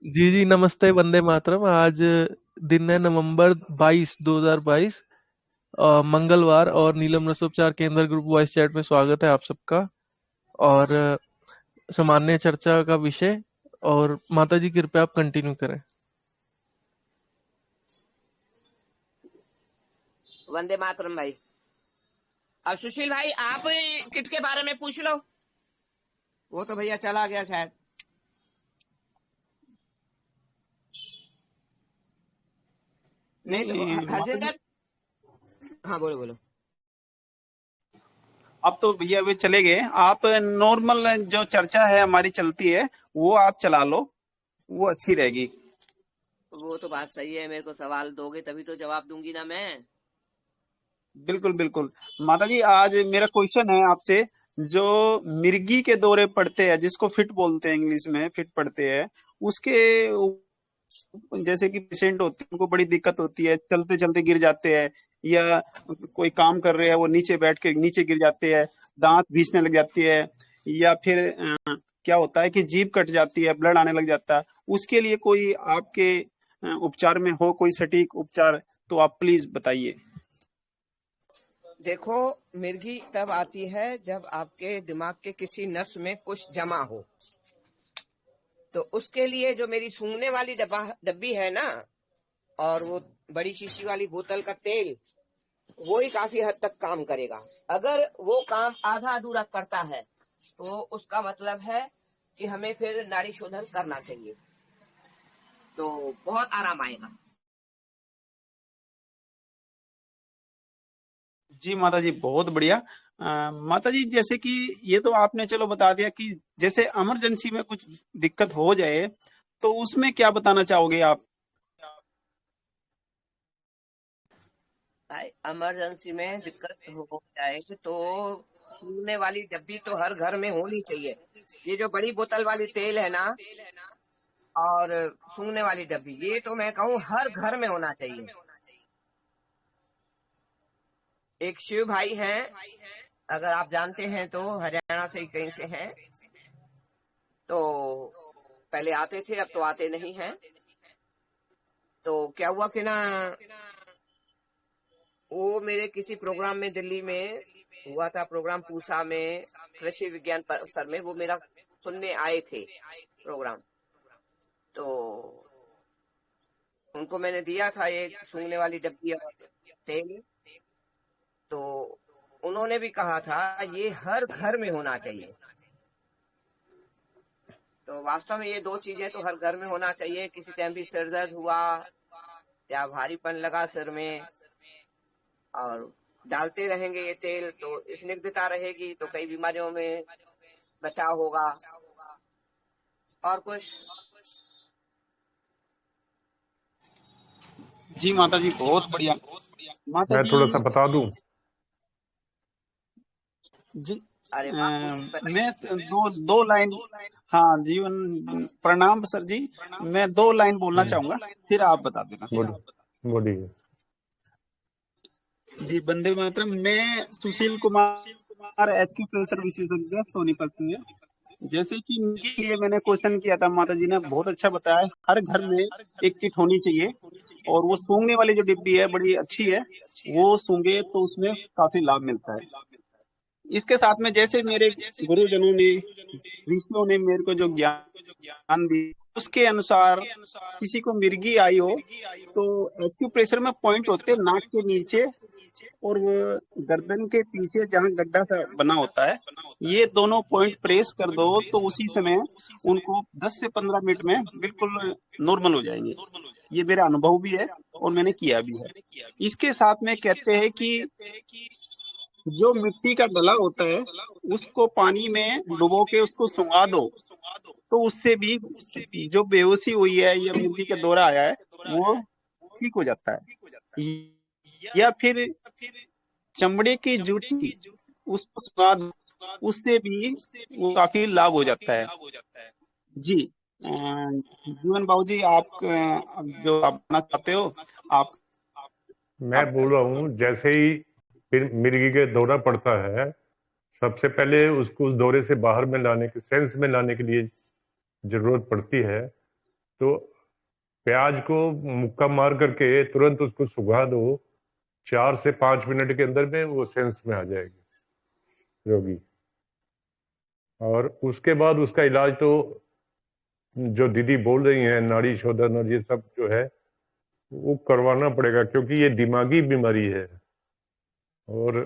जी, जी, नमस्ते, वंदे मातरम। आज दिन है नवंबर 22, 2022, मंगलवार और नीलम रसोपचार केंद्र ग्रुप वॉइस चैट में स्वागत है आप सबका। और सामान्य चर्चा का विषय, और माता जी कृपया आप कंटिन्यू करें। वंदे मातरम भाई। अब सुशील भाई आप किट के बारे में पूछ लो। वो तो भैया चला गया शायद। नहीं तो नहीं माता जी, हरजिंदर। हाँ बोलो बोलो। अब तो भैया वे चले गए। आप नॉर्मल जो चर्चा है हमारी चलती है वो आप चला लो, वो अच्छी रहेगी। वो तो बात सही है, मेरे को सवाल दोगे तभी तो जवाब दूंगी ना मैं। बिल्कुल बिल्कुल। माता जी, आज मेरा क्वेश्चन है आपसे। जो मिर्गी के दौरे पड़ते हैं, जिसको फिट बोलते हैं, इंग्लिश में फिट पड़ते हैं, उसके जैसे कि पेशेंट होते हैं उनको बड़ी दिक्कत होती है, चलते चलते गिर जाते हैं, या कोई काम कर रहे हैं वो नीचे बैठ के नीचे गिर जाते हैं, दांत भींचने लग जाती है, या फिर क्या होता है कि जीभ कट जाती है, ब्लड आने लग जाता है। उसके लिए कोई आपके उपचार में हो कोई सटीक उपचार, तो आप प्लीज बताइए। देखो, मिर्गी तब आती है जब आपके दिमाग के किसी नस में कुछ जमा हो। तो उसके लिए जो मेरी सूंघने वाली डब्बी है ना, और वो बड़ी शीशी वाली बोतल का तेल, वो ही काफी हद तक काम करेगा। अगर वो काम आधा अधूरा करता है तो उसका मतलब है कि हमें फिर नाड़ी शोधन करना चाहिए, तो बहुत आराम आएगा। जी माता जी, बहुत बढ़िया। माता जी, जैसे कि ये तो आपने चलो बता दिया कि जैसे इमरजेंसी में कुछ दिक्कत हो जाए, तो उसमें क्या बताना चाहोगे आप? भाई इमरजेंसी में दिक्कत हो जाए तो सूंघने वाली डब्बी तो हर घर में होनी चाहिए। ये जो बड़ी बोतल वाली तेल है ना, और सूंघने वाली डब्बी, ये तो मैं कहूँ हर घर में होना चाहिए। एक शिव भाई हैं, अगर आप जानते हैं तो हरियाणा से ही कहीं से हैं। तो पहले आते थे, अब तो आते नहीं हैं। तो क्या हुआ कि ना, वो मेरे किसी प्रोग्राम में दिल्ली में हुआ था, प्रोग्राम पूसा में, कृषि विज्ञान परिसर में, वो मेरा सुनने आए थे प्रोग्राम। तो उनको मैंने दिया था एक सूंघने वाली डब्बी और तेल। तो उन्होंने भी कहा था ये हर घर में होना चाहिए। तो वास्तव में ये दो चीजें तो हर घर में होना चाहिए। किसी टाइम भी सिर दर्द हुआ या भारीपन लगा सिर में, और डालते रहेंगे ये तेल तो स्निग्धता रहेगी, तो कई बीमारियों में बचाव होगा। और कुछ? जी माता जी, बहुत बढ़िया। माता मैं जी। थोड़ा सा बता दूं। जी। अरे वाह, कुछ बताइए। मैं दो दो लाइन। हाँ, जीवन प्रणाम सर जी। मैं दो लाइन बोलना चाहूंगा, फिर आप बता देना। बोलिए बोलिए। जी, वंदे मातरम। मैं सुशील कुमार, एक्यूप्रेशर विशेषज्ञ, सोनीपत में। जैसे कि इनके लिए मैंने क्वेश्चन किया था, माता जी ने बहुत अच्छा बताया। हर घर में एक किट होनी चाहिए, और वो सूंघने वाली जो डिब्बी है बड़ी अच्छी है, वो सूंघे तो उसमें काफी लाभ मिलता है। इसके साथ में जैसे मेरे गुरुजनों ने, ऋषियों ने मेरे को जो ज्ञान दिया, उसके अनुसार किसी को मिर्गी आई हो तो एक्यूप्रेशर में पॉइंट होते हैं नाक के नीचे और वो गर्दन के पीछे, जहाँ गड्ढा सा बना होता है। ये दोनों पॉइंट प्रेस कर दो तो उसी समय उनको 10 से 15 मिनट में बिल्कुल नॉर्मल हो जाएंगे। ये मेरा अनुभव भी है और मैंने किया भी है। इसके साथ में कहते हैं कि जो मिट्टी का डला होता है उसको पानी में डुबो के उसको सुंगा दो, तो उससे भी जो बेहोशी हुई है या मिर्गी का दौरा आया है वो ठीक हो जाता है। या फिर चमड़े की जूठी, उसको सुंगा दो, उससे भी वो काफी लाभ हो जाता है। जी। जीवन बाबू जी, आप जो आप बताना चाहते हो, आप मैं आप बोल रहा हूँ, जैसे ही फिर मिर्गी के दौरा पड़ता है, सबसे पहले उसको उस दौरे से बाहर में लाने के, सेंस में लाने के लिए जरूरत पड़ती है। तो प्याज को मुक्का मार करके तुरंत उसको सुखा दो, 4 से 5 मिनट के अंदर में वो सेंस में आ जाएगी रोगी। और उसके बाद उसका इलाज तो जो दीदी बोल रही हैं, नाड़ी शोधन और ये सब जो है वो करवाना पड़ेगा, क्योंकि ये दिमागी बीमारी है। और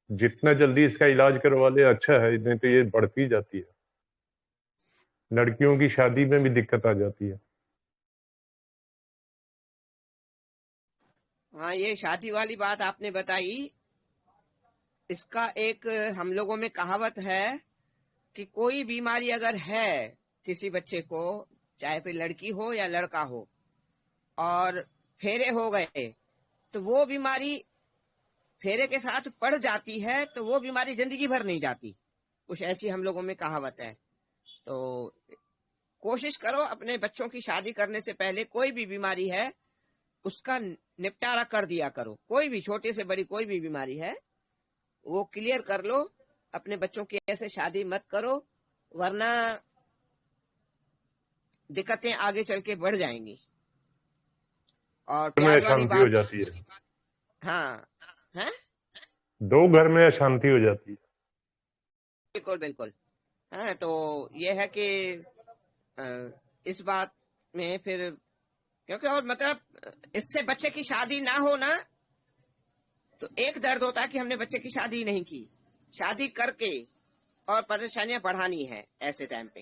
जितना जल्दी इसका इलाज करवा ले अच्छा है, नहीं तो ये बढ़ती जाती है, लड़कियों की शादी में भी दिक्कत आ जाती है। हाँ, ये शादी वाली बात आपने बताई, इसका एक हम लोगों में कहावत है कि कोई बीमारी अगर है किसी बच्चे को, चाहे फिर लड़की हो या लड़का हो, और फेरे हो गए तो वो बीमारी फेरे के साथ पड़ जाती है, तो वो बीमारी जिंदगी भर नहीं जाती। कुछ ऐसी हम लोगों में कहावत है। तो कोशिश करो अपने बच्चों की शादी करने से पहले कोई भी बीमारी है उसका निपटारा कर दिया करो। कोई भी छोटे से बड़ी कोई भी बीमारी है वो क्लियर कर लो। अपने बच्चों की ऐसे शादी मत करो, वरना दिक्कतें आगे चल के बढ़ जाएंगी। और में प्याज वाली अशांति हो बात, जाती है, हाँ है, दो घर में अशांति हो जाती है। बिल्कुल बिल्कुल। हाँ, तो ये है कि इस बात में फिर, क्योंकि और मतलब इससे बच्चे की शादी ना हो ना, तो एक दर्द होता है कि हमने बच्चे की शादी नहीं की, शादी करके और परेशानियां बढ़ानी है ऐसे टाइम पे।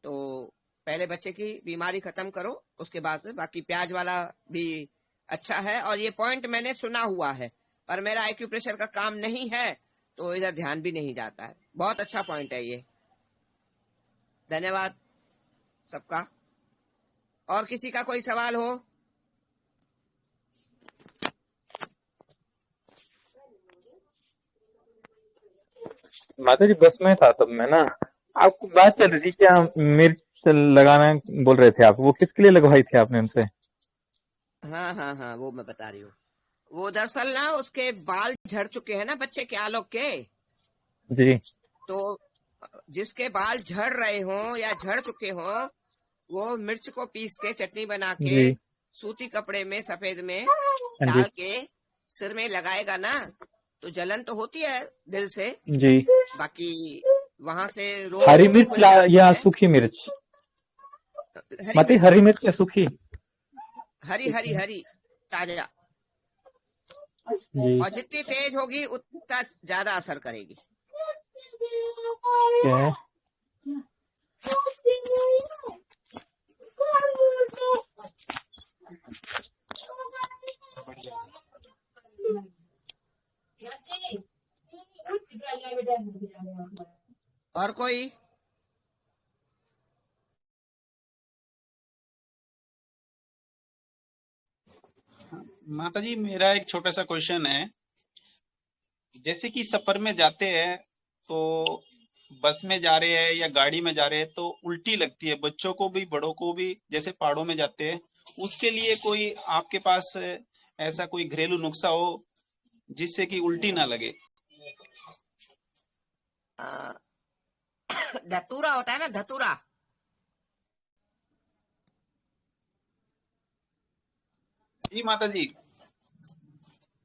तो पहले बच्चे की बीमारी खत्म करो, उसके बाद से बाकी प्याज वाला भी अच्छा है। और ये पॉइंट मैंने सुना हुआ है, पर मेरा आईक्यू प्रेशर का काम नहीं है तो इधर ध्यान भी नहीं जाता है। बहुत अच्छा पॉइंट है ये, धन्यवाद सबका। और किसी का कोई सवाल हो? माता जी बस में था तब मैं ना, आपको बात चल रही थी क्या, मिर्च लगाना बोल रहे थे आप, वो किसके लिए लगवाई थी आपने उनसे? हाँ हाँ हाँ, वो मैं बता रही हूँ। वो दरअसल ना उसके बाल झड़ चुके हैं ना बच्चे के, आलोक के। जी। तो जिसके बाल झड़ रहे हों या झड़ चुके हों, वो मिर्च को पीस के चटनी बना के जी। सूती कपड़े में सफेद में हाँ जी। डाल के सिर में लगाएगा ना, तो जलन तो होती है दिल से, जी। बाकी वहां से रोग हरी भी मिर्च खुल जाते या हैं। सूखी मिर्च? हरी माता जी मिर्च, हरी मिर्च या सूखी? हरी हरी हरी, ताजा। जी। और जितनी तेज होगी उतना ज्यादा असर करेगी। क्या? और कोई? माता जी मेरा एक छोटा सा क्वेश्चन है। जैसे कि सफर में जाते हैं तो बस में जा रहे हैं या गाड़ी में जा रहे हैं तो उल्टी लगती है, बच्चों को भी बड़ों को भी, जैसे पहाड़ों में जाते हैं, उसके लिए कोई आपके पास ऐसा कोई घरेलू नुस्खा हो जिससे कि उल्टी ना लगे? धतूरा होता है ना, धतूरा, जी माता जी।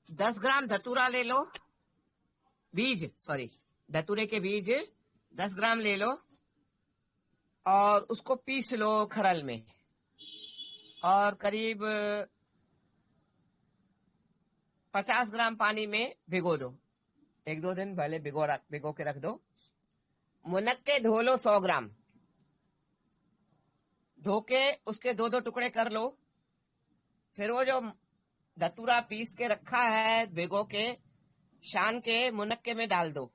10 ग्राम धतूरा ले लो, बीज, सॉरी, धतूरे के बीज 10 ग्राम ले लो और उसको पीस लो खरल में, और करीब 50 ग्राम पानी में भिगो दो। 1-2 दिन पहले भिगो के रख दो। मुनक्के धो लो 100 ग्राम, धो के उसके 2-2 टुकड़े कर लो। फिर वो जो धतूरा पीस के रखा है भिगो के, शान के मुनक्के में डाल दो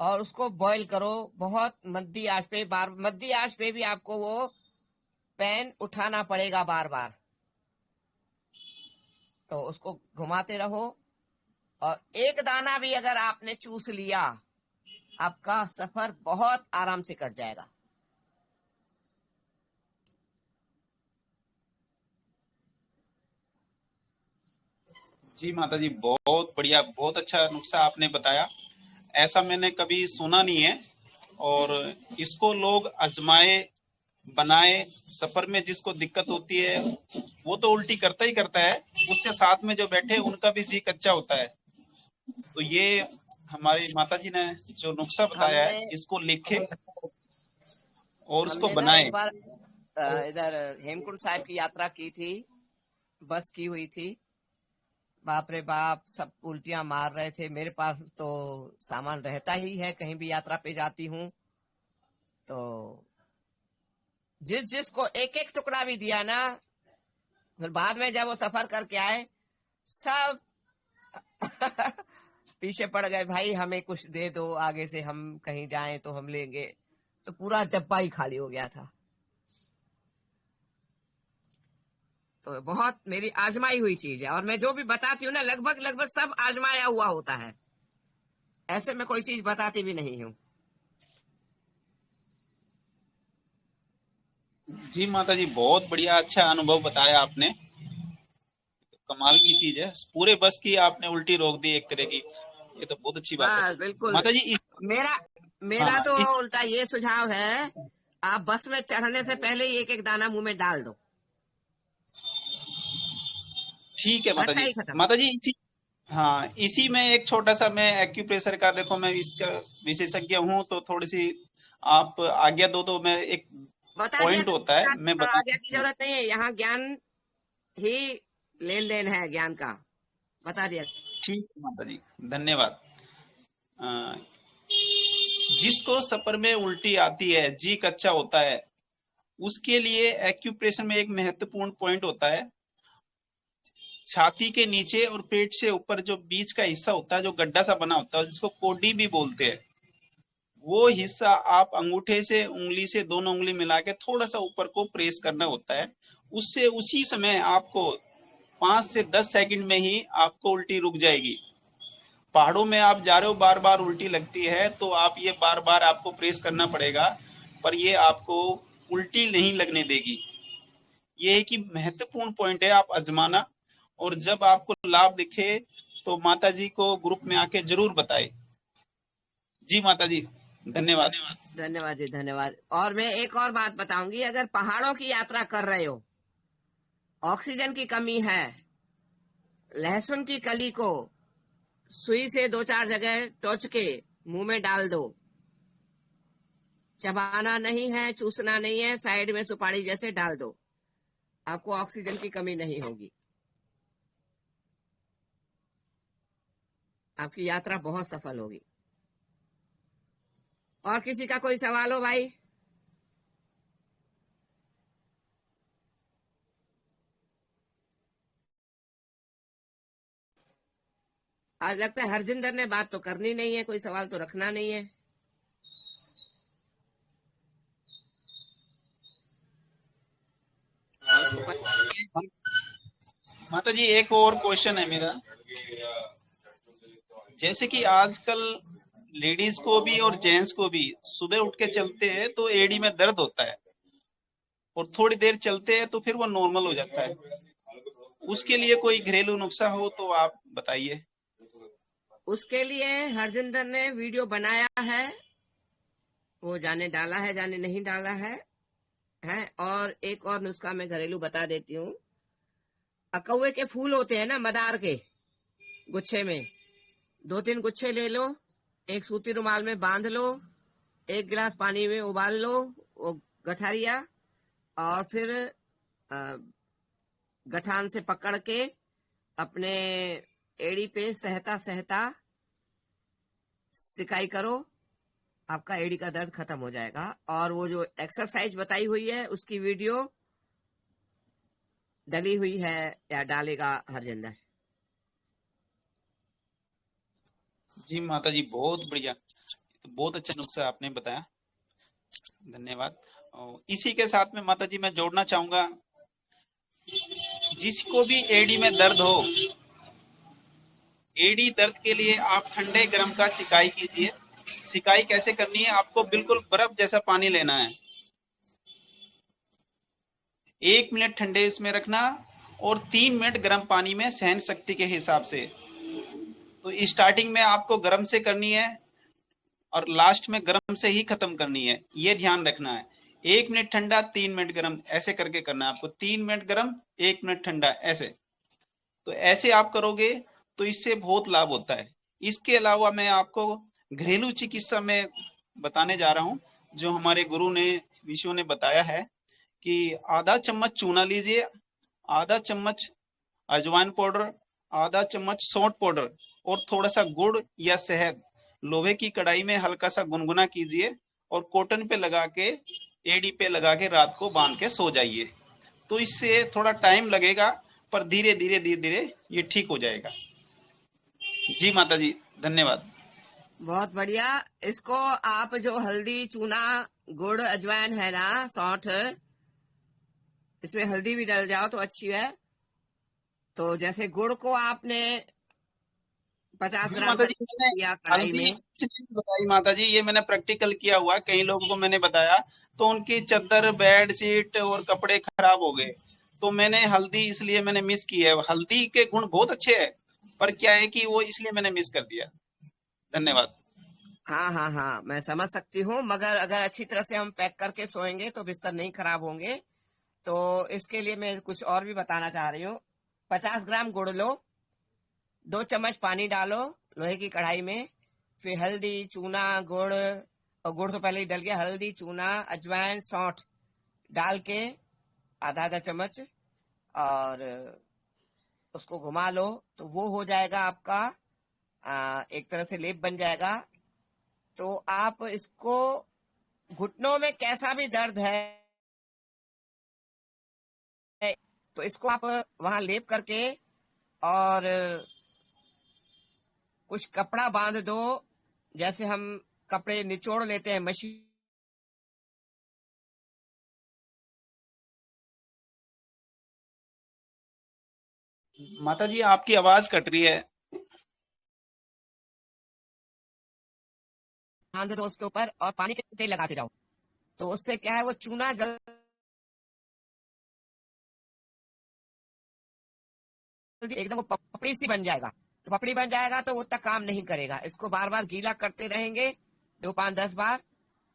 और उसको बॉईल करो बहुत मद्दी आंच पे। मद्दी आंच पे भी आपको वो पैन उठाना पड़ेगा बार बार, तो उसको घुमाते रहो। और एक दाना भी अगर आपने चूस लिया, आपका सफर बहुत आराम से कट जाएगा। जी माता जी, बहुत बढ़िया, बहुत अच्छा नुस्खा आपने बताया। ऐसा मैंने कभी सुना नहीं है और इसको लोग आजमाए बनाए। सफर में जिसको दिक्कत होती है वो तो उल्टी करता ही करता है, उसके साथ में जो बैठे उनका भी जी कच्चा होता है। तो ये हमारी माता जी ने जो नुस्खा बताया हमने है, इसको लिखे और उसको हमने ना बनाए। एक बार इधर हेमकुंड साहिब की यात्रा की थी, बस की हुई थी। बाप रे बाप, सब उल्टियां मार रहे थे। मेरे पास तो सामान रहता ही है, कहीं भी यात्रा पे जाती हूँ तो जिस जिसको एक एक टुकड़ा भी दिया ना, फिर बाद में जब वो सफर करके आए सब पीछे पड़ गए, भाई हमें कुछ दे दो, आगे से हम कहीं जाएं तो हम लेंगे। तो पूरा डब्बा ही खाली हो गया था। तो बहुत मेरी आजमाई हुई चीज है, और मैं जो भी बताती हूँ ना लगभग लगभग सब आजमाया हुआ होता है, ऐसे मैं कोई चीज बताती भी नहीं हूँ। जी माता जी, बहुत बढ़िया, अच्छा अनुभव बताया आपने। कमाल की चीज है, पूरे बस की आपने उल्टी रोक दी एक तरह की। ये तो बहुत अच्छी बात है बस बिल्कुल। माता जी। मेरा मेरा हाँ तो इस उल्टा ये सुझाव है, आप बस में चढ़ने से पहले ही एक एक दाना मुंह में डाल दो, ठीक है माता घंटा जी। ही खत्म। माता जी हाँ, इसी में एक छोटा सा, मैं एक्यूप्रेशर का, देखो मैं इसका विशेषज्ञ हूँ, तो थोड़ी सी आप आज्ञा दो तो मैं एक बता दिया, पॉइंट होता है मैं बता। आगे की जरूरत नहीं है, यहाँ ज्ञान ही लेन देन है, ज्ञान का बता दिया। ठीक है माता जी, धन्यवाद। अ, जिसको सफर में उल्टी आती है, जी कच्चा होता है, उसके लिए एक्यूप्रेशर में एक महत्वपूर्ण पॉइंट होता है। छाती के नीचे और पेट से ऊपर जो बीच का हिस्सा होता है, जो गड्ढा सा बना होता है, जिसको कोडी भी बोलते हैं, वो हिस्सा आप अंगूठे से, उंगली से, दोनों उंगली मिला के थोड़ा सा ऊपर को प्रेस करना होता है। उससे उसी समय आपको 5 से 10 सेकंड में ही आपको उल्टी रुक जाएगी। पहाड़ों में आप जा रहे हो, बार बार उल्टी लगती है, तो आप ये बार बार आपको प्रेस करना पड़ेगा, पर ये आपको उल्टी नहीं लगने देगी। ये है कि महत्वपूर्ण पॉइंट है, आप आजमाना, और जब आपको लाभ दिखे तो माता जी को ग्रुप में आके जरूर बताए। जी माता जी, धन्यवाद। धन्यवाद जी, धन्यवाद। और मैं एक और बात बताऊंगी, अगर पहाड़ों की यात्रा कर रहे हो, ऑक्सीजन की कमी है, लहसुन की कली को सुई से 2-4 जगह टोच के मुंह में डाल दो। चबाना नहीं है, चूसना नहीं है, साइड में सुपारी जैसे डाल दो, आपको ऑक्सीजन की कमी नहीं होगी। आपकी यात्रा बहुत सफल होगी। और किसी का कोई सवाल हो भाई? आज लगता है हरजिंदर ने बात तो करनी नहीं है, कोई सवाल तो रखना नहीं है। माता जी एक और क्वेश्चन है मेरा, जैसे कि आजकल लेडीज को भी और जेंट्स को भी सुबह उठ के चलते हैं तो एड़ी में दर्द होता है, और थोड़ी देर चलते हैं तो फिर वो नॉर्मल हो जाता है। उसके लिए कोई घरेलू नुस्खा हो तो आप बताइए। उसके लिए हरजिंदर ने वीडियो बनाया है, वो जाने डाला है जाने नहीं डाला है। और एक और नुस्खा मैं घरेलू बता देती हूँ। अकौवे के फूल होते हैं ना, मदार के गुच्छे में 2-3 गुच्छे ले लो, एक सूती रुमाल में बांध लो, 1 गिलास पानी में उबाल लो वो गठारिया, और फिर गठान से पकड़ के अपने एड़ी पे सहता सहता सिकाई करो, आपका एड़ी का दर्द खत्म हो जाएगा। और वो जो एक्सरसाइज बताई हुई है उसकी वीडियो डली हुई है या डालेगा हरजिंदर। जी माता जी, बहुत बढ़िया, तो बहुत अच्छा नुस्खा आपने बताया, धन्यवाद। और इसी के साथ में माता जी मैं जोड़ना चाहूंगा, जिसको भी एड़ी में दर्द हो, एड़ी दर्द के लिए आप ठंडे गर्म का सिकाई कीजिए। सिकाई कैसे करनी है, आपको बिल्कुल बर्फ जैसा पानी लेना है, 1 मिनट ठंडे इसमें रखना और 3 मिनट गर्म पानी में, सहन शक्ति के हिसाब से। तो स्टार्टिंग में आपको गर्म से करनी है और लास्ट में गर्म से ही खत्म करनी है, ये ध्यान रखना है। 1 मिनट ठंडा 3 मिनट गर्म, ऐसे करके करना है आपको। 3 मिनट गर्म 1 मिनट ठंडा, ऐसे। तो ऐसे आप करोगे तो इससे बहुत लाभ होता है। इसके अलावा मैं आपको घरेलू चिकित्सा में बताने जा रहा हूँ, जो हमारे गुरु ने विशु ने बताया है कि आधा चम्मच चूना लीजिए, आधा चम्मच अजवाइन पाउडर, आधा चम्मच सौंठ पाउडर और थोड़ा सा गुड़ या शहद लोहे की कढ़ाई में हल्का सा गुनगुना कीजिए और कॉटन पे लगा के, एड़ी पे लगा के रात को बांध के सो जाइए। तो इससे थोड़ा टाइम लगेगा, पर धीरे धीरे ये ठीक हो जाएगा। जी माता जी, धन्यवाद। बहुत बढ़िया। इसको आप जो हल्दी, चूना, गुड़, अजवाइन है ना, सौंठ, इसमें हल्दी भी डाल जाओ तो अच्छी है। तो जैसे गुड़ को आपने 50 जी ग्राम माता जी, करके मैंने किया कढ़ाई हल्दी में। इसलिए बताई माता जी, ये मैंने प्रैक्टिकल किया हुआ, कई लोगों को मैंने बताया तो उनकी चादर, बेड शीट और कपड़े खराब हो गए। तो मैंने हल्दी इसलिए मैंने मिस की है। हल्दी के गुण बहुत अच्छे हैं, पर क्या है कि वो इसलिए मैंने मिस कर दिया। धन्यवाद। हाँ हाँ हाँ, मैं समझ सकती हूँ, मगर अगर अच्छी तरह से हम पैक करके सोएंगे तो बिस्तर नहीं खराब होंगे। तो इसके लिए मैं कुछ और भी बताना चाह रही हूँ। 50 ग्राम गुड़ लो, 2 चम्मच पानी डालो लोहे की कढ़ाई में, फिर हल्दी, चूना, गुड़, और गुड़ तो पहले ही डल गया, हल्दी, चूना, अजवाइन, सौंठ डाल के आधा आधा चम्मच, और उसको घुमा लो। तो वो हो जाएगा आपका एक तरह से लेप बन जाएगा। तो आप इसको, घुटनों में कैसा भी दर्द है तो इसको आप वहां लेप करके और कुछ कपड़ा बांध दो, जैसे हम कपड़े निचोड़ लेते हैं मशीन, माता जी, आपकी आवाज कट रही है। बांध दो उसके ऊपर और पानी के तेल लगाते जाओ। तो उससे क्या है, वो चूना जल्दी एकदम वो पपड़ी सी बन जाएगा। तो पपड़ी बन जाएगा तो वो तक काम नहीं करेगा। इसको बार बार गीला करते रहेंगे, 2, 5, 10 बार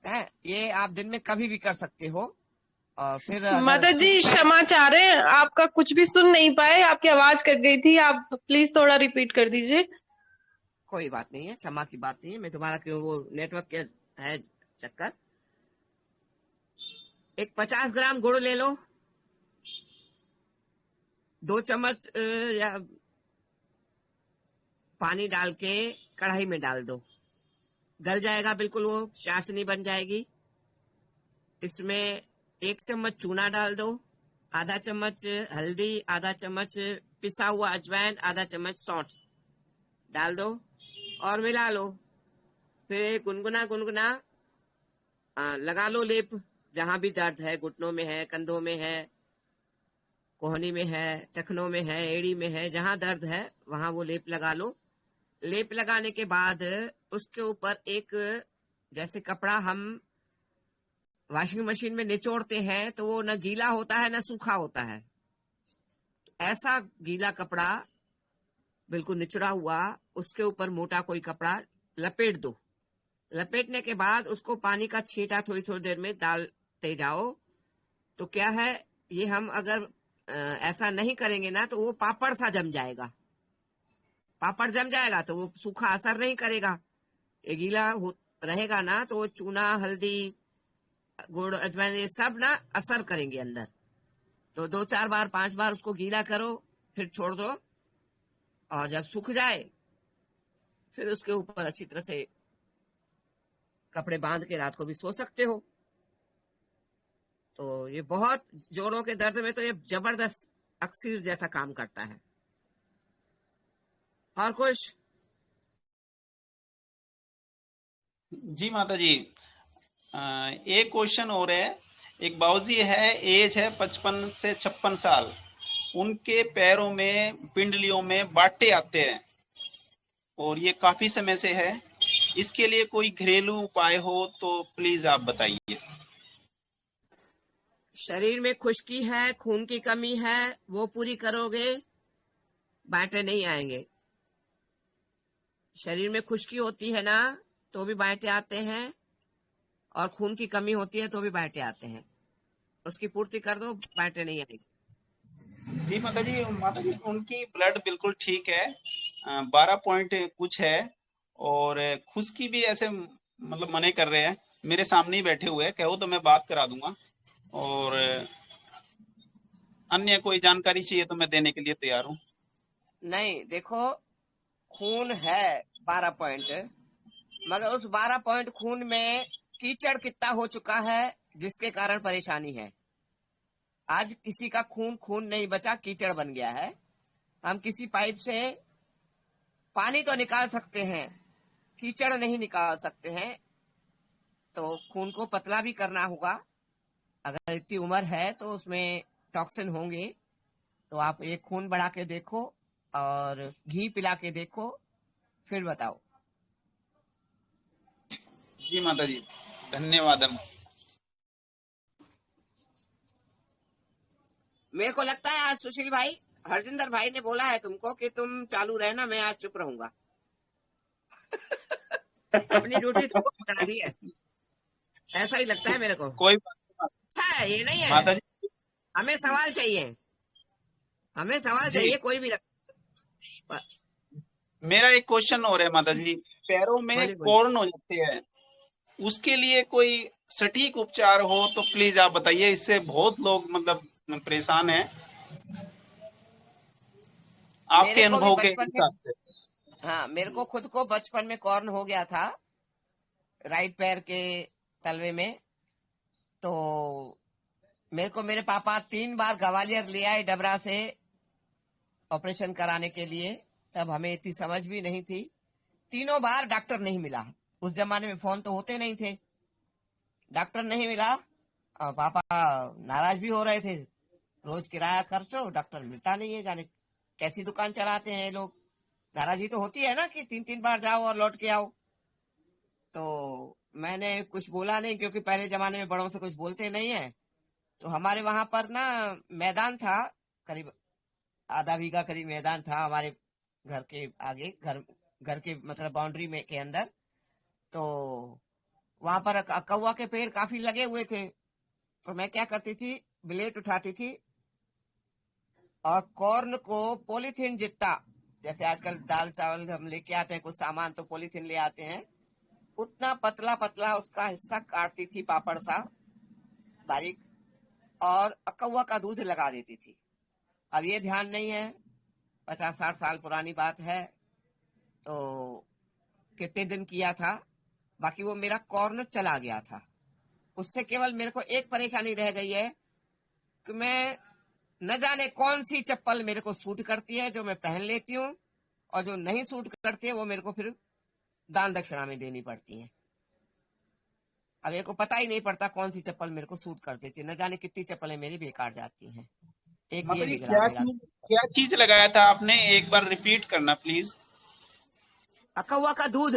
है। ये आप दिन में कभी भी कर सकते हो। और फिर अगर माता जी क्षमा चाह रहे हैं, आपका कुछ भी सुन नहीं पाए, आपकी आवाज कट गई थी। आप प्लीज थोड़ा रिपीट कर दीजिए। कोई बात नहीं है, क्षमा की बात नहीं है, मैं दोबारा क्यों, वो नेटवर्क के है चक्कर। एक 50 ग्राम गुड़ ले लो, 2 चम्मच या पानी डाल के कढ़ाई में डाल दो, गल जाएगा बिल्कुल, वो चाशनी बन जाएगी। इसमें 1 चम्मच चूना डाल दो, आधा चम्मच हल्दी, आधा चम्मच पिसा हुआ अजवाइन, आधा चम्मच सौंठ डाल दो और मिला लो। फिर गुनगुना गुनगुना लगा लो लेप, जहां भी दर्द है, घुटनों में है, कंधों में है, कोहनी में है, टखनों में है, एड़ी में है, जहां दर्द है वहां वो लेप लगा लो। लेप लगाने के बाद उसके ऊपर एक, जैसे कपड़ा हम वॉशिंग मशीन में निचोड़ते हैं तो वो न गीला होता है न सूखा होता है, ऐसा गीला कपड़ा बिल्कुल निचड़ा हुआ, उसके ऊपर मोटा कोई कपड़ा लपेट दो। लपेटने के बाद उसको पानी का छींटा थोड़ी थोड़ी देर में डालते जाओ। तो क्या है, ये हम अगर ऐसा नहीं करेंगे ना तो वो पापड़ सा जम जाएगा। पापड़ जम जाएगा तो वो सूखा असर नहीं करेगा। ये गीला रहेगा ना तो वो चूना, हल्दी, गुड़, अजवाइन ये सब ना असर करेंगे अंदर। तो 2, 4 बार, 5 बार उसको गीला करो, फिर छोड़ दो, और जब सूख जाए फिर उसके ऊपर अच्छी तरह से कपड़े बांध के रात को भी सो सकते हो। तो ये बहुत, जोड़ों के दर्द में तो ये जबरदस्त अक्सीर जैसा काम करता है। और कुछ? जी माता जी, एक क्वेश्चन और है। एक बाबूजी है, एज है 55 से 56 साल, उनके पैरों में, पिंडलियों में बाटे आते हैं और ये काफी समय से है। इसके लिए कोई घरेलू उपाय हो तो प्लीज आप बताइए। शरीर में खुश्की है, खून की कमी है, वो पूरी करोगे बांटे नहीं आएंगे। शरीर में खुश्की होती है ना तो भी बांटे आते हैं, और खून की कमी होती है तो भी बांटे आते हैं, उसकी पूर्ति कर दो, बांटे नहीं आएगी। जी माता जी उनकी ब्लड बिल्कुल ठीक है, 12 पॉइंट कुछ है, और खुश्की भी ऐसे मतलब मने कर रहे हैं, मेरे सामने ही बैठे हुए हैं, कहो तो मैं बात करा दूंगा, और अन्य कोई जानकारी चाहिए तो मैं देने के लिए तैयार हूँ। नहीं देखो, खून है 12 पॉइंट, मगर उस 12 पॉइंट खून में कीचड़ कितना हो चुका है जिसके कारण परेशानी है। आज किसी का खून नहीं बचा, कीचड़ बन गया है। हम किसी पाइप से पानी तो निकाल सकते हैं, कीचड़ नहीं निकाल सकते हैं, तो खून को पतला भी करना होगा। अगर इतनी उम्र है तो उसमें टॉक्सिन होंगे, तो आप एक खून बढ़ा के देखो और घी पिला के देखो, फिर बताओ। जी माता जी, धन्यवाद। मेरे को लगता है आज सुशील भाई, हरजिंदर भाई ने बोला है तुमको कि तुम चालू रहना, मैं आज चुप रहूंगा। अपनी ड्यूटी तुमको पकड़ा दी है, ऐसा ही लगता है मेरे को। कोई बात नहीं अच्छा है, ये नहीं है। माता जी। हमें सवाल चाहिए, हमें सवाल जी चाहिए, कोई भी रख। मेरा एक क्वेश्चन और है माता जी, पैरों में बोलिए बोलिए। कॉर्न हो जाते हैं, उसके लिए कोई सटीक उपचार हो तो प्लीज आप बताइए, इससे बहुत लोग मतलब परेशान हैं, आपके मेरे को भी अनुभव के बचपन में, हिसाब से। हाँ मेरे को खुद को बचपन में कॉर्न हो गया था राइट पैर के तलवे में। तो मेरे को मेरे पापा 3 बार ग्वालियर ले आए डबरा से ऑपरेशन कराने के लिए, तब हमें इतनी समझ भी नहीं थी। तीनों बार डॉक्टर नहीं मिला, उस जमाने में फोन तो होते नहीं थे, डॉक्टर नहीं मिला। और पापा नाराज भी हो रहे थे, रोज किराया खर्चो, डॉक्टर मिलता नहीं है, जाने कैसी दुकान चलाते हैं ये लोग। नाराजगी तो होती है ना कि 3-3 बार जाओ और लौट के आओ। तो मैंने कुछ बोला नहीं, क्योंकि पहले जमाने में बड़ों से कुछ बोलते नहीं है। तो हमारे वहां पर ना मैदान था, करीब आधा बीघा करीब मैदान था हमारे घर के आगे, घर के मतलब बाउंड्री में के अंदर। तो वहां पर कौवा के पेड़ काफी लगे हुए थे। तो मैं क्या करती थी, ब्लेड उठाती थी और कॉर्न को पॉलीथीन जितना, जैसे आजकल दाल चावल हम लेके आते हैं कुछ सामान तो पॉलीथीन ले आते हैं, उतना पतला पतला उसका हिस्सा काटती थी, पापड़ सा बारीक, और कौवा का दूध लगा देती थी। अब ये ध्यान नहीं है, 50-60 साल पुरानी बात है, तो कितने दिन किया था, बाकी वो मेरा कॉर्न चला गया था। उससे केवल मेरे को एक परेशानी रह गई है कि मैं न जाने कौन सी चप्पल मेरे को सूट करती है जो मैं पहन लेती हूँ, और जो नहीं सूट करती है वो मेरे को फिर दान दक्षिणा में देनी पड़ती है। अब मेरे को पता ही नहीं पड़ता कौन सी चप्पल मेरे को सूट कर देती है, न जाने कितनी चप्पलें मेरी बेकार जाती हैं। एक ये माता जी बिगड़ा मेरा। क्या चीज लगाया था आपने, एक बार रिपीट करना प्लीज। कौवा का दूध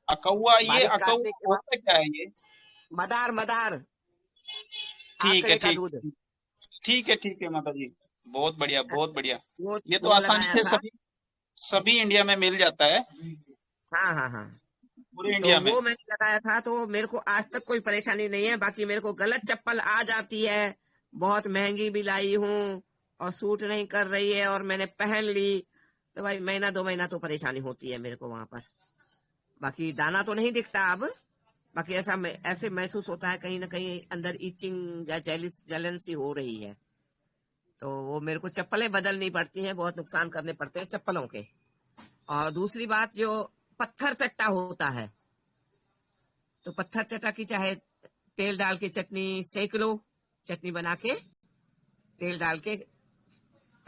अकौवा, ये बारीक काटने के अकौवा बाद, होता क्या है ये? मदार मदार ठीक है, आकड़े का दूध, ठीक है माता जी, बहुत बढ़िया बहुत बढ़िया। वो ये तो वो आसानी लगाया से था। सभी इंडिया में मिल जाता है, हाँ हाँ हाँ। पूरे तो इंडिया में। वो मैंने लगाया था, तो मेरे को आज तक कोई परेशानी नहीं है। बाकी मेरे को गलत चप्पल आ जाती है, बहुत महंगी भी लाई हूँ और सूट नहीं कर रही है और मैंने पहन ली, तो भाई महीना 2 महीना तो परेशानी होती है मेरे को वहां पर। बाकी दाना तो नहीं दिखता अब, बाकी ऐसे महसूस होता है कहीं ना कहीं अंदर इचिंग या जलन सी हो रही है। तो वो मेरे को चप्पलें बदलनी पड़ती हैं, बहुत नुकसान करने पड़ते हैं चप्पलों के। और दूसरी बात, जो पत्थर चट्टा होता है, तो पत्थर चट्टा की चाहे तेल डाल के चटनी सेक लो, चटनी बना के तेल डाल के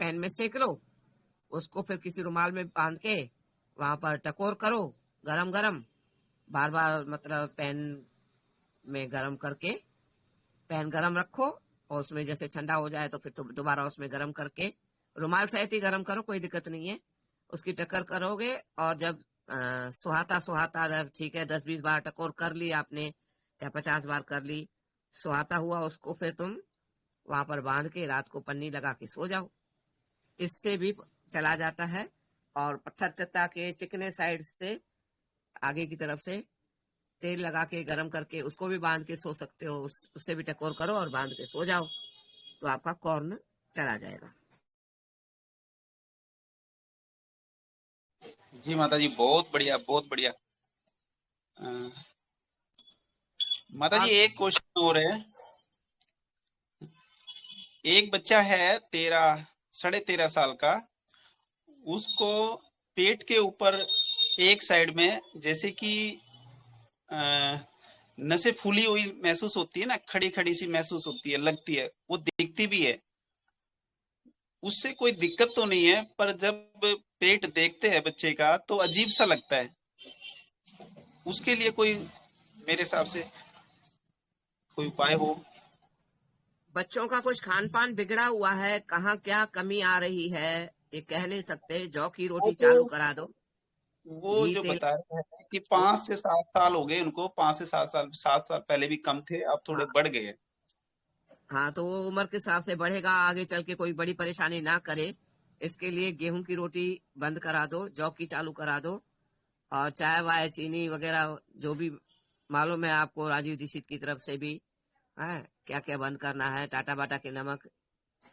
पैन में सेक लो, उसको फिर किसी रुमाल में बांध के वहां पर टकोर करो, गरम गरम, बार बार मतलब पैन में गरम करके, पैन गरम रखो और उसमें जैसे ठंडा हो जाए तो फिर तो दोबारा उसमें गरम करके रुमाल सहित ही गरम करो, कोई दिक्कत नहीं है। उसकी टक्कर करोगे और जब सुहाता सुहाता, ठीक है 10-20 बार टकोर कर ली आपने या 50 बार कर ली, सुहाता हुआ उसको फिर तुम वहां पर बांध के रात को पन्नी लगा के सो जाओ, इससे भी चला जाता है। और पत्थर चट्टा के चिकने साइड से आगे की तरफ से तेल लगा के गरम करके उसको भी बांध के सो सकते हो, उससे भी टकोर करो और बांध के सो जाओ, तो आपका कॉर्न चला जाएगा। जी माता जी, बहुत बढ़िया बहुत बढ़िया। अ, माता जी और एक क्वेश्चन और है। एक बच्चा है 13 साढ़े 13 साल का, उसको पेट के ऊपर एक साइड में जैसे कि अ, नसें फूली हुई महसूस होती है ना, खड़ी खड़ी सी महसूस होती है, लगती है, वो दिखती भी है। उससे कोई दिक्कत तो नहीं है, पर जब पेट देखते हैं बच्चे का तो अजीब सा लगता है। उसके लिए कोई, मेरे हिसाब से कोई उपाय हो। बच्चों का कुछ खान पान बिगड़ा हुआ है, कहाँ क्या कमी आ रही है ये कह नहीं सकते। जौ की रोटी चालू करा दो, वो घी जो तेल बता रहे हैं कि दो। 5 से 7 साल हो गए उनको, 5 से 7 साल, 7 साल पहले भी कम थे, अब थोड़े हाँ बढ़ गए हैं। हाँ, तो वो उम्र के हिसाब से बढ़ेगा, आगे चल के कोई बड़ी परेशानी ना करे। इसके लिए गेहूं की रोटी बंद करा दो, जौ की चालू करा दो, और चाय वाय चीनी वगैरह जो भी मालूम है आपको राजीव दीक्षित की तरफ से भी है, क्या क्या बंद करना है। टाटा बाटा के नमक,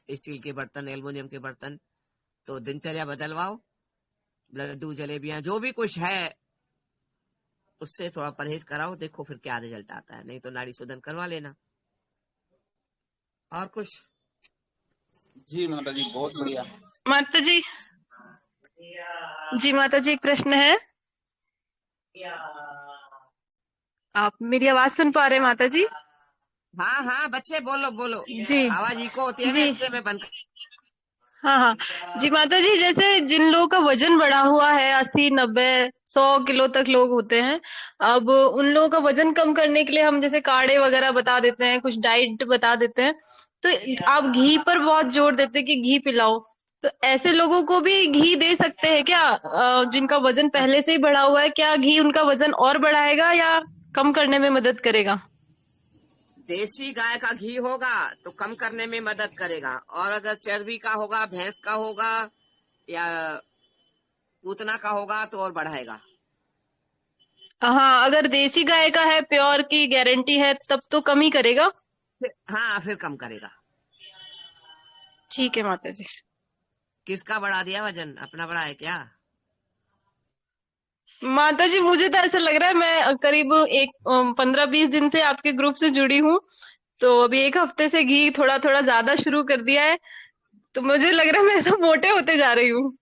स्टील के बर्तन, एल्युमिनियम के बर्तन, तो दिनचर्या बदलवाओ। लड्डू जलेबियां जो भी कुछ है उससे थोड़ा परहेज कराओ, देखो फिर क्या रिजल्ट आता है। नहीं तो नाड़ी शोधन करवा लेना। और कुछ? जी माता जी, बहुत बढ़िया। माता जी, जी माता जी, एक प्रश्न है। आप मेरी आवाज सुन पा रहे हैं माता जी? हाँ हाँ बच्चे, बोलो बोलो, जी आवाज इको होती है ना, जी, इसलिए मैं बंद हाँ हाँ जी माता जी, जैसे जिन लोगों का वजन बढ़ा हुआ है, 80 90 100 किलो तक लोग होते हैं, अब उन लोगों का वजन कम करने के लिए हम जैसे काढ़े वगैरह बता देते हैं, कुछ डाइट बता देते हैं, तो आप घी पर बहुत जोर देते हैं कि घी पिलाओ। तो ऐसे लोगों को भी घी दे सकते हैं क्या? जिनका वजन कर। पहले से ही बढ़ा हुआ है, क्या घी उनका वजन और बढ़ाएगा या कम करने में मदद करेगा? देसी गाय का घी होगा तो कम करने में मदद करेगा, और अगर चर्बी का होगा, भैंस का होगा या पूतना का होगा तो और बढ़ाएगा। हाँ, अगर देसी गाय का है, प्योर की गारंटी है, तब तो कम ही करेगा। हाँ फिर कम करेगा। ठीक है माता जी। किसका बढ़ा दिया वजन, अपना बढ़ा है क्या? माता जी, मुझे तो ऐसा लग रहा है, मैं करीब एक 15 20 दिन से आपके ग्रुप से जुड़ी हूँ, तो अभी एक हफ्ते से घी थोड़ा थोड़ा ज्यादा शुरू कर दिया है, तो मुझे लग रहा है मैं तो मोटे होते जा रही हूँ।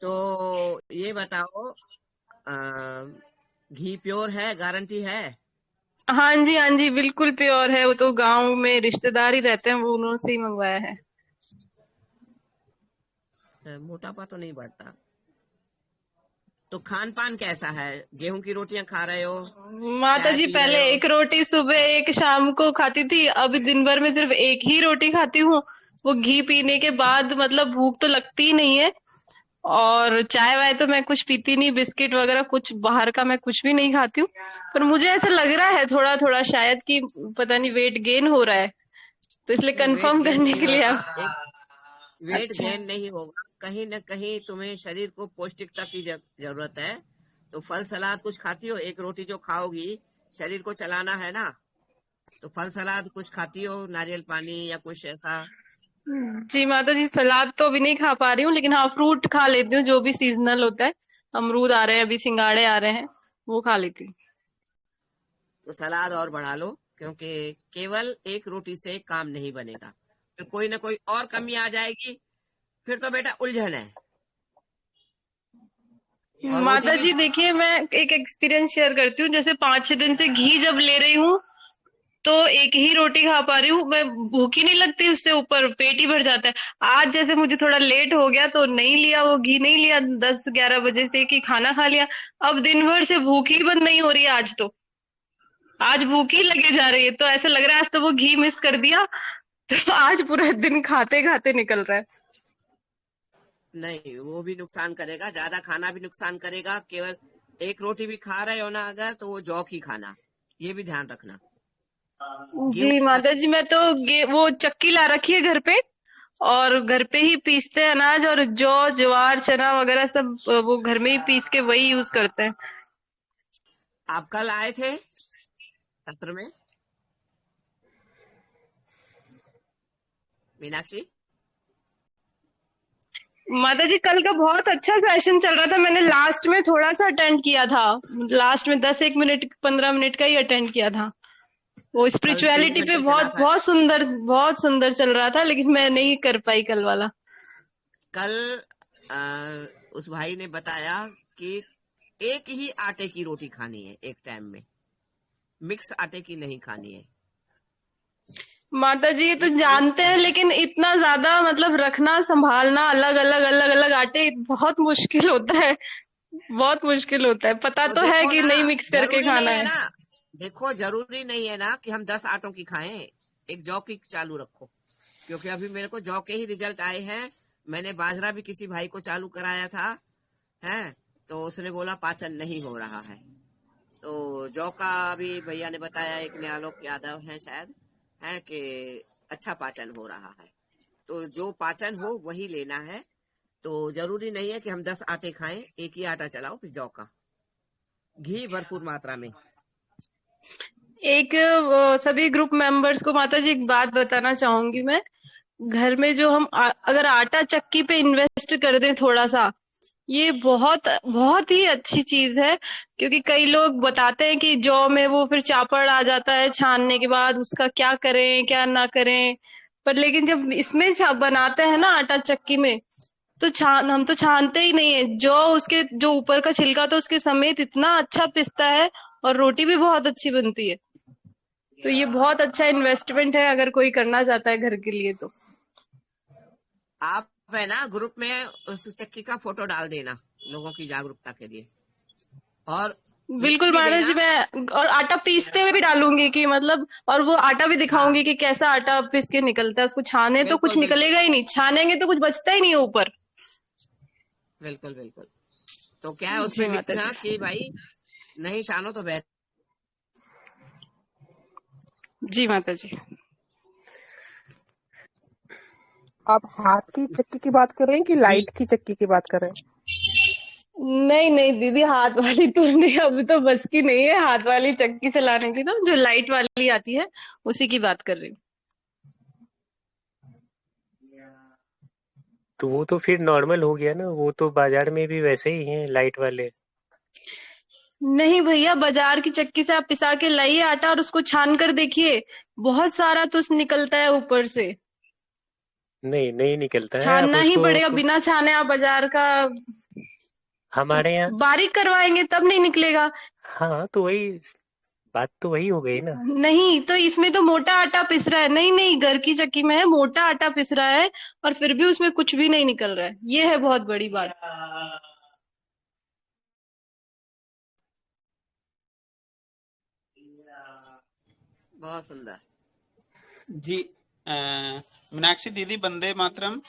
तो ये बताओ, घी प्योर है, गारंटी है? हाँ जी बिल्कुल प्योर है, वो तो गांव में रिश्तेदार ही रहते हैं, वो उन्होंने से ही मंगवाया है। मोटापा तो नहीं बढ़ता। तो खान पान कैसा है? गेहूं की रोटियां खा रहे हो, माता चाय जी, पी रहे पहले हो? एक रोटी सुबह एक शाम को खाती थी, अभी दिन भर में सिर्फ एक ही रोटी खाती हूँ। वो घी पीने के बाद मतलब भूख तो लगती ही नहीं है, और चाय वाय तो मैं कुछ पीती नहीं, बिस्किट वगैरह कुछ बाहर का मैं कुछ भी नहीं खाती हूँ। पर मुझे ऐसा लग रहा है थोड़ा थोड़ा शायद कि पता नहीं वेट गेन हो रहा है, तो इसलिए नहीं, वेट कंफर्म गेन करने नहीं के लिए होगा। आप। एक वेट अच्छा। गेन नहीं होगा, कहीं न कहीं तुम्हें शरीर को पौष्टिकता की जरूरत है। तो फल सलाद कुछ खाती हो? एक रोटी जो खाओगी, शरीर को चलाना है ना, तो फल सलाद कुछ खाती हो, नारियल पानी या कुछ ऐसा? जी माता जी, सलाद तो अभी नहीं खा पा रही हूँ, लेकिन हाँ फ्रूट खा लेती हूँ, जो भी सीजनल होता है। अमरूद आ रहे हैं अभी, सिंगाड़े आ रहे हैं, वो खा लेती हूँ। तो सलाद और बढ़ा लो, क्योंकि केवल एक रोटी से काम नहीं बनेगा, फिर कोई ना कोई और कमी आ जाएगी, फिर तो बेटा उलझन है। और रोटी माता भी जी देखिए, मैं एक एक्सपीरियंस शेयर करती हूँ, जैसे 5 6 दिन से घी जब ले रही हूँ, तो एक ही रोटी खा पा रही हूँ, मैं भूख ही नहीं लगती, उससे ऊपर पेट ही भर जाता है। आज जैसे मुझे थोड़ा लेट हो गया तो नहीं लिया, वो घी नहीं लिया, 10 11 बजे से कि खाना खा लिया, अब दिन भर से भूख ही बंद नहीं हो रही है। आज भूख ही लगे जा रही है, तो ऐसा लग रहा है आज तो वो घी मिस कर दिया, तो आज पूरा दिन खाते खाते निकल रहा है। नहीं, वो भी नुकसान करेगा, ज्यादा खाना भी नुकसान करेगा। केवल एक रोटी भी खा रहे हो ना अगर, तो वो जौ की खाना, ये भी ध्यान रखना। गेहूं जी की मत। माता जी, मैं तो वो चक्की ला रखी है घर पे, और घर पे ही पीसते हैं अनाज, और जौ ज्वार चना वगैरह सब वो घर में ही पीस के वही यूज करते हैं। आप कल आए थे सत्र में मीनाक्षी? माता जी कल का बहुत अच्छा सेशन चल रहा था, मैंने लास्ट में थोड़ा सा अटेंड किया था, लास्ट में 10-1 मिनट 15 मिनट का ही अटेंड किया था। वो कल 3 स्पिरिचुअलिटी पे घंटे चला था। बहुत सुंदर चल रहा था, लेकिन मैं नहीं कर पाई कल वाला। कल उस भाई ने बताया कि एक ही आटे की रोटी खानी है एक टाइम में, मिक्स आटे की नहीं खानी है। माता जी ये तो एक जानते हैं, लेकिन इतना ज्यादा मतलब रखना संभालना अलग अलग आटे बहुत मुश्किल होता है, बहुत मुश्किल होता है। पता तो है देखो कि ना, नहीं मिक्स करके जरूरी खाना नहीं है है। ना, देखो जरूरी नहीं है ना कि हम 10 आटों की खाएं, एक जौ की चालू रखो। क्योंकि अभी मेरे को जौ के ही रिजल्ट आए हैं। मैंने बाजरा भी किसी भाई को चालू कराया था, है, तो उसने बोला पाचन नहीं हो रहा है। तो जौ का भी भैया ने बताया, एक ने आलोक यादव है शायद, है कि अच्छा पाचन हो रहा है। तो जो पाचन हो वही लेना है। तो जरूरी नहीं है कि हम 10 आटे खाएं, एक ही आटा चलाओ, फिर जौ का घी भरपूर मात्रा में। एक सभी ग्रुप मेंबर्स को माता जी एक बात बताना चाहूंगी मैं। घर में जो हम अगर आटा चक्की पे इन्वेस्ट कर दें थोड़ा सा, ये बहुत बहुत ही अच्छी चीज है। क्योंकि कई लोग बताते हैं कि जौ में वो फिर चापड़ आ जाता है छानने के बाद, उसका क्या करें क्या ना करें। पर लेकिन जब इसमें बनाते हैं ना आटा चक्की में, तो हम तो छानते ही नहीं है, जो उसके जो ऊपर का छिलका तो उसके समेत इतना अच्छा पिसता है, और रोटी भी बहुत अच्छी बनती है। तो ये बहुत अच्छा इन्वेस्टमेंट है अगर कोई करना चाहता है घर के लिए तो। आप है ना ग्रुप में उस चक्की का फोटो डाल देना लोगों की जागरूकता के लिए, और लिख बिल्कुल भी माता देना। जी, मैं और आटा पीसते हुए भी डालूंगी कि मतलब, और वो आटा भी हाँ, दिखाऊंगी कि कैसा आटा पीस के निकलता है। उसको छाने तो कुछ बिल्कुल बिल्कुल निकलेगा ही नहीं, छानेंगे तो कुछ बचता ही नहीं है ऊपर। बिल्कुल बिल्कुल। तो क्या है उसमें जी माता लिखना जी। कि भाई नहीं छानो तो बेहतर। जी माता जी। आप हाथ की चक्की की बात कर रहे हैं कि लाइट की चक्की की बात कर रहे हैं? नहीं नहीं दीदी, हाथ वाली तो नहीं, अभी तो बस की नहीं है हाथ वाली चक्की चलाने की, तो जो लाइट वाली आती है उसी की बात कर रही हूँ। तो वो तो फिर नॉर्मल हो गया ना, वो तो बाजार में भी वैसे ही हैं लाइट वाले। नहीं भैया, बाजार की चक्की से आप पिसा के लाइए आटा और उसको छान कर देखिए, बहुत सारा तो निकलता है ऊपर से। नहीं नहीं निकलता है, आप छानना ही पड़ेगा, उसको बिना छाने आप बाजार का हमारे यहाँ। बारीक करवाएंगे तब नहीं निकलेगा। हाँ तो वही बात तो वही हो गई ना। नहीं तो इसमें तो मोटा आटा पिस रहा है। नहीं नहीं, घर की चक्की में है, मोटा आटा पिस रहा है और फिर भी उसमें कुछ भी नहीं निकल रहा है। ये है बहुत बड़ी बात। बहुत सुंदर जी। मीनाक्षी दीदी, वंदे मातरम।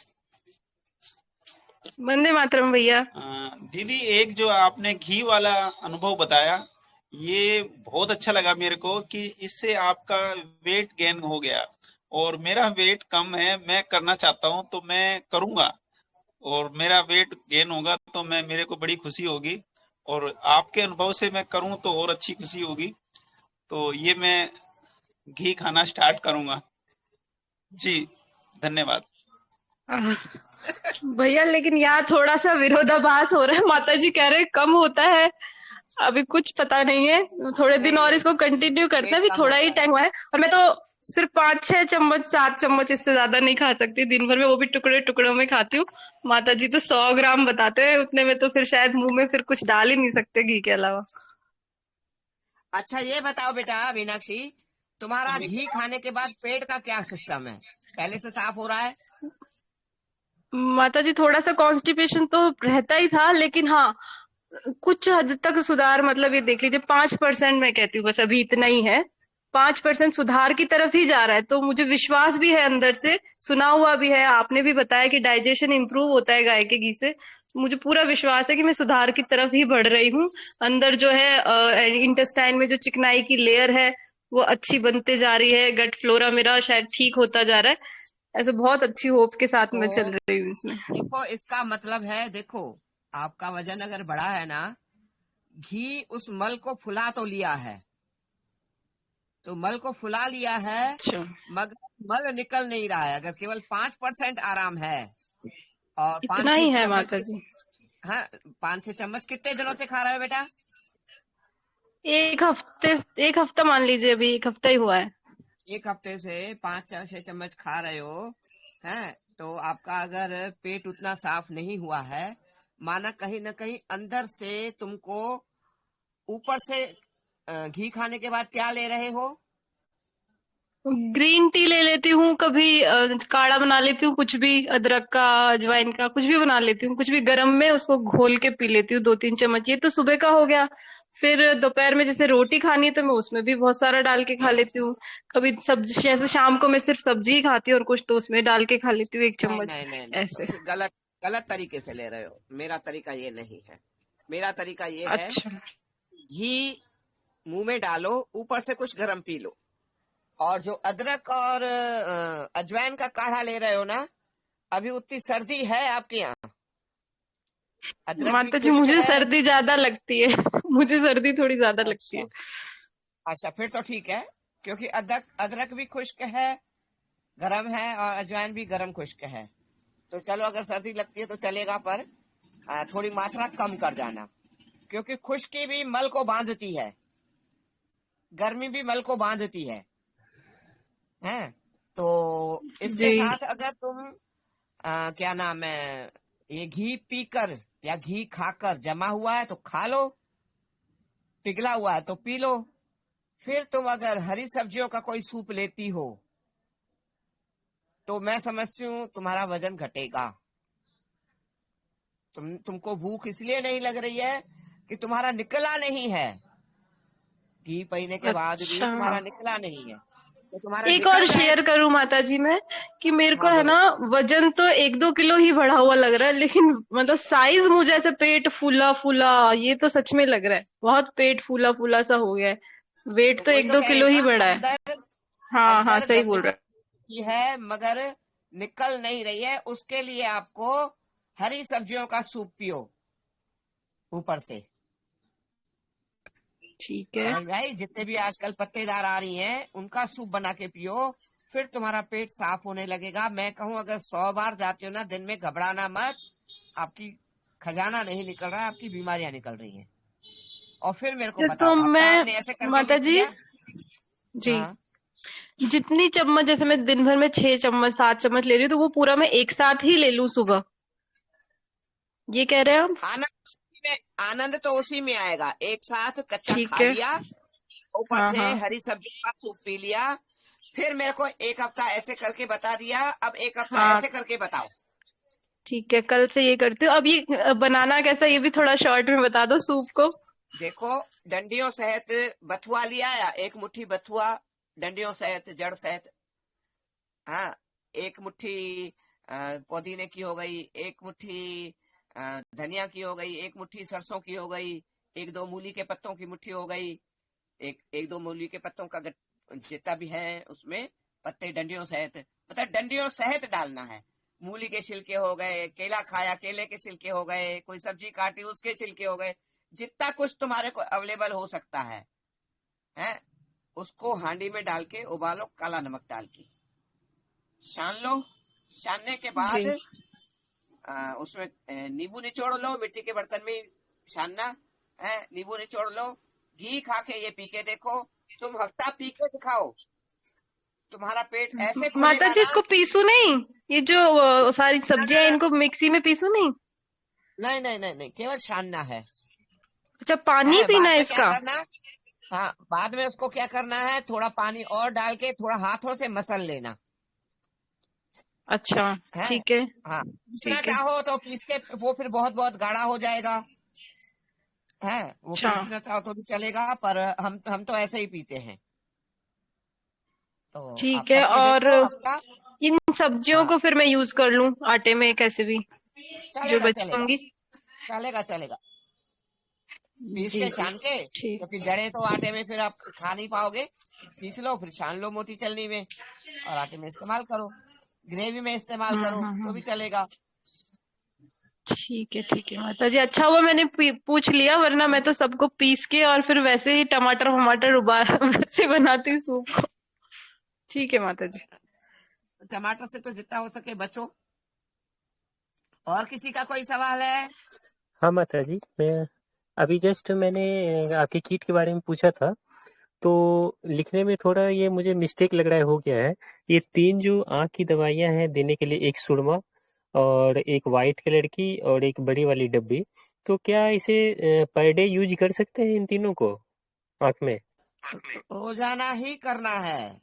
वंदे मातरम भैया। दीदी, एक जो आपने घी वाला अनुभव बताया, ये बहुत अच्छा लगा मेरे को कि इससे आपका वेट गेन हो गया। और मेरा वेट कम है, मैं करना चाहता हूं तो मैं करूंगा, और मेरा वेट गेन होगा तो मेरे को बड़ी खुशी होगी, और आपके अनुभव से मैं करूं तो और अच्छी खुशी होगी। तो ये मैं घी खाना स्टार्ट करूंगा जी। धन्यवाद। भैया लेकिन यहाँ थोड़ा सा विरोधाभास हो रहा है, माता जी कह रहे हैं कम होता है। अभी कुछ पता नहीं है, थोड़े दिन नहीं और नहीं, इसको कंटिन्यू करते हैं, वेट अभी कम थोड़ा ही होता है। टाइम हुआ है। और मैं तो सिर्फ 5-6 चम्मच 7 चम्मच, इससे ज्यादा नहीं खा सकती दिन भर में, वो भी टुकड़े टुकड़ों में खाती हूँ। माता जी तो 100 ग्राम बताते हैं, उतने में तो फिर शायद मुंह में फिर कुछ डाल ही नहीं सकते घी के अलावा। अच्छा ये बताओ बेटा मीनाक्षी, तुम्हारा घी खाने के बाद पेट का क्या सिस्टम है? पहले से साफ हो रहा है? माता जी थोड़ा सा कॉन्स्टिपेशन तो रहता ही था, लेकिन हाँ कुछ हद तक सुधार, मतलब ये देख लीजिए 5% मैं कहती हूँ, बस अभी इतना ही है। 5% सुधार की तरफ ही जा रहा है। तो मुझे विश्वास भी है अंदर से, सुना हुआ भी है, आपने भी बताया कि डाइजेशन इंप्रूव होता है गाय के घी से। मुझे पूरा विश्वास है कि मैं सुधार की तरफ ही बढ़ रही हूँ। अंदर जो है इंटेस्टाइन में जो चिकनाई की लेयर है वो अच्छी बनते जा रही है, गट फ्लोरा मेरा शायद ठीक होता जा रहा है। ऐसे बहुत अच्छी होप के साथ मैं चल तो रही हूँ इसमें। देखो, इसका मतलब है, देखो आपका वजन अगर बढ़ा है ना, घी उस मल को फुला तो लिया है, तो मल को फुला लिया है, अच्छा, मगर मल निकल नहीं रहा है। अगर केवल 5% आराम है और इतना ही है 5-6 चम्मच माता जी। हाँ 5-6 चम्मच कितने दिनों से खा रहे हो बेटा? एक हफ्ता मान लीजिए, अभी एक हफ्ता ही हुआ है। 1 हफ्ते से 5-6 चम्मच खा रहे हो हैं, तो आपका अगर पेट उतना साफ नहीं हुआ है, माना कहीं ना कहीं अंदर से तुमको ऊपर से घी खाने के बाद क्या ले रहे हो? ग्रीन टी ले लेती हूँ, कभी काढ़ा बना लेती हूँ, कुछ भी अदरक का, अजवाइन का, कुछ भी बना लेती हूँ, कुछ भी गर्म में उसको घोल के पी लेती हूँ 2-3 चम्मच। ये तो सुबह का हो गया। फिर दोपहर में जैसे रोटी खानी है तो मैं उसमें भी बहुत सारा डाल के खा लेती हूँ। कभी सब्जी, जैसे शाम को मैं सिर्फ सब्जी ही खाती हूँ और कुछ तो उसमें डाल के खा लेती हूँ 1 नहीं चम्मच नहीं नहीं नहीं, तो ऐसे। फिर गलत तरीके से ले रहे हो। मेरा तरीका ये नहीं है। मेरा तरीका ये है, अच्छा, घी मुंह में डालो, ऊपर से कुछ गर्म पी लो, और जो अदरक और अजवाइन का काढ़ा ले रहे हो ना, अभी उतनी सर्दी है आपके यहाँ? अदरक भी माता जी खुश्क मुझे है। सर्दी ज्यादा लगती है मुझे सर्दी थोड़ी ज्यादा लगती है। अच्छा अच्छा, फिर तो ठीक है, क्योंकि अदरक भी खुश्क है, गरम है, और अजवाइन भी गरम खुश्क है। तो चलो, अगर सर्दी लगती है तो चलेगा, पर थोड़ी मात्रा कम कर जाना, क्योंकि खुश्की भी मल को बांधती है, गर्मी भी मल को बांधती है, हैं? तो इसके जी, साथ अगर तुम क्या नाम है, ये घी पीकर या घी खाकर जमा हुआ है तो खा लो, पिघला हुआ है तो पी लो। फिर तुम अगर हरी सब्जियों का कोई सूप लेती हो तो मैं समझती हूँ तुम्हारा वजन घटेगा। तुमको भूख इसलिए नहीं लग रही है कि तुम्हारा निकला नहीं है, घी पीने के बाद भी अच्छा। तुम्हारा निकला नहीं है, तो तुम्हारा एक और निकल शेयर जाएगा। करूं माता जी मैं, कि मेरे को हाँ है बोलो। ना, वजन तो 1-2 किलो ही बढ़ा हुआ लग रहा है, लेकिन मतलब साइज मुझे ऐसे पेट फूला फूला, ये तो सच में लग रहा है, बहुत पेट फूला फूला सा हो गया है। वेट तो तो वही एक तो दो कह रही किलो हूँ ही ना, बढ़ा है। अंदर हाँ हाँ, अंदर सही बोल गंदगी रहे की है, मगर निकल नहीं रही है। उसके लिए आपको हरी सब्जियों का सूप पियो ऊपर से, हैं। ठीक है। समझ में आई? जितने भी आजकल पत्तेदार आ रही हैं उनका सूप बना के पियो, फिर तुम्हारा पेट साफ होने लगेगा। मैं कहूँ, अगर 100 बार जाते हो ना दिन में, घबराना मत, आपकी खजाना नहीं निकल रहा है, आपकी बीमारियां निकल रही हैं। और फिर मेरे को अच्छा, बताओ, तो हफ्ता मैं आपने ऐसे करके माता नहीं जी किया? जी, हाँ जितनी चम्मच, जैसे मैं दिन भर में 6 चम्मच 7 चम्मच ले रही हूँ, तो वो पूरा मैं एक साथ ही ले लूं सुबह, ये कह रहे हैं आप? आनंद तो उसी में आएगा। एक साथ कच्चा ठीक खा है। लिया, ऊपर हाँ से हाँ, हरी सब्जी का सूप पी लिया, फिर मेरे को 1 हफ्ता ऐसे करके बता दिया, अब 1 हफ्ता हाँ, ऐसे करके बताओ। ठीक है, कल से ये करती हूँ। अब ये बनाना कैसा, ये भी थोड़ा शॉर्ट में बता दो सूप को। देखो, डंडियों सहित बथुआ लिया, या 1 मुट्ठी बथुआ, डंडियों सहित, जड़ सहित। हाँ, 1 मुट्ठी पुदीने की हो गई, 1 मुट्ठी धनिया की हो गई, 1 मुट्ठी सरसों की हो गई, 1-2 मूली के पत्तों की मुट्ठी हो गई, एक दो मूली के पत्तों का जितना भी है उसमें पत्ते डंडियों सहित, मतलब डंडियों सहित डालना है। मूली के छिलके हो गए, केला खाया केले के छिलके हो गए, कोई सब्जी काटी उसके छिलके हो गए, जितना कुछ तुम्हारे को अवेलेबल हो सकता है, उसको हांडी में डाल के उबालो, काला नमक डाल के छान लो। छानने के बाद जी, उसमें नींबू निचोड़ लो, मिट्टी के बर्तन में छानना है, नींबू निचोड़ लो, घी खा के ये पी के देखो, तुम हफ्ता पी के दिखाओ, तुम्हारा पेट ऐसे माता खुलेगा जी ना। इसको पीसू नहीं, ये जो सारी ना ना सब्जियां, ना, इनको मिक्सी में पीसू नहीं? नहीं नहीं नहीं नहीं, केवल छानना है। अच्छा, पानी पीना बाद है में क्या इसका? करना, हाँ बाद में उसको क्या करना है, थोड़ा पानी और डाल के थोड़ा हाथों से मसल लेना अच्छा, है। ठीक है, हाँ, पीसना ठीक है। चाहो तो पीस के वो फिर बहुत बहुत गाढ़ा हो जाएगा, वो अच्छा, पीसना चाहो तो भी चलेगा, पर हम तो ऐसे ही पीते हैं। तो आप ठीक है। करके और देखो हफ्ता। इन सब्जियों हाँ, को फिर मैं यूज कर लूं आटे में कैसे भी, जो चलेगा बची चलेगा होंगी? चलेगा चलेगा, पीस जी के जी, छान के, ठीक। क्योंकि जड़े तो आटे में फिर आप खा नहीं पाओगे। पीस लो, फिर छान लो मोटी चलनी में, और आटे में इस्तेमाल करो, ग्रेवी में इस्तेमाल करो तो भी हम्म, चलेगा। ठीक है माता जी, अच्छा हुआ मैंने पूछ लिया, वरना मैं तो सबको पीस के और फिर वैसे ही टमाटर वमाटर उबाल वैसे बनाती सूप को। ठीक है माता जी। टमाटर से तो जितना हो सके बचो। और किसी का कोई सवाल है? हाँ माता जी, मैं अभी जस्ट मैंने आपके किट के बारे में पूछा था, तो लिखने में थोड़ा ये मुझे मिस्टेक लग रहा है, हो गया है। ये 3 जो आँख की दवाइयाँ हैं देने के लिए, एक सुरमा और एक वाइट कलर की और एक बड़ी वाली डब्बी, तो क्या इसे पर डे यूज कर सकते हैं इन तीनों को आँख में? रोजाना ही करना है।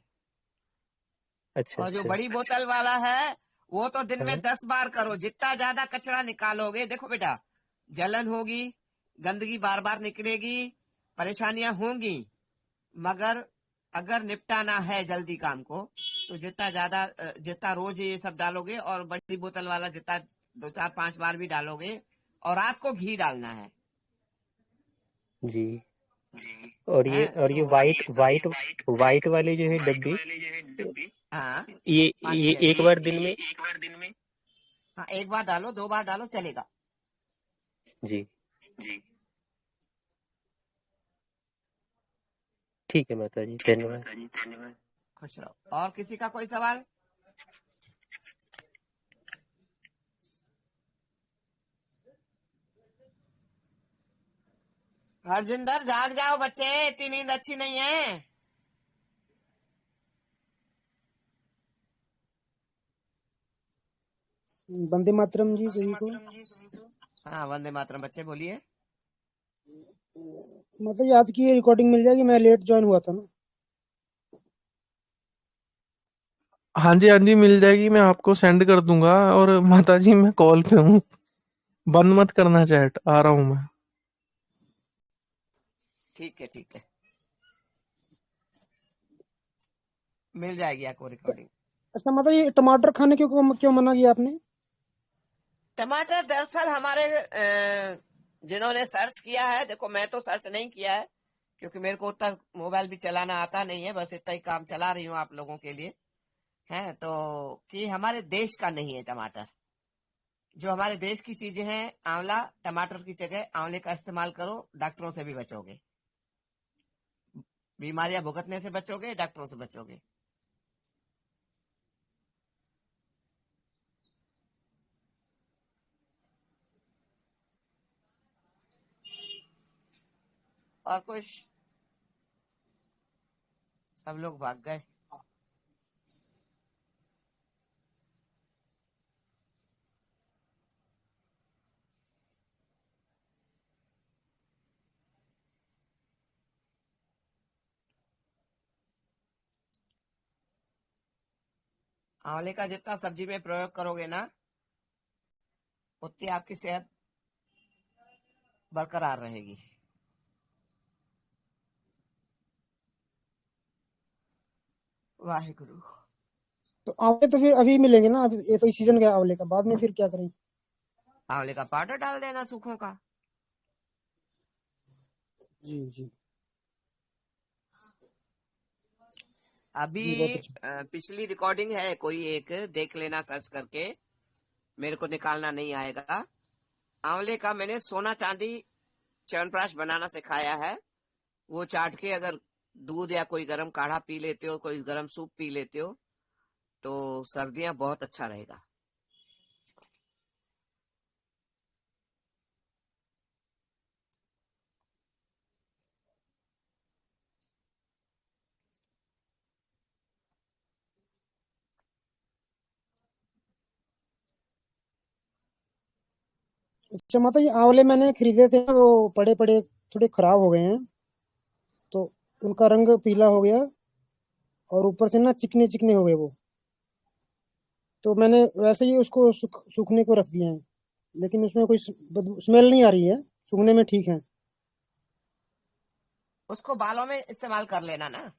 अच्छा और जो अच्छा। बड़ी बोतल वाला है वो तो दिन में हाँ 10 बार करो। जितना ज्यादा कचरा निकालोगे, देखो बेटा, जलन होगी, गंदगी बार बार निकलेगी, परेशानियां होंगी, मगर अगर निपटाना है जल्दी काम को तो जितना रोज ये सब डालोगे, और बड़ी बोतल वाला जितना 2 4 5 बार भी डालोगे, और रात को घी डालना है। जी। और ये हैं और ये तो वाइट वाइट वाइट वाली जो है डब्बी, हाँ, पानी ये एक जैसी। बार दिन में। हाँ, 1 बार डालो, 2 बार डालो, चलेगा। जी। ठीक है माता जी, धन्यवाद। खुश रहो। और किसी का कोई सवाल? हरजिंदर, जाग जाओ बच्चे, इतनी नींद अच्छी नहीं है। वंदे मातरम जी सभी को। हाँ, वंदे मातरम। बच्चे बोलिए। मतलब आज की रिकॉर्डिंग मिल जाएगी, मैं लेट ज्वाइन हुआ था ना। हाँ जी, हाँ जी, मिल जाएगी, मैं आपको सेंड कर दूंगा। और माता जी मैं कॉल पे हूँ, बंद मत करना चैट, आ रहा हूँ मैं। ठीक है, ठीक है, मिल जाएगी आपको रिकॉर्डिंग। अच्छा मतलब ये टमाटर खाने क्यों क्यों मना किया आपने? टमाटर दरअसल हमारे जिन्होंने सर्च किया है, देखो मैं तो सर्च नहीं किया है क्योंकि मेरे को उतना मोबाइल भी चलाना आता नहीं है, बस इतना ही काम चला रही हूँ आप लोगों के लिए। है तो कि हमारे देश का नहीं है टमाटर। जो हमारे देश की चीजें हैं, आंवला, टमाटर की जगह आंवले का इस्तेमाल करो, डॉक्टरों से भी बचोगे, बीमारियां भुगतने से बचोगे, डॉक्टरों से बचोगे। और कुछ? सब लोग भाग गए। आंवले का जितना सब्जी में प्रयोग करोगे ना, उतनी आपकी सेहत बरकरार रहेगी। वाहिगुरु। तो आंवले तो फिर अभी मिलेंगे ना, अभी ये तो सीजन का है आंवले का, बाद में फिर क्या करें? आंवले का पाउडर डाल देना सूखों का। जी जी अभी जी, बहुत अच्छा। पिछली रिकॉर्डिंग है, कोई एक देख लेना सर्च करके, मेरे को निकालना नहीं आएगा। आंवले का मैंने सोना चांदी च्यवनप्राश बनाना सिखाया है। वो चाट के अगर दूध या कोई गर्म काढ़ा पी लेते हो, कोई गर्म सूप पी लेते हो, तो सर्दियां बहुत अच्छा रहेगा। अच्छा मतलब ये आंवले मैंने खरीदे थे, वो पड़े पड़े थोड़े खराब हो गए हैं, तो उनका रंग पीला हो गया और ऊपर से ना चिकने चिकने हो गए वो। तो मैंने वैसे ही उसको सूखने को रख दिया है, लेकिन उसमें कोई स्मेल नहीं आ रही है, सूखने में ठीक है। उसको बालों में इस्तेमाल कर लेना ना,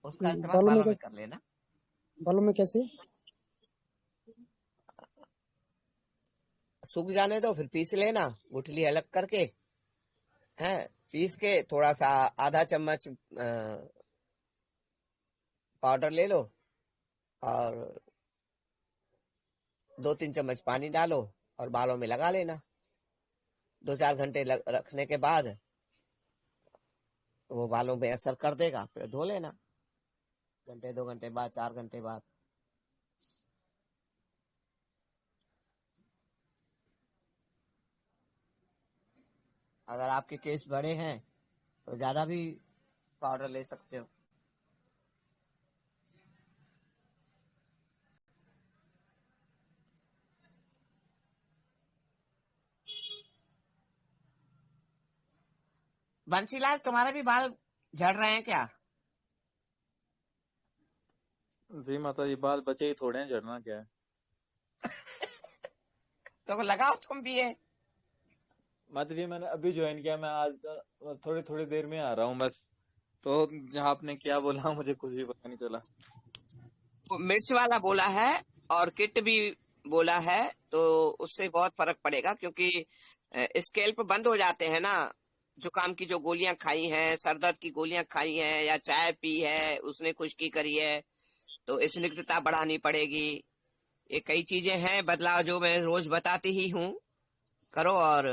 उसका इस्तेमाल बालों में बालों में कर लेना। बालों में कैसे? सूख जाने दो, फिर पीस लेना, गुठली अलग करके। है, पीस के थोड़ा सा आधा चम्मच पाउडर ले लो, और 2-3 चम्मच पानी डालो और बालों में लगा लेना। 2-4 घंटे रखने के बाद वो बालों में असर कर देगा, फिर धो लेना घंटे 2 घंटे बाद 4 घंटे बाद। अगर आपके केस बड़े हैं तो ज्यादा भी पाउडर ले सकते हो। बंसीलाल, तुम्हारे भी बाल झड़ रहे हैं क्या? जी माता जी, बाल बचे ही थोड़े हैं, झड़ना क्या है। तो लगाओ तुम भी है। माता जी मैंने अभी ज्वाइन किया, मैं आज थोड़ी थोड़ी देर में आ रहा हूँ बस। तो जहाँ आपने क्या बोला मुझे कुछ भी पता नहीं चला। मिर्च वाला बोला है और किट भी बोला है, तो उससे बहुत फर्क पड़ेगा, क्योंकि स्केल्प बंद हो जाते हैं ना। जुकाम की जो गोलियां खाई हैं, सर दर्द की गोलियां खाई हैं, या चाय पी है, उसने खुश्की करी है, तो स्निग्धता बढ़ानी पड़ेगी। ये कई चीजें हैं बदलाव जो मैं रोज बताती ही हूँ, करो और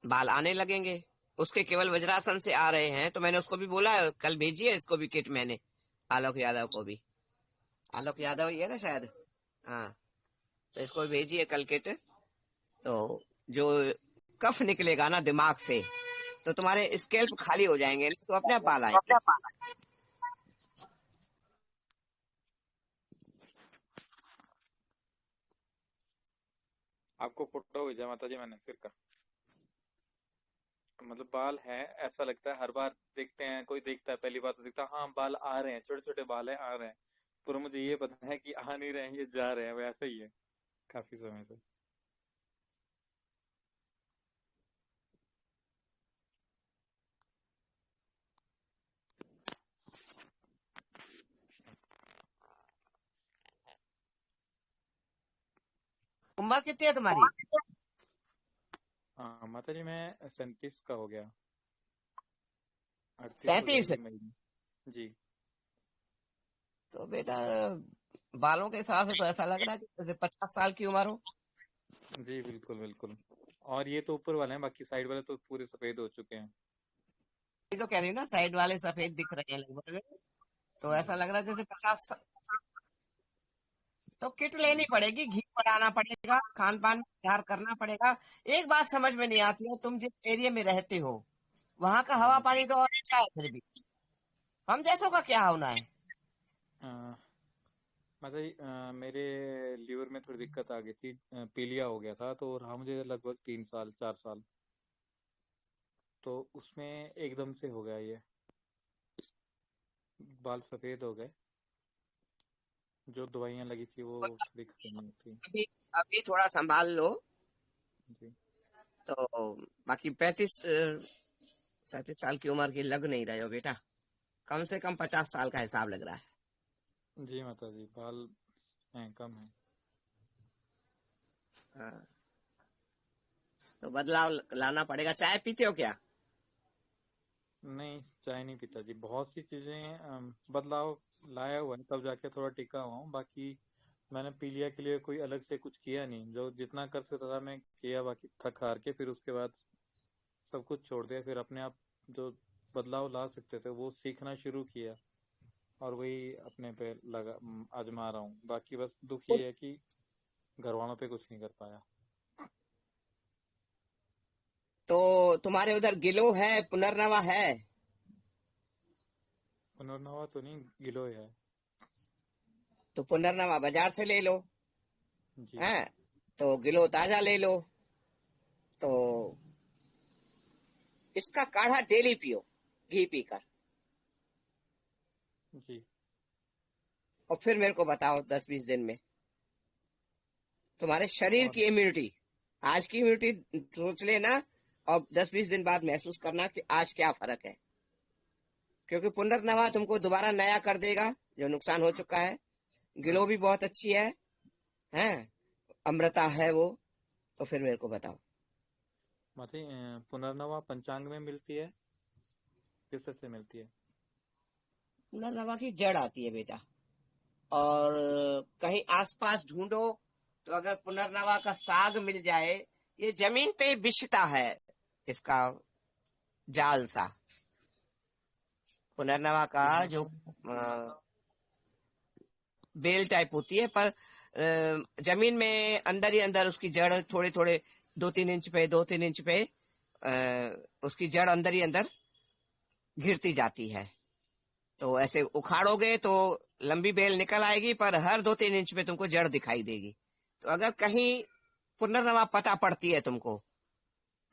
बाल आने लगेंगे। उसके केवल वज्रासन से आ रहे हैं, तो मैंने उसको भी बोला है कल भेजिए इसको भी किट, मैंने आलोक यादव को भी। आलोक यादव ही है ना शायद, हाँ, तो इसको भी भेजिए कल किट। तो जो कफ निकलेगा ना दिमाग से, तो तुम्हारे स्केल्प खाली हो जाएंगे, तो अपने आप बाल आएंगे। आपको फोटो भेजा माता जी मैंने सिर का, मतलब बाल है, ऐसा लगता है हर बार देखते हैं, कोई देखता है पहली बार तो देखता है हाँ बाल आ रहे हैं, छोटे छोटे बाल है आ रहे हैं, पर मुझे ये पता है कि आ नहीं रहे हैं, ये जा रहे हैं, वैसा ही है काफी समय से। उम्र कितनी है तुम्हारी? हाँ माता जी, मैं 37 का हो गया, 38 हो 37? जाएगी मई में। जी। तो बेटा बालों के हिसाब से तो ऐसा लग रहा है कि जैसे 50 साल की उम्र हो। जी बिल्कुल बिल्कुल। और ये तो ऊपर वाले हैं, बाकी साइड वाले तो पूरे सफेद हो चुके हैं। ये तो कह रही हूँ ना, साइड वाले सफेद दिख रहे हैं लगभग, तो जी। ऐसा लग रहा है जैसे 50। तो किट लेनी पड़ेगी, घी बढ़ाना पड़ेगा, खान पान में सुधार करना पड़ेगा। एक बात समझ में नहीं आती है, तुम जिस एरिया में रहते हो वहां का हवा जी। पानी तो और अच्छा है, फिर भी हम जैसों का क्या होना है। अ, मतलब मेरे लीवर में थोड़ी दिक्कत आ गई थी, पीलिया हो गया था, तो रहा मुझे लगभग 3 साल 4 साल, तो उसमें एकदम से हो गया ये, बाल सफेद हो गए, जो दवाइयाँ लगी थी वो थोड़ी खतरनाक थी। अभी अभी थोड़ा संभाल लो। जी। तो बाकी 35-37 साल की उम्र की लग नहीं रहे हो बेटा, कम से कम 50 साल का हिसाब लग रहा है। जी माता जी, बाल हैं कम है। हाँ, तो बदलाव लाना पड़ेगा। चाय पीते हो क्या? नहीं चाय नहीं पीता जी, बहुत सी चीजें बदलाव लाया हुआ है, तब जाके थोड़ा टिका हुआ हूँ। बाकी मैंने पीलिया के लिए कोई अलग से कुछ किया नहीं, जो जितना कर सकता था मैं किया, बाकी थक हार के फिर उसके बाद सब कुछ छोड़ दिया, फिर अपने आप जो बदलाव ला सकते थे वो सीखना शुरू किया, और वही अपने पे आजमा रहा हूँ। बाकी बस दुख ये है कि घर वालों पे कुछ नहीं कर पाया। तो तुम्हारे उधर गिलो है, पुनर्नवा है? पुनर्नवा तो नहीं, गिलोय है। तो पुनर्नवा बाजार से ले लो, जी। है, तो गिलो ताजा ले लो। तो इसका काढ़ा डेली पियो, घी पीकर, जी। और फिर मेरे को बताओ 10-20 दिन में तुम्हारे शरीर और की इम्यूनिटी, आज की इम्यूनिटी सोच लेना, और 10-20 दिन बाद महसूस करना कि आज क्या फर्क है। क्योंकि पुनर्नवा जी। तुमको दोबारा नया कर देगा जो नुकसान हो चुका है। गिलो भी बहुत अच्छी है, अमृता है वो। तो फिर मेरे को बताओ। माते पुनर्नवा पंचांग में मिलती है, किस से मिलती है? पुनर्नवा की जड़ आती है बेटा, और कहीं आसपास ढूंढो तो अगर पुनर्नवा का साग मिल जाए, ये जमीन पे बिछता है इसका जाल सा। पुनर्नवा का जो बेल टाइप होती है, पर जमीन में अंदर ही अंदर उसकी जड़ थोड़े थोड़े 2-3 इंच पे 2-3 इंच पे उसकी जड़ अंदर ही अंदर घिरती जाती है। तो ऐसे उखाड़ोगे तो लंबी बेल निकल आएगी, पर हर 2-3 इंच पे तुमको जड़ दिखाई देगी। तो अगर कहीं पुनर्नवा पता पड़ती है तुमको,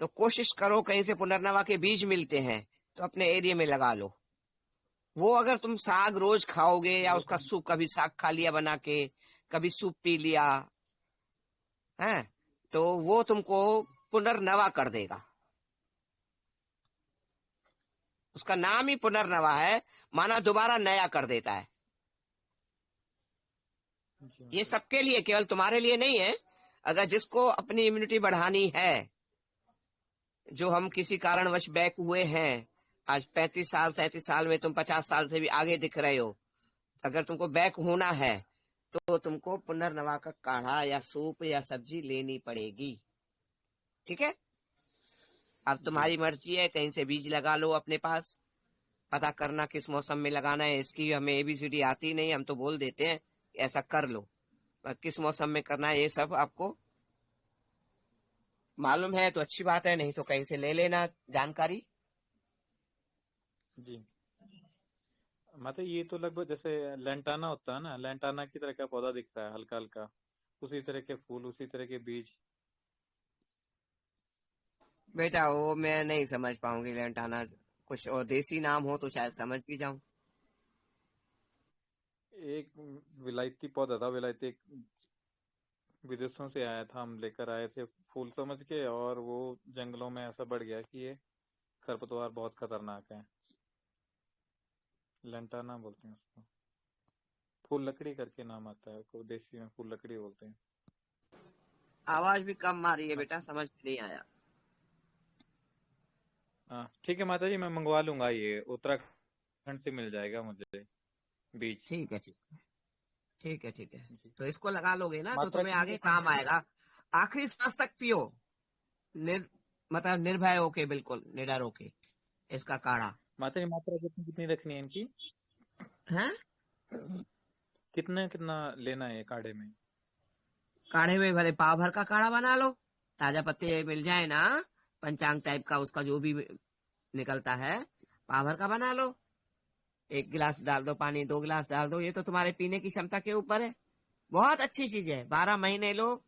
तो कोशिश करो कहीं से पुनर्नवा के बीज मिलते हैं तो अपने एरिया में लगा लो। वो अगर तुम साग रोज खाओगे या उसका सूप, कभी साग खा लिया बना के, कभी सूप पी लिया है, तो वो तुमको पुनर्नवा कर देगा। उसका नाम ही पुनर्नवा है, माना दोबारा नया कर देता है। ये सबके लिए, केवल तुम्हारे लिए नहीं है। अगर जिसको अपनी इम्यूनिटी बढ़ानी है, जो हम किसी कारणवश बैक हुए हैं, आज 35 साल 37 साल में तुम 50 साल से भी आगे दिख रहे हो, अगर तुमको बैक होना है तो तुमको पुनर्नवा का काढ़ा या सूप या सब्जी लेनी पड़ेगी। ठीक है, अब तुम्हारी मर्जी है, कहीं से बीज लगा लो अपने पास। पता करना किस मौसम में लगाना है, इसकी हमें ABCD आती नहीं, हम तो बोल देते हैं ऐसा कर लो। किस मौसम में करना है ये सब आपको मालूम है तो अच्छी बात है, नहीं तो कहीं से ले लेना जानकारी। जी मतलब ये तो लगभग जैसे लेंटाना होता है ना, लेंटाना की तरह का पौधा दिखता है, हल्का हल्का, उसी तरह के फूल, उसी तरह के बीज। बेटा वो मैं नहीं समझ पाऊंगी, लेंटाना कुछ और देसी नाम हो तो शायद समझ भी जाऊं। एक विलायती पौधा था, विलायती, एक विदेशों से आया था, हम लेकर आए थे फूल समझ के, और वो जंगलों में ऐसा बढ़ गया कि ये खरपतवार बहुत खतरनाक है। लेंटाना बोलते हैं उसको, फूल लकड़ी करके नाम आता है, को देसी में फूल लकड़ी बोलते हैं। आवाज भी कम मारी है बेटा, समझ में नहीं आया। हाँ ठीक है माता जी, मैं मंगवा लूंगा, ये उत्तराखंड से मिल जाएगा मुझे बीज। ठीक है ठीक है ठीक है ठीक है। जी तो इसको लगा लोगे ना तो मात्रा तुम्हें आगे कितनी? काम आएगा। आखिरी सांस तक पियो, मतलब निर्भय होके, बिल्कुल निडर होके इसका काढ़ा। माता जी मात्रा कितनी कितनी रखनी है इनकी? है कितना कितना लेना है काढ़े में? काढ़े में भले पाव भर का काढ़ा बना लो, ताजा पत्ते मिल जाए ना, पंचांग टाइप का उसका जो भी निकलता है, पाव भर का बना लो। 1 गिलास डाल दो पानी, 2 गिलास डाल दो, ये तो तुम्हारे पीने की क्षमता के ऊपर है। बहुत अच्छी चीज है, 12 महीने लो,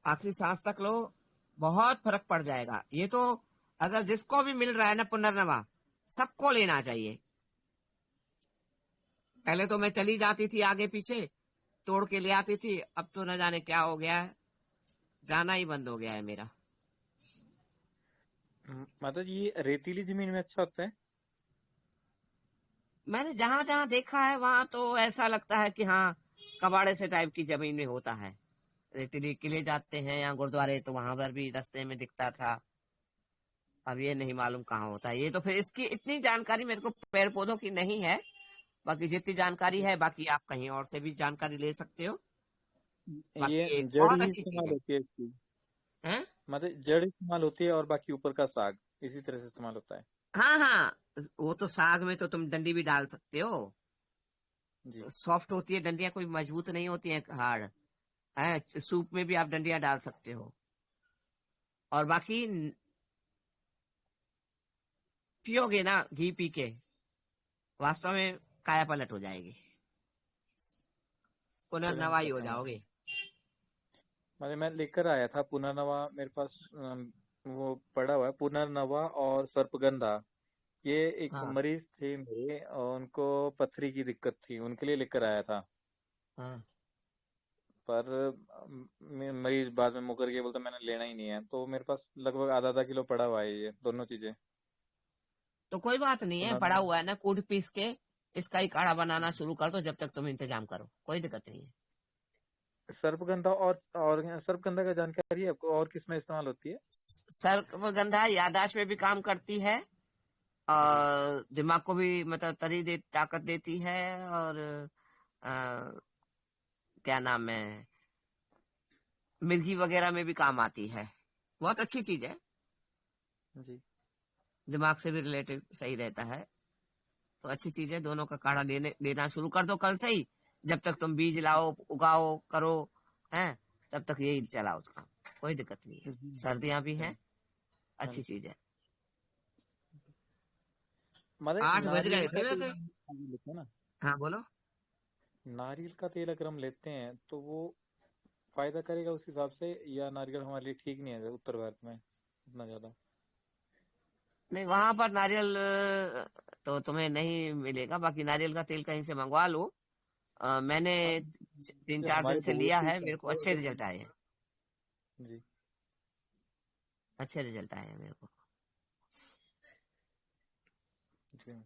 आखिरी सांस तक लो, बहुत फर्क पड़ जाएगा। ये तो अगर जिसको भी मिल रहा है ना पुनर्नवा, सबको लेना चाहिए। पहले तो मैं चली जाती थी आगे पीछे, तोड़ के ले आती थी, अब तो न जाने क्या हो गया है, जाना ही बंद हो गया है मेरा। माता जी ये रेतीली जमीन में अच्छा होता है? मैंने जहां जहां देखा है वहां तो ऐसा लगता है कि हाँ, कबाड़े से टाइप की जमीन में होता है। रेतीली किले जाते हैं या गुरुद्वारे, तो वहां पर भी रास्ते में दिखता था। अब ये नहीं मालूम कहाँ होता है। ये तो फिर इसकी इतनी जानकारी मेरे को पेड़ पौधों की नहीं है, बाकी जितनी जानकारी है, बाकी आप कहीं और से भी जानकारी ले सकते हो। बाकी ये ये जड़ बहुत ही अच्छी चीज इस्तेमाल होती है इसकी? है। मतलब जड़ इस्तेमाल होती है और बाकी ऊपर का साग इसी तरह से इस्तेमाल होता है? हाँ हाँ, वो तो साग में तो तुम डंडी भी डाल सकते हो, जी सॉफ्ट होती है डंडियां, कोई मजबूत नहीं होती है, हार्ड है। सूप में भी आप डंडियां डाल सकते हो, और बाकी पियोगे ना घी पी के, वास्तव में काया पलट हो जाएगी, चलो हम पुनर्नवाई हो करते हैं। जाओगे। मतलब मैं लेकर आया था पुनर्नवा, मेरे पास वो पड़ा हुआ है, पुनर्नवा और सर्पगंधा। ये एक हाँ मरीज थे मेरे, और उनको पथरी की दिक्कत थी, उनके लिए लेकर आया था। हाँ। पर मरीज बाद में मुकर के बोलता मैंने लेना ही नहीं है, तो मेरे पास लगभग आधा किलो पड़ा हुआ है ये दोनों चीजें। तो कोई बात नहीं है, पड़ा पुनर्नवा, हुआ है ना, कूट पीस के इसका ही काढ़ा बनाना शुरू कर दो, जब तक तुम इंतजाम करो, कोई दिक्कत नहीं है। सर्पगंधा, और सर्पगंधा का जानकारी है आपको, और किस में इस्तेमाल होती है? सर्पगंधा याददाश्त में भी काम करती है, जी और दिमाग को भी मतलब ताकत देती है, और क्या नाम है, मिर्गी वगैरह में भी काम आती है। बहुत अच्छी चीज है, जी दिमाग से भी रिलेटेड सही रहता है। तो अच्छी चीज है, दोनों का काढ़ा देना शुरू कर दो कल से ही। जब तक तुम बीज लाओ, उगाओ, करो, हैं, तब तक यही चलाओ उसका, कोई दिक्कत नहीं है। जी सर्दियां भी हैं, हाँ अच्छी जी। चीज है। मतलब 8 बज नारियल गए का थे तेल वैसे। हम लेते हैं ना, हाँ बोलो। नारियल का तेल अगर हम लेते हैं तो वो फायदा करेगा उस हिसाब से, या नारियल हमारे लिए ठीक नहीं है उत्तर भारत में उतना ज्यादा? नहीं, वहां पर नारियल तो तुम्हें नहीं मिलेगा, बाकी नारियल का तेल कहीं से मंगवा लो। मैंने हाँ, 3-4 दिन हमारे से लिया पड़ोसी है, मेरे को करते हैं अच्छे उधर रिजल्ट से। आए हैं। जी अच्छे रिजल्ट आए हैं मेरे को। जी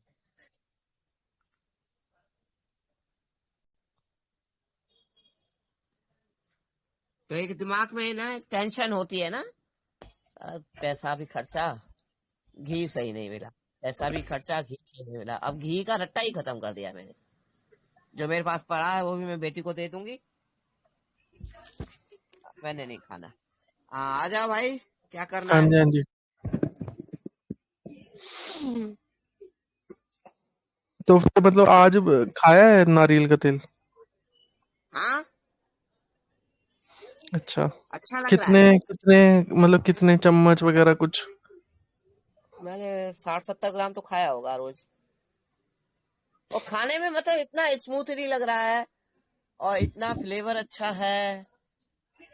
तो एक दिमाग में ना टेंशन होती है ना, पैसा भी खर्चा, घी सही नहीं मिला, पैसा भी खर्चा, घी सही नहीं मिला। अब घी का रट्टा ही खत्म कर दिया मैंने। जो मेरे पास पड़ा है वो भी मैं बेटी को दे दूंगी, मैंने नहीं खाना। आ जाओ भाई, क्या करना हाँ है? जी, हाँ जी। तो फिर मतलब आज खाया है नारियल का तेल? हाँ, अच्छा। अच्छा लग रहा कितने है। कितने मतलब कितने चम्मच वगैरह कुछ? मैंने 60-70 ग्राम तो खाया होगा रोज। और खाने में मतलब इतना स्मूथली लग रहा है, और इतना फ्लेवर अच्छा है,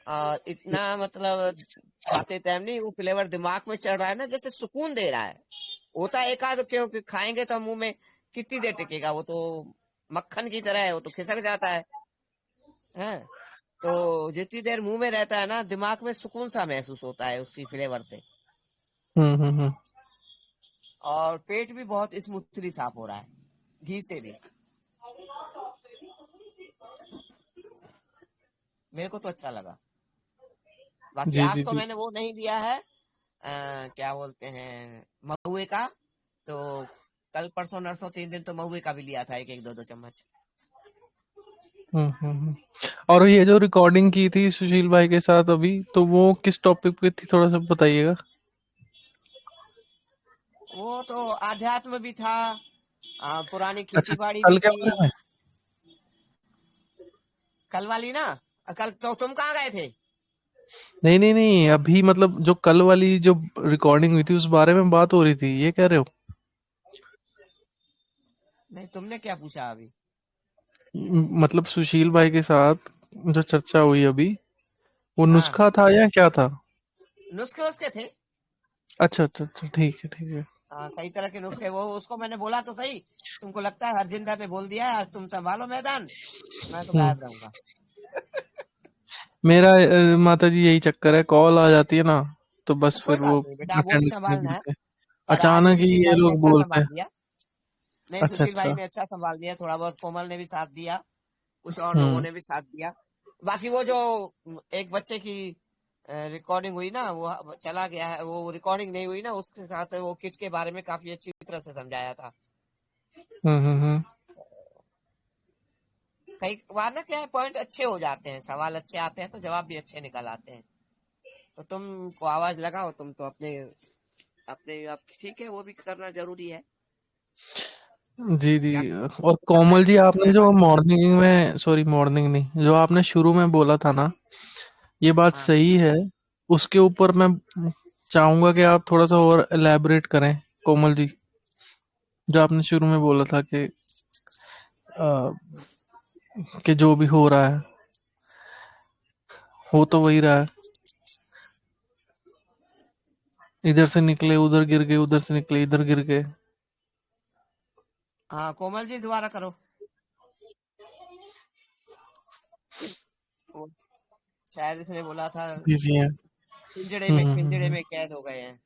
और इतना मतलब खाते टाइम नहीं, वो फ्लेवर दिमाग में चढ़ रहा है ना, जैसे सुकून दे रहा है। होता है एक आध, क्योंकि खाएंगे तो मुंह में कितनी देर टिकेगा, वो तो मक्खन की तरह है, वो तो खिसक जाता है। तो जितनी देर मुंह में रहता है ना, दिमाग में सुकून सा महसूस होता है उसकी फ्लेवर से। हम्म। और पेट भी बहुत स्मूथली साफ हो रहा है घी से भी। मेरे को तो अच्छा लगा। बाकी जी आज जी तो जी। मैंने वो नहीं दिया है, क्या बोलते हैं, महुए का। तो कल परसों नरसों 3 दिन तो महुए का भी लिया था, एक एक 2-2 चम्मच। हम्म। और ये जो रिकॉर्डिंग की थी सुशील भाई के साथ अभी, तो वो किस टॉपिक पे थी, थोड़ा सा बताइएगा। वो तो आध्यात्म भी था, पुरानी अच्छा, खेती बाड़ी भी कल के थी। बारे में? कल वाली ना, कल तो तुम कहाँ गए थे? नहीं नहीं नहीं, अभी मतलब जो कल वाली जो रिकॉर्डिंग हुई थी उस बारे में बात हो रही थी, ये कह रहे हो? नहीं, तुमने क्या पूछा अभी? मतलब सुशील भाई के साथ जो चर्चा हुई अभी, वो हाँ, नुस्खा था या क्या था? नुस्खे उसके थे। अच्छा अच्छा अच्छा, ठीक है ठीक है। कई तरह के नुस्खे, वो उसको मैंने बोला तो सही, तुमको लगता है हरजिंदा पे बोल दिया है, आज तुम संभालो मैदान, मैं तो हम्म। गायब रहूंगा। मेरा माता जी यही चक्कर है, कॉल आ जाती है ना, तो बस कोई फिर वो बात नहीं बेटा, वो भी अटेंड करने संभालना फिर है। से पर आज अचानक ही सुशील ये भाई ने लोग अच्छा बोलते संभाल हैं। दिया। नहीं, अच्छा सुशील भाई अच्छा। ने अच्छा संभाल दिया, थोड़ा बहुत कोमल ने भी साथ दिया, कुछ और लोगों हम्म ने भी साथ दिया। बाकी वो जो एक बच्चे की रिकॉर्डिंग हुई ना, वो चला गया है, वो रिकॉर्डिंग नहीं हुई ना, उसके साथ वो किट के बारे में काफी अच्छी तरह से समझाया था। हम्म। कई बार ना क्या है, पॉइंट अच्छे हो जाते हैं, सवाल अच्छे आते हैं, तो जवाब भी अच्छे निकल आते हैं। तो तुमको आवाज लगाओ, तुम तो अपने अपने आप ठीक है, वो भी करना जरूरी है। जी जी। क्या और क्या कोमल जी, प्रैक्टिस आपने करना जो बाकी है। मॉर्निंग में, सॉरी मॉर्निंग नहीं, जो आपने शुरू में बोला था ना, ये बात हाँ, सही है। उसके ऊपर मैं चाहूंगा कि आप थोड़ा सा और एलैबोरेट करें, कोमल जी। जो आपने शुरू में बोला था अ, कि जो भी हो रहा है, हो तो वही रहा है। इधर से निकले उधर गिर गए, उधर से निकले इधर गिर गए। हाँ, कोमल जी दोबारा करो। वो शायद इसने बोला था बिजी हैं। पिंजड़े हम्म। में कैद हो गए हैं।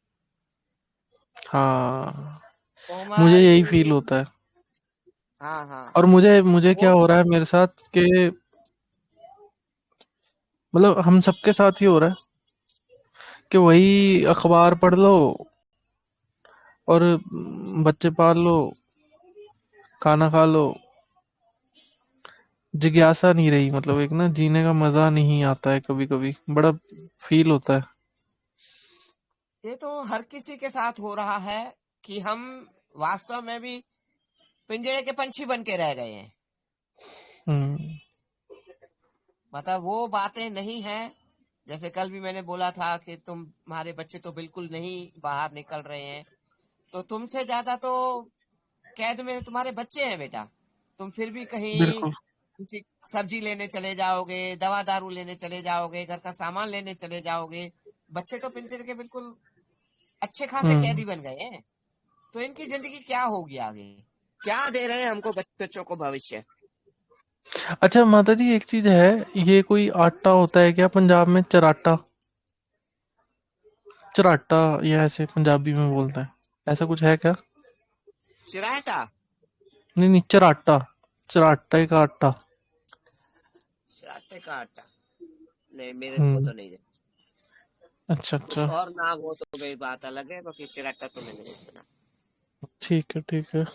हाँ, मुझे कोमल, यही फील होता है। हाँ हाँ, और मुझे मुझे क्या वो हो रहा है मेरे साथ कि मतलब हम सबके साथ ही हो रहा है कि वही अखबार पढ़ लो और बच्चे पाल लो, खाना खा लो, जिज्ञासा नहीं रही, मतलब एक ना जीने का मजा नहीं आता है, कभी कभी बड़ा फील होता है। ये तो हर किसी के साथ हो रहा है कि हम वास्तव में भी पिंजरे के पंछी बन के रह गए हैं। हम्म। मतलब वो बातें नहीं है। जैसे कल भी मैंने बोला था कि तुम्हारे बच्चे तो बिल्कुल नहीं बाहर निकल रहे हैं, तो तुमसे ज्यादा तो कैद में तुम्हारे बच्चे हैं बेटा। तुम फिर भी कहीं बिल्कुल। किसी सब्जी लेने चले जाओगे, दवा दारू लेने चले जाओगे, घर का सामान लेने चले जाओगे। बच्चे तो पिंजरे के बिल्कुल अच्छे खासे हम्म। कैदी बन गए हैं। तो इनकी जिंदगी क्या होगी आगे? क्या दे रहे हैं हमको बच्चों को भविष्य? अच्छा माता जी, एक चीज है, ये कोई आटा होता है क्या पंजाब में, चराटा? चराटा, या ऐसे पंजाबी में बोलते हैं, ऐसा कुछ है क्या? चिरायता? नहीं नहीं, चराटा, चराटे का आटा। चिराटे का आटा? नहीं, मेरे को हम्म। तो नहीं। अच्छा कुछ अच्छा। और नाम हो तो भाई बात अलग है, बाकी चिराटा तो मैंने नहीं सुना। ठीक है ठीक है।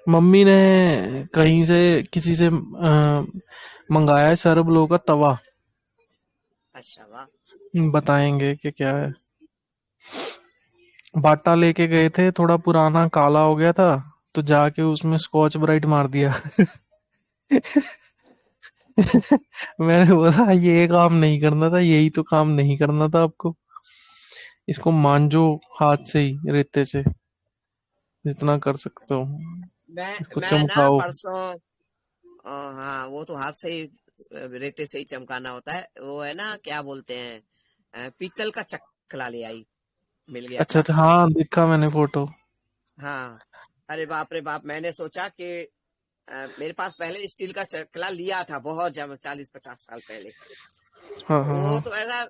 मम्मी ने कहीं से, किसी से मंगाया है सरब लोग का तवा। अच्छा, वाह। बताएंगे कि क्या है। बाटा लेके गए थे, थोड़ा पुराना काला हो गया था, तो जाके उसमें स्कॉच ब्राइट मार दिया। मैंने बोला ये काम नहीं करना था, यही तो काम नहीं करना था आपको। इसको मांजो हाथ से ही, रेते से, जितना कर सकते हो। इसको मैं ना चमकाओ। परसों, हाँ, वो तो हाथ से ही रेते से ही चमकाना होता है। वो है ना, क्या बोलते हैं, पीतल का चकला ले आई, मिल गया अच्छा था। अच्छा, हाँ देखा मैंने फोटो। हाँ। अरे बाप रे बाप, मैंने सोचा कि मेरे पास पहले स्टील का चकला लिया था बहुत, जब 40-50 साल पहले। हाँ हाँ वो हाँ। तो ऐसा,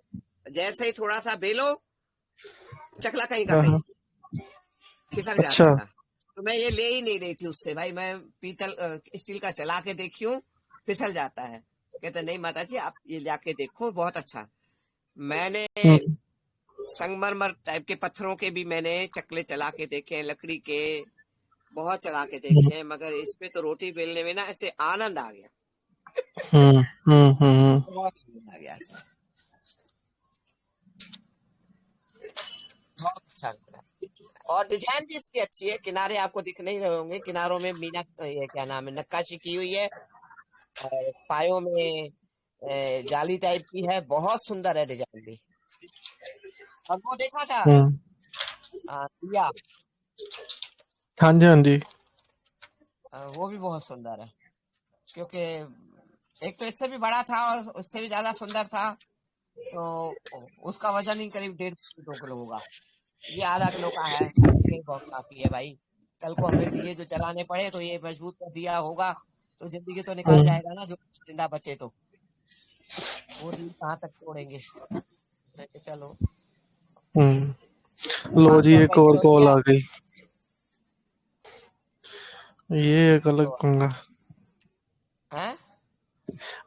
जैसे ही थोड़ा सा बेलो, चकला कहीं का हाँ कहीं हाँ। खिसक अच्छा। जाता था। तो मैं ये ले ही नहीं रही थी उससे, भाई मैं पीतल स्टील का चला के देखी हूँ, फिसल जाता है। कहते नहीं माता जी, आप ये लाके देखो, बहुत अच्छा। मैंने हम्म संगमरमर टाइप के पत्थरों के भी मैंने चकले चला के देखे हैं, लकड़ी के बहुत चला के हम्म देखे हैं, मगर इसमें तो रोटी बेलने में ना ऐसे आनंद आ गया। हम्म। बहुत आनंद आ गया ऐसा। बहुत अच्छा लग रहा है। और डिजाइन भी इसकी अच्छी है, किनारे आपको दिख नहीं रहे होंगे, किनारों में मीना, ये क्या नाम है, नक्काशी की हुई है। और पायों में जाली टाइप की है, बहुत सुंदर है डिजाइन भी। और वो देखा था, हम्म। दिया, हाँ जी हाँ जी। वो भी बहुत सुंदर है। क्योंकि एक तो इससे भी बड़ा था और उससे भी ज्यादा सुंदर था। तो उसका वजन ही करीब 1.5 किलो होगा। ये आधा किलो का है, ये बहुत काफी है भाई। कल को हमें दिए जो जलाने पड़े तो ये मजबूत का दिया होगा, तो जिंदगी तो निकाल हम्म जाएगा ना, जो जिंदा बचे तो। वो दिल कहाँ तक तोड़ेंगे। मैं कहा, चलो। लो जी, आपका एक कहीं और हो कॉल गया? आ गई। ये एक अलग तो पंगा। है।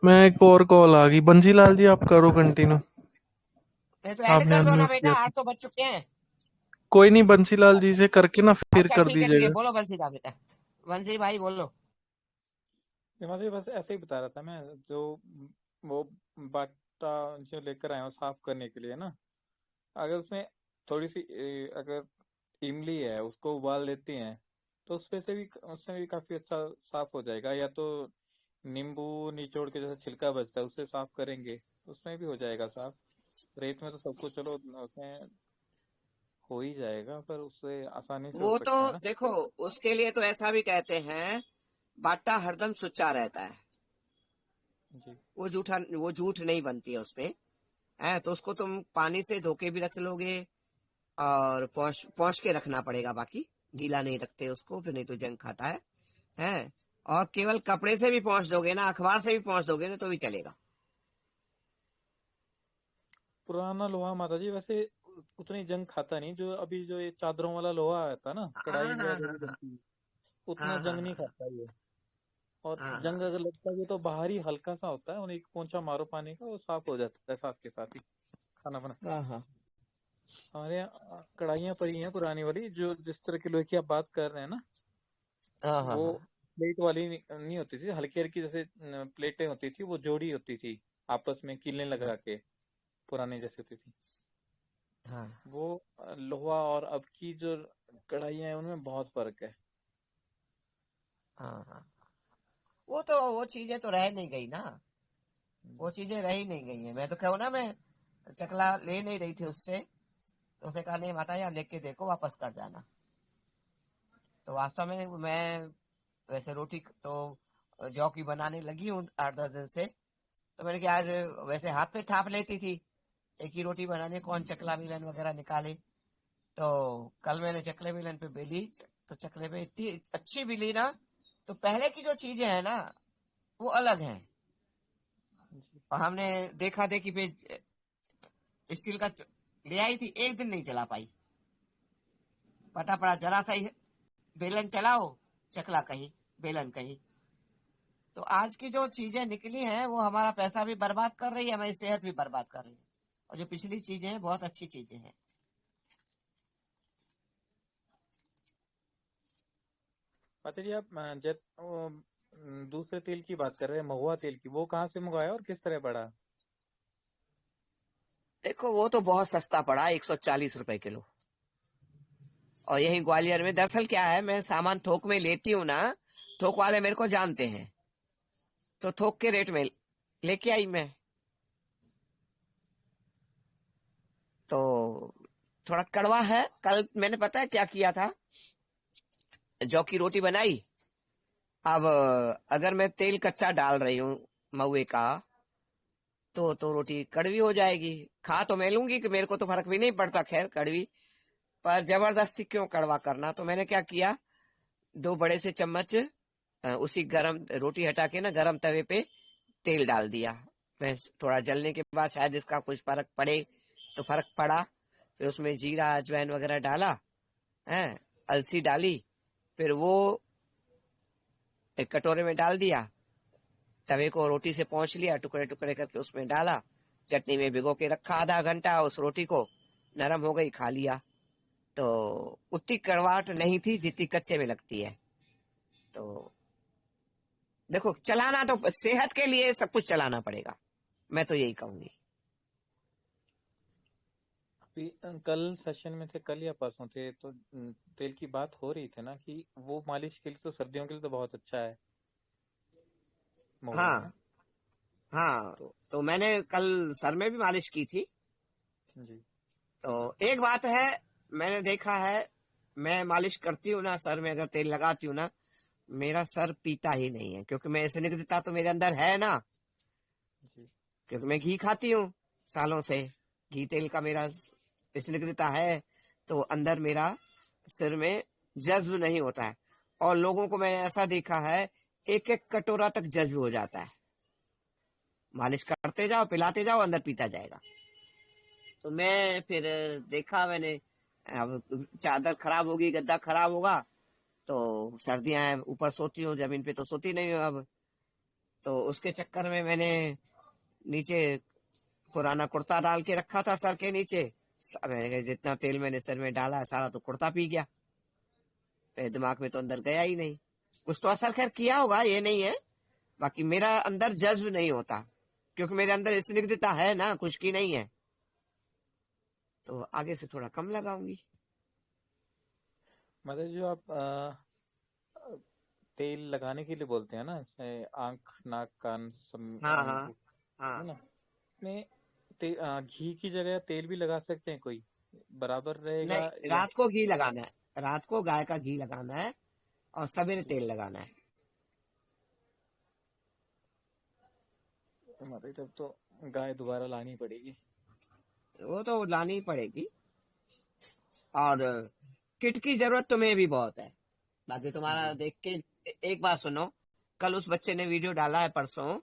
मैं, एक और कॉल आ गई। बंसीलाल जी आप करो कंटिन्यू। नहीं तो ऐड आपने कर दो ना अनम्यूट बेटा, किया था। 8 तो बज चुके हैं। कोई नहीं, बंसीलाल जी से करके ना फिर अच्छा कर ठीक है ठीक है, दीजिएगा। बोलो बंसी का बेटा, बंसी भाई बोलो। मुझे बस ऐसे ही बता रहा था मैं, जो वो बाटा जो लेकर आया हूँ साफ करने के लिए ना, अगर उसमें थोड़ी सी अगर इमली है उसको उबाल लेती हैं, तो उससे भी काफी अच्छा साफ हो जाएगा। या तो नींबू निचोड़ के, जैसे छिलका बचता है उससे साफ करेंगे, उसमें भी हो जाएगा साफ। रेत में तो सब कुछ चलो उसमें हो ही जाएगा, पर उससे आसानी से हो वो तो सकता है ना। देखो, उसके लिए तो ऐसा भी कहते हैं, बाटा हरदम सुच्चा रहता है। जी। वो झूठ नहीं बनती है उसमें। है तो उसको तुम पानी से धो के भी रख लोगे, और पहुंच पहुंच के रखना पड़ेगा, बाकी गीला नहीं रखते उसको, फिर नहीं तो जंग खाता है। हैं। और केवल कपड़े से भी पहुंच दोगे ना, अखबार से भी पहुंच दोगे ना, तो भी चलेगा। पुराना लोहा माता जी वैसे उतनी जंग खाता नहीं, जो अभी जो ये चादरों वाला लोहा आता ना, हाँ कढ़ाई हाँ वगैरह हाँ भी हाँ बनती है, उतना हाँ हाँ जंग नहीं हाँ खाता ये। और हाँ जंग हाँ अगर लगता है तो बाहर ही हल्का सा होता है, और एक पोंछा मारो पानी का, वो साफ हो जाता है साथ के साथ ही खाना बना। हाँ हाँ हमारे यहाँ कढ़ाइयाँ पड़ी हैं पुरानी वाली, जो जिस तरह के लोहे की आप बात कर रहे हैं ना, हाँ हाँ वो हाँ। प्लेट वाली नहीं होती थी, हल्की हल्की जैसे प्लेटें होती थी, वो जोड़ी होती थी आपस में कीलें लगा के, पुरानी जैसे होती थी हाँ वो। लोहा और अब की जो कढ़ाइयाँ हैं उनमें बहुत फर्क है। हाँ हाँ, वो चीजें तो रह नहीं गई ना, वो चीजें रह ही नहीं गई है। मैं तो कहूँ ना, मैं चकला ले नहीं रही थी उससे, तो उसे कहा नहीं माता, यहाँ लेके देखो, वापस कर जाना। तो वास्तव में मैं वैसे रोटी तो जौ की बनाने लगी हूँ 8-10 दिन से। तो मैंने कहा आज वैसे हाथ पे थाप लेती थी, एक ही रोटी बनाने कौन चकला बेलन वगैरह निकाले। तो कल मैंने चकले बेलन पे बेली, तो चकले पे इतनी अच्छी बेली ना। तो पहले की जो चीजें हैं ना, वो अलग हैं। जी। और हमने देखा देखी पे स्टील का ले आई थी, एक दिन नहीं चला पाई। पता पड़ा जरा सा ही बेलन चलाओ, चकला कहीं, बेलन कहीं। तो आज की जो चीजें निकली हैं, वो हमारा पैसा भी बर्बाद कर रही है, हमारी सेहत भी बर्बाद कर रही है। और जो पिछली चीजें हैं, बहुत अच्छी चीजें हैं। माता जी आप दूसरे तेल की बात कर रहे हैं, महुआ तेल की, वो कहाँ से मंगवाया और किस तरह पड़ा? देखो वो तो बहुत सस्ता पड़ा, 140 रुपए किलो। और यही ग्वालियर में दरअसल क्या है, मैं सामान थोक में लेती हूँ ना, थोक वाले मेरे को जानते हैं, तो थोक के रेट में लेके आई मैं। तो थोड़ा कड़वा है। कल मैंने पता है क्या किया था, जौ की रोटी बनाई। अब अगर मैं तेल कच्चा डाल रही हूँ महुए का, तो रोटी कड़वी हो जाएगी। खा तो मैं लूंगी, कि मेरे को तो फर्क भी नहीं पड़ता खैर कड़वी, पर जबरदस्ती क्यों कड़वा करना। तो मैंने क्या किया, 2 बड़े से चम्मच उसी गरम रोटी हटा के ना, गरम तवे पे तेल डाल दिया। मैं थोड़ा जलने के बाद शायद इसका कुछ फर्क पड़े, तो फर्क पड़ा। फिर उसमें जीरा अजवाइन वगैरह डाला है, अलसी डाली, फिर वो एक कटोरे में डाल दिया, तवे को रोटी से पोंछ लिया, टुकड़े टुकड़े करके उसमें डाला, चटनी में भिगो के रखा आधा घंटा। उस रोटी को नरम हो गई, खा लिया। तो उतनी कड़वाहट नहीं थी जितनी कच्चे में लगती है। तो देखो, चलाना तो सेहत के लिए सब कुछ चलाना पड़ेगा, मैं तो यही कहूंगी। अभी कल सेशन में थे, कल या परसों थे, तो तेल की बात हो रही थी ना कि वो मालिश के लिए तो, सर्दियों के लिए तो बहुत अच्छा है महुआ ना। हाँ हाँ, तो तो मैंने कल सर में भी मालिश की थी। जी। तो एक बात है, मैंने देखा है, मैं मालिश करती हूँ ना, सर में अगर तेल लगाती हूँ ना, मेरा सर पीता ही नहीं है, क्योंकि मैं स्निग्धता तो मेरे अंदर है ना, जी। क्योंकि मैं घी खाती हूँ सालों से, घी तेल का मेरा स्निग्धता है। तो अंदर मेरा सिर में जज्ब नहीं होता है। और लोगों को मैंने ऐसा देखा है, एक एक कटोरा तक जज्ब हो जाता है। मालिश करते जाओ, पिलाते जाओ, अंदर पीता जाएगा। तो मैं फिर देखा मैंने, अब चादर खराब होगी, गद्दा खराब होगा, तो सर्दियां हैं, ऊपर सोती हूँ, जमीन पे तो सोती नहीं हूँ अब। तो उसके चक्कर में मैंने नीचे पुराना कुर्ता डाल के रखा था सर के नीचे। मैंने कहा जितना तेल मैंने सर में डाला है, सारा तो कुर्ता पी गया। दिमाग में तो अंदर गया ही नहीं। कुछ तो असर खैर किया होगा, ये नहीं है, बाकी मेरा अंदर जज्ब नहीं होता, क्योंकि मेरे अंदर स्निग्धता है ना, कुछ की नहीं है। तो आगे से थोड़ा कम लगाऊंगी। मतलब जो आप तेल लगाने के लिए बोलते हैं ना, जैसे आंख नाक कान सब हाँ हाँ है हाँ। ना, इसमें घी की जगह तेल भी लगा सकते हैं कोई, बराबर रहेगा नहीं, या? रात को घी लगाना है, रात को गाय का घी लगाना है, और सवेरे तेल लगाना है। मतलब तब तो गाय दोबारा लानी पड़ेगी। वो तो लानी ही पड़ेगी। और किट की जरूरत तुम्हें भी बहुत है। बाकी तुम्हारा जी। देख के, एक बात सुनो, कल उस बच्चे ने वीडियो डाला है परसों,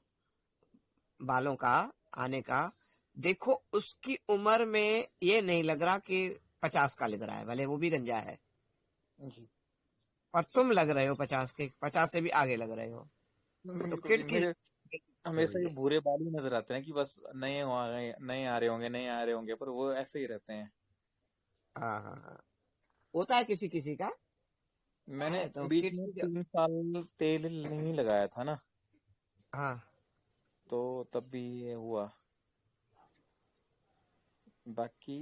बालों का आने का। देखो उसकी उम्र में ये नहीं लग रहा कि 50 का लग रहा है, भले वो भी गंजा है, जी। और तुम लग रहे हो 50 के, 50 से भी आगे लग रहे हो। तो बिल्कुल किट भी, की मेरे हमेशा जरूरी ये है। भूरे बाल ही नजर आते हैं कि बस नए हो आ गए, नए आ रहे होंगे, नए आ रहे होंगे, पर वो ऐसे ही रहते हैं। हाँ हाँ हाँ, होता है किसी किसी का। मैंने तो बीच किट में की 3 साल तेल नहीं लगाया था ना, हाँ तो तब भी ये हुआ। बाकी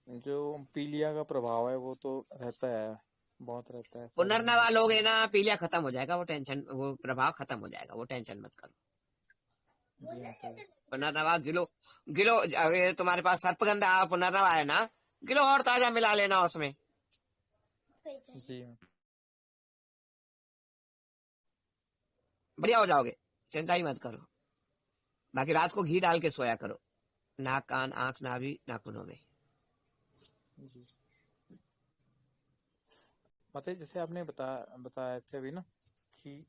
जो पीलिया का प्रभाव है वो तो रहता है, बहुत रहता है, ऐसा नहीं है। पुनर्नवा लोगे ना, पीलिया खत्म हो जाएगा, वो प्रभाव खत्म हो जाएगा, वो टेंशन मत करो। जी माता जी। पुनर्नवा गिलो गिलो, अगर तुम्हारे पास सर्पगंधा पुनर्नवा है ना, गिलो और ताजा मिला लेना उसमें, जी बढ़िया हो जाओगे, चिंता ही मत करो। बाकी रात को घी डाल के सोया करो, नाक कान आंख नाभि नाखूनों में। जी माता जी, जैसे आपने बताया थे अभी ना कि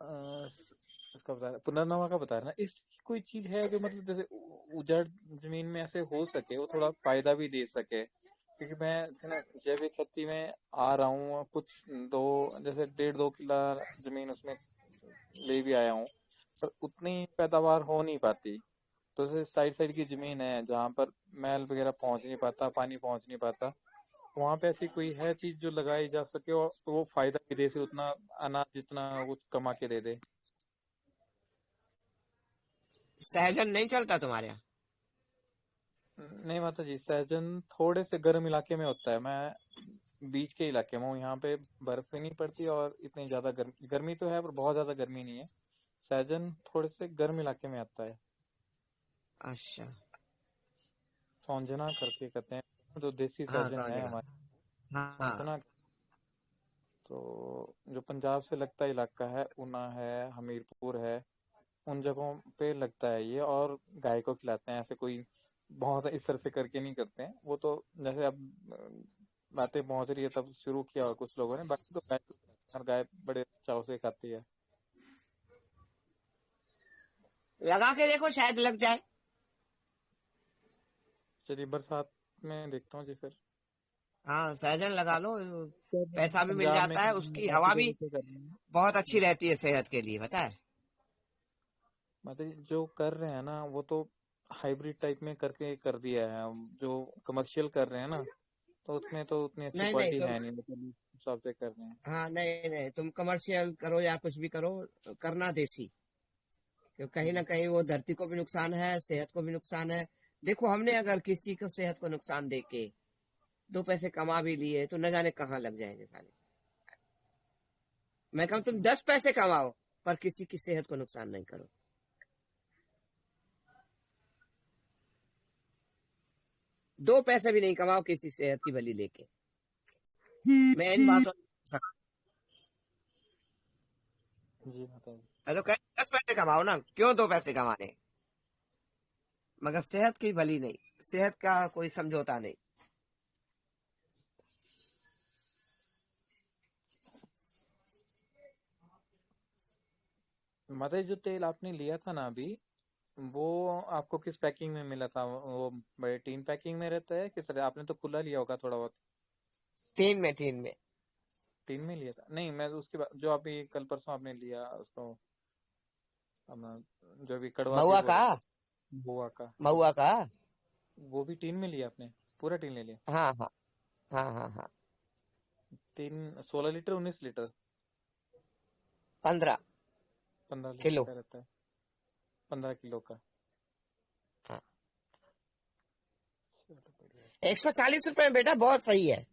अ, इसका बताया, पुनर्नवा का बताया ना, इस कोई चीज है जो मतलब जैसे उजड़ जमीन में ऐसे हो सके, वो थोड़ा फायदा भी दे सके? क्योंकि मैं ना जैविक खेती में आ रहा हूँ, कुछ जैसे 1.5-2 किला जमीन उसमें ले भी आया हूँ, पर उतनी पैदावार हो नहीं पाती। तो जैसे साइड साइड की जमीन है जहाँ पर मैल वगैरह पहुंच नहीं पाता, पानी पहुंच नहीं पाता, वहां पे ऐसी कोई है चीज जो लगाई जा सके और वो फायदा भी दे, उतना अनाज जितना वो कमा के दे दे? सहजन नहीं चलता तुम्हारे यहाँ? नहीं माता जी, सहजन थोड़े से गर्म इलाके में होता है, मैं बीच के इलाके में हूँ, यहाँ पे बर्फ भी नहीं पड़ती और इतनी ज्यादा गर्मी तो है पर बहुत ज्यादा गर्मी नहीं है। सहजन थोड़े से गर्म इलाके में आता है, अच्छा सौंजना करके कहते हैं, जो देसी हाँ सहजन समझ है गया। हमारे, हाँ सौंजना। तो जो पंजाब से लगता इलाका है, ऊना है, हमीरपुर है, उन जगहों पे लगता है ये, और गाय को खिलाते हैं, ऐसे कोई बहुत इस तरह से करके नहीं करते हैं वो तो। जैसे अब बातें पहुंच रही है तब शुरू किया हुआ कुछ लोगों ने, बाकी तो गाय और गाय बड़े चाव से खाती है। लगा के देखो शायद लग जाए। चलिए बरसात में देखता हूँ जी फिर। हाँ सहजन लगा लो, पैसा भी मिल पंजाब में जाता है, उसकी हवा भी से कर रहे हैं, बहुत अच्छी रहती है सेहत के लिए, पता है। मतलब जो कर रहे हैं ना वो तो हाइब्रिड टाइप में करके कर दिया है, जो कमर्शियल कर रहे हैं ना, तो उसमें तो उतनी अच्छी नहीं नहीं क्वालिटी तुम, है नहीं, मतलब इस हिसाब से कर रहे हैं। हाँ नहीं नहीं तुम कमर्शियल करो या कुछ भी करो, करना देसी, क्योंकि कहीं ना कहीं वो धरती को भी नुकसान है, सेहत को भी नुकसान है। देखो हमने अगर किसी को सेहत को नुकसान दे के 2 पैसे कमा भी लिए तो न जाने कहाँ लग जाएंगे साले। मैं कहूँ तुम 10 पैसे कमाओ पर किसी की सेहत को नुकसान नहीं करो। 2 पैसे भी नहीं कमाओ किसी सेहत की बलि लेके। मैं इन बातों जी माता जी। तो कह 10 पैसे कमाओ ना, क्यों 2 पैसे कमाने, मगर सेहत की भली नहीं, सेहत का कोई समझौता नहीं। माता जी, जो तेल आपने लिया था ना अभी, वो आपको किस पैकिंग में मिला था? वो बड़े टीन पैकिंग में रहता है किस तरह? आपने तो खुला लिया होगा थोड़ा बहुत। 3 में टीन में लिया था? नहीं, मैं उसके बाद जो अभी कल परसों आपने लिया उसको, अपना जो अभी कड़वा महुआ तेल का, बोले, बुआ का, महुआ का। वो भी टीन में लिया आपने? पूरा टीन ले लिया? हाँ हाँ हाँ हाँ हाँ। तीन 16 लीटर 19 लीटर 15 15 लीटर किलो का रहता है, 15 किलो का। हाँ। चलो बढ़िया है। 140 रुपए में बेटा बहुत सही है।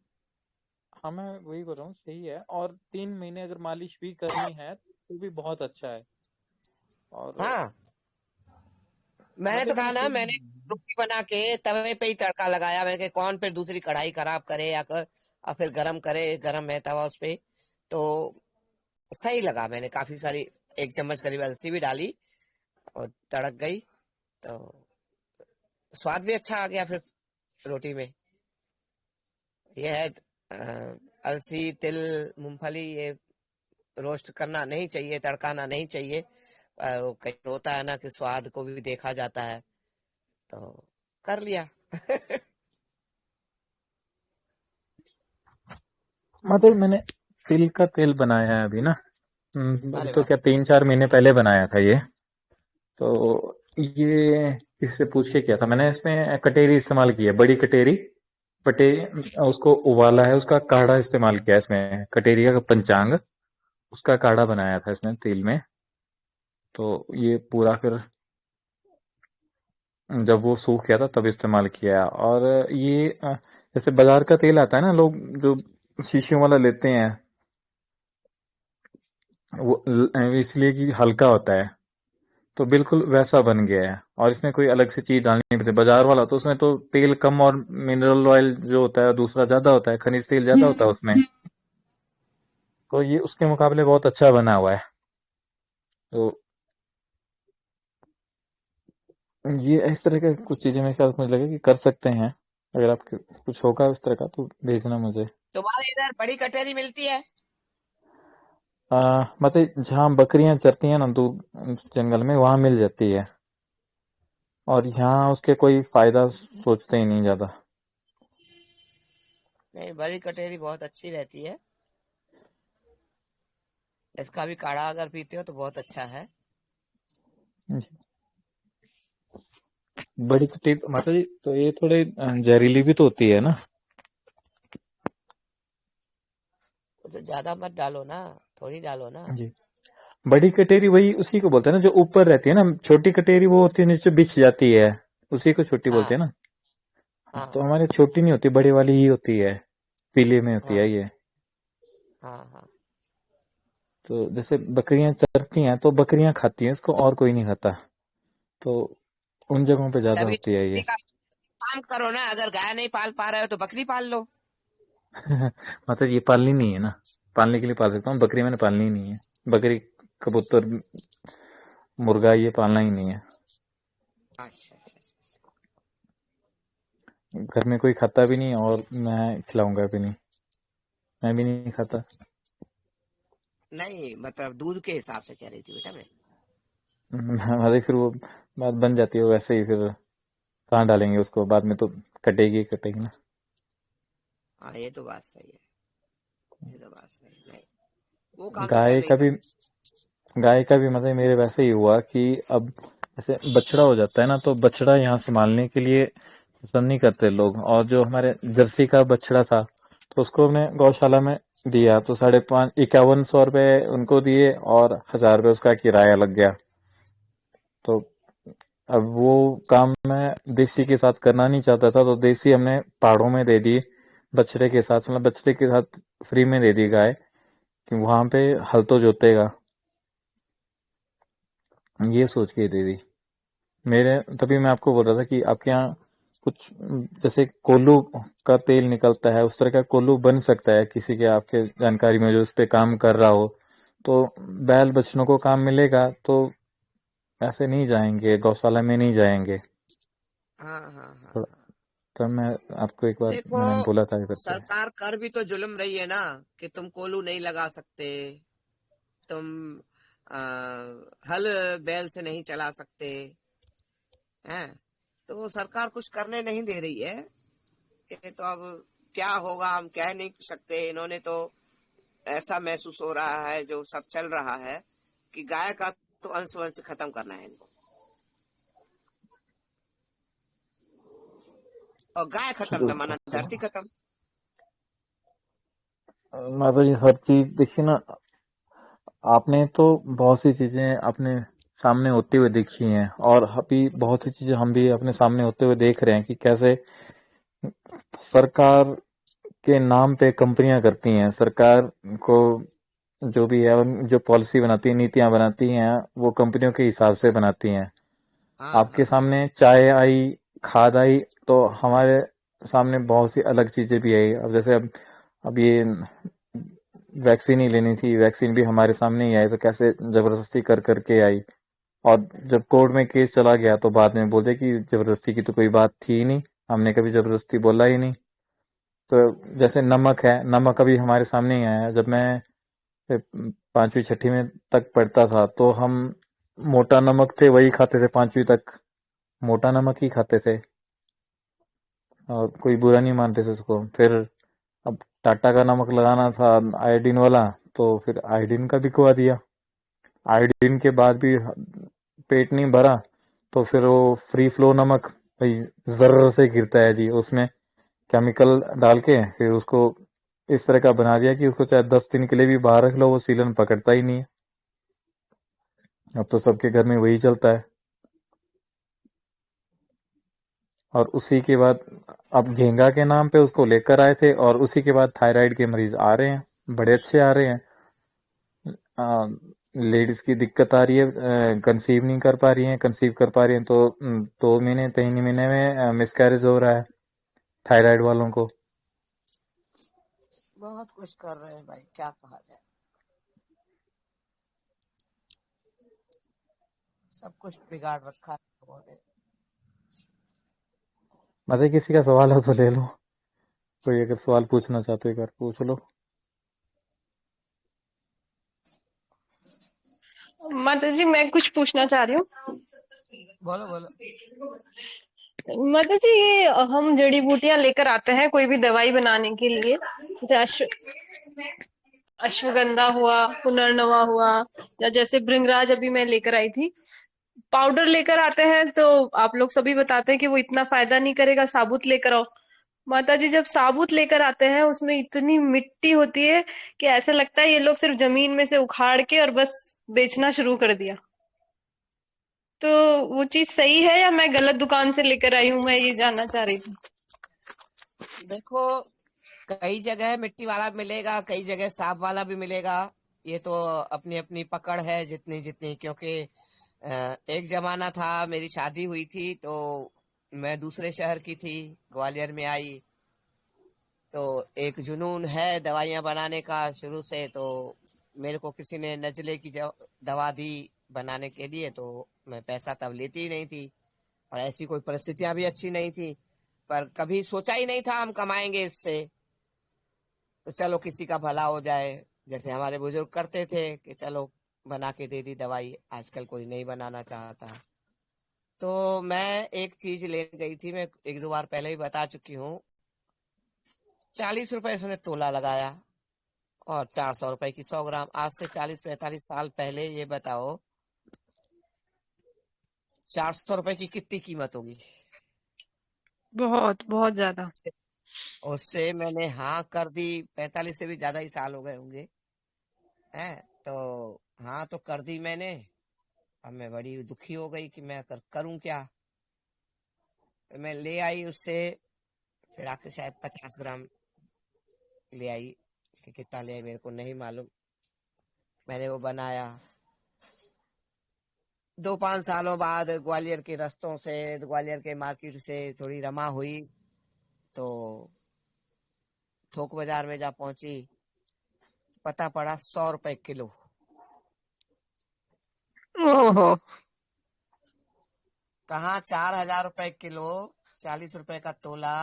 हाँ मैं वही बोल रहा हूँ, सही है। और 3 महीने अगर मालिश भी करनी है तो भी बहुत अच्छा है। और हाँ मैंने तो मतलब कहा मैंने ना, तीन मैंने रोटी बना के तवे पे ही तड़का लगाया, मैंने कहा कौन फिर दूसरी कढ़ाई खराब करे या कर, और फिर गरम करे, गरम है तवा उस पे, तो सही लगा। मैंने काफी सारी 1 चम्मच करीब अलसी भी डाली और तड़क गई, तो स्वाद भी अच्छा आ गया फिर रोटी में। ये है अलसी तिल मूंगफली, ये रोस्ट करना नहीं चाहिए, तड़काना नहीं चाहिए। वो कहीं होता है ना कि स्वाद को भी देखा जाता है, तो कर लिया। मतलब मैंने तिल का तेल बनाया है अभी ना, अभी अरे तो वाह। क्या 3-4 महीने पहले बनाया था ये। तो ये इससे पूछ के किया था मैंने, इसमें कटेरी इस्तेमाल की है, बड़ी कटेरी, पटे उसको उबाला है, उसका काढ़ा इस्तेमाल किया इसमें, कटेरिया का पंचांग, उसका काढ़ा बनाया था इसमें तेल में। तो ये पूरा फिर जब वो सूख गया था तब इस्तेमाल किया। और ये जैसे बाजार का तेल आता है ना, लोग जो शीशियों वाला लेते हैं, वो इसलिए कि हल्का होता है, तो बिल्कुल वैसा बन गया है। और इसमें कोई अलग से चीज डालनी नहीं पड़ती। बाजार वाला तो उसमें तो तेल कम और मिनरल ऑयल जो होता है दूसरा ज्यादा होता है, खनिज तेल ज्यादा होता है उसमें। तो ये उसके मुकाबले बहुत अच्छा बना हुआ है। तो ये इस तरह के कुछ चीजें मेरे ख्याल से मुझे लगे कि कर सकते हैं। अगर आपके कुछ होगा उस तरह का तो भेजना मुझे। तुम्हारे इधर बड़ी कटहरी मिलती है? मतलब जहाँ बकरियां चरती हैं ना दूर जंगल में, वहां मिल जाती है। और यहाँ उसके कोई फायदा सोचते ही नहीं ज्यादा। नहीं, बड़ी कटहरी बहुत अच्छी रहती है। इसका भी काढ़ा अगर पीते हो तो बहुत अच्छा है। बड़ी कटी माता जी, तो ये थोड़े जहरीली भी तो होती है ना? तो ज्यादा मत डालो ना, थोड़ी डालो ना। जी। बड़ी कटेरी वही उसी को बोलते हैं ना जो ऊपर रहती है ना। छोटी कटेरी वो होती है नीचे बिछ जाती है, उसी को छोटी बोलते हाँ हैं ना। तो हाँ हमारे छोटी नहीं होती, बड़ी वाली ही होती है, पीले में होती हाँ है ये। हाँ हाँ। तो जैसे बकरियां चरती हैं तो बकरियां खाती हैं इसको, और कोई नहीं खाता। तो उन जगहों पे ज्यादा तभी होती है बकरी ये। का काम करो ना, अगर गाय नहीं पाल पा रहे हो तो बकरी पाल लो। मतलब ये पालनी नहीं है ना, पालने के लिए पाल सकता हूँ, बकरी मैंने पालनी ही नहीं है। बकरी, कबूतर, मुर्गा ये पालना ही नहीं है। अच्छा अच्छा अच्छा। घर में कोई खाता भी नहीं और मैं खिलाऊंगा भी नहीं, मैं भी नहीं खाता। नहीं मतलब दूध के हिसाब से कह रही थी बेटा मैं। हमारे फिर वो बात बन जाती है वैसे ही, फिर कहाँ डालेंगे उसको, बाद में तो कटेगी ही कटेगी ना। हाँ ये तो बात सही है, ये तो बात सही है। नहीं, वो काम तो गाय करना ही का भी, पड़ता गाय का भी मतलब मेरे वैसे ही हुआ कि अब जैसे बछड़ा हो जाता है ना, तो बछड़ा यहाँ संभालने के लिए पसंद नहीं करते लोग। और जो हमारे जर्सी का बछड़ा था तो उसको हमने गौशाला में दिया, तो 51,000 उनको दिए और 1,000 उसका किराया लग गया। तो अब वो काम मैं देसी के साथ करना नहीं चाहता था, तो देसी हमने पहाड़ों में दे दी बछड़े के साथ, मतलब बछड़े के साथ फ्री में दे दी गाय, कि वहां पे हल तो जोतेगा, ये सोच के दे दी मेरे। तभी मैं आपको बोल रहा था कि आपके यहाँ कुछ जैसे कोल्लू का तेल निकलता है, उस तरह का कोल्लू बन सकता है किसी के आपके जानकारी में जो उस पे काम कर रहा हो, तो बैल बछड़ों को काम मिलेगा। तो ऐसे नहीं जाएंगे, गौशाला में नहीं जाएंगे। हाँ हाँ हाँ तो हाँ। तब मैं आपको एक बार देखो, मैंने बोला था करके। सरकार कर भी तो जुल्म रही है ना, कि तुम कोलू नहीं लगा सकते, तुम आ, हल बैल से नहीं चला सकते हैं। तो वो सरकार कुछ करने नहीं दे रही है। ये तो अब क्या होगा हम कह नहीं सकते। इन्होंने तो ऐसा महसूस हो रहा है जो सब चल रहा है कि गाय का तो अंश वंश खत्म करना है इनको, और गाय खत्म तो माना धरती खत्म। माता जी हर चीज देखिए ना, आपने तो बहुत सी चीजें अपने सामने होते हुए देखी हैं, और अभी बहुत सी चीजें हम भी अपने सामने होते हुए देख रहे हैं कि कैसे सरकार के नाम पे कंपनियां करती हैं। सरकार को जो भी है, जो पॉलिसी बनाती है, नीतियां बनाती हैं, वो कंपनियों के हिसाब से बनाती हैं। हाँ आपके हाँ सामने चाय आई, खाद आई, तो हमारे सामने बहुत सी अलग चीजें भी आई। अब जैसे अब ये वैक्सीन ही लेनी थी, वैक्सीन भी हमारे सामने ही आई, तो कैसे जबरदस्ती कर करके आई। और जब कोर्ट में केस चला गया तो बाद में बोलते कि जबरदस्ती की तो कोई बात थी ही नहीं, हमने कभी जबरदस्ती बोला ही नहीं। तो जैसे नमक है, नमक अभी हमारे सामने ही आया। जब मैं 5वीं 6वीं में तक पढ़ता था तो हम मोटा नमक थे वही खाते थे, 5वीं तक मोटा नमक ही खाते थे, और कोई बुरा नहीं मानते थे उसको। फिर अब टाटा का नमक लगाना था आयोडीन वाला, तो फिर आयोडीन का बिकवा दिया। आयोडीन के बाद भी पेट नहीं भरा, तो फिर वो फ्री फ्लो नमक भाई जर्र से गिरता है जी उसमें, केमिकल डाल के फिर उसको इस तरह का बना दिया कि उसको चाहे 10 दिन के लिए भी बाहर रख लो, वो सीलन पकड़ता ही नहीं है। अब तो सबके घर में वही चलता है। और उसी के बाद अब घेंगा के नाम पे उसको लेकर आए थे, और उसी के बाद थायराइड के मरीज आ रहे हैं, बड़े अच्छे आ रहे हैं। लेडीज की दिक्कत आ रही है, कंसीव नहीं कर पा रही हैं, कंसीव कर पा रही हैं तो 2 महीने 3 महीने में मिसकैरेज हो रहा है थायराइड वालों को। बहुत कुछ कर रहे हैं भाई, क्या कहा जाए, सब कुछ बिगाड़ रखा है लोगों ने। मतलब किसी का सवाल हो तो ले लो, कोई अगर सवाल पूछना चाहते हो एक बार पूछ लो। माता जी मैं कुछ पूछना चाह रही हूँ। बोलो बोलो। माता जी ये हम जड़ी बूटियां लेकर आते हैं कोई भी दवाई बनाने के लिए, जैसे अश्वगंधा हुआ, पुनर्नवा हुआ, या जैसे भृंगराज अभी मैं लेकर आई थी, पाउडर लेकर आते हैं तो आप लोग सभी बताते हैं कि वो इतना फायदा नहीं करेगा, साबुत लेकर आओ। माता जी जब साबुत लेकर आते हैं उसमें इतनी मिट्टी होती है कि ऐसा लगता है ये लोग सिर्फ जमीन में से उखाड़ के और बस बेचना शुरू कर दिया। तो वो चीज सही है या मैं गलत दुकान से लेकर आई हूँ, मैं ये जानना चाह रही थी। देखो, कई जगह मिट्टी वाला मिलेगा, कई जगह साफ वाला भी मिलेगा। ये तो अपनी अपनी पकड़ है जितनी जितनी, क्योंकि एक जमाना था, मेरी शादी हुई थी तो मैं दूसरे शहर की थी, ग्वालियर में आई, तो एक जुनून है दवाइयां बनाने का शुरू से। तो मेरे को किसी ने नजले की दवा दी बनाने के लिए, तो मैं पैसा तब लेती ही नहीं थी, और ऐसी कोई परिस्थितियां भी अच्छी नहीं थी, पर कभी सोचा ही नहीं था हम कमाएंगे इससे, तो चलो किसी का भला हो जाए, जैसे हमारे बुजुर्ग करते थे कि चलो बना के दे दी दवाई। आजकल कोई नहीं बनाना चाहता। तो मैं एक चीज ले गई थी, मैं 1-2 बार पहले ही बता चुकी हूँ। 40 रुपए उसने तोला लगाया और 400 रुपए की 100 ग्राम। आज से 40-45 साल पहले ये बताओ 400 रुपए की कितनी कीमत होगी? बहुत बहुत ज्यादा। उससे मैंने हाँ कर दी। 45 से भी ज्यादा ही साल हो गए होंगे, हैं तो हाँ तो कर दी मैंने। अब मैं बड़ी दुखी हो गई कि मैं करूं क्या। मैं ले आई उससे, फिर आके शायद 50 ग्राम ले आई, कि कितना ले आई मेरे को नहीं मालूम। मैंने वो बनाया। 2-5 सालों बाद ग्वालियर के रास्तों से, ग्वालियर के मार्केट से थोड़ी रमा हुई, तो थोक बाजार में जा पहुंची, पता पड़ा 100 रुपए किलो। ओहो। कहाँ 4,000 रुपए किलो, 40 रुपए का तोला,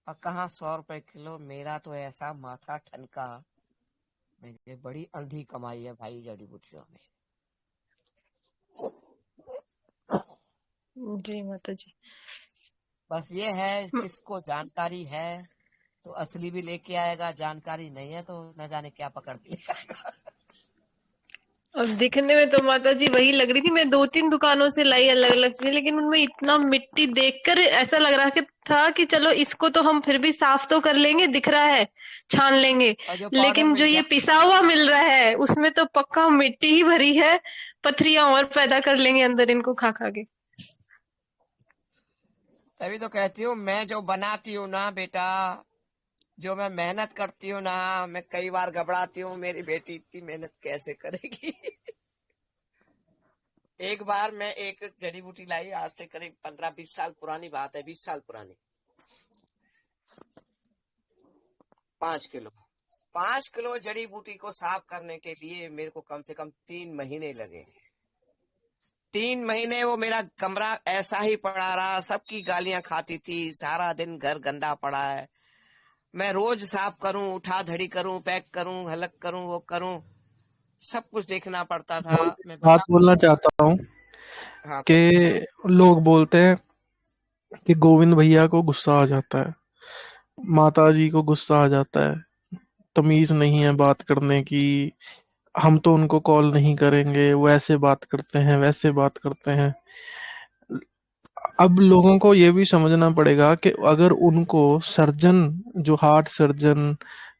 और कहाँ 100 रुपए किलो। मेरा तो ऐसा माथा ठनका। मेरी बड़ी अंधी कमाई है भाई जड़ी बूटियों में। जी माता जी। बस ये है, किसको जानकारी है तो असली भी लेके आएगा, जानकारी नहीं है तो न जाने क्या पकड़ के ले आएगा। अब दिखने में तो माता जी वही लग रही थी, मैं 2-3 दुकानों से लाई अलग अलग चीजें, लेकिन उनमें इतना मिट्टी देखकर ऐसा लग रहा था कि चलो इसको तो हम फिर भी साफ तो कर लेंगे, दिख रहा है, छान लेंगे, और जो पाउडर लेकिन जो मिल ये जाए, पिसा हुआ मिल रहा है उसमें तो पक्का मिट्टी ही भरी है, पथरियां और पैदा कर लेंगे अंदर इनको खा खा के। तभी तो कहती हूँ, मैं जो बनाती हूँ ना बेटा, जो मैं मेहनत करती हूँ ना, मैं कई बार घबराती हूँ मेरी बेटी इतनी मेहनत कैसे करेगी। एक बार मैं एक जड़ी बूटी लाई, आज से करीब 15-20 साल पुरानी बात है, 20 साल पुरानी। 5 किलो 5 किलो जड़ी बूटी को साफ करने के लिए मेरे को कम से कम 3 महीने लगे। 3 महीने वो मेरा कमरा ऐसा ही पड़ा रहा, सबकी गालियां खाती थी, सारा दिन घर गंदा पड़ा है। मैं रोज साफ करूं, उठा धड़ी करूं, पैक करूं, हलक करूं, वो करूं, सब कुछ देखना पड़ता था। मैं बात बता बोलना चाहता हूँ हाँ कि बोलो। लोग बोलते हैं कि गोविंद भैया को गुस्सा आ जाता है, माता जी को गुस्सा आ जाता है, तमीज नहीं है बात करने की, हम तो उनको कॉल नहीं करेंगे, वो ऐसे बात करते हैं वैसे बात करते हैं। अब लोगों को ये भी समझना पड़ेगा कि अगर उनको सर्जन, जो हार्ट सर्जन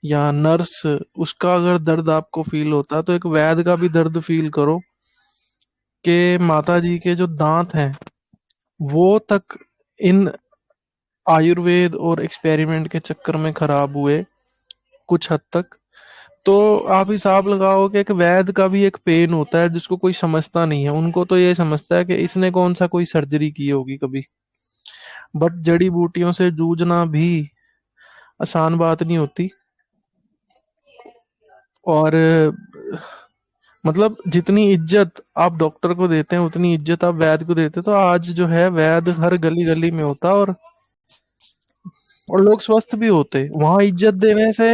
या नर्स, उसका अगर दर्द आपको फील होता है तो एक वैद्य का भी दर्द फील करो कि माता जी के जो दांत हैं वो तक इन आयुर्वेद और एक्सपेरिमेंट के चक्कर में खराब हुए कुछ हद तक। तो आप हिसाब लगाओ कि एक वैद्य का भी एक पेन होता है जिसको कोई समझता नहीं है। उनको तो ये समझता है कि इसने कौन सा कोई सर्जरी की होगी कभी। बट जड़ी बूटियों से जूझना भी आसान बात नहीं होती। और मतलब जितनी इज्जत आप डॉक्टर को देते हैं उतनी इज्जत आप वैद्य को देते हैं। तो आज जो है वैद्य हर गली गली में होता, और लोग स्वस्थ भी होते। वहां इज्जत देने से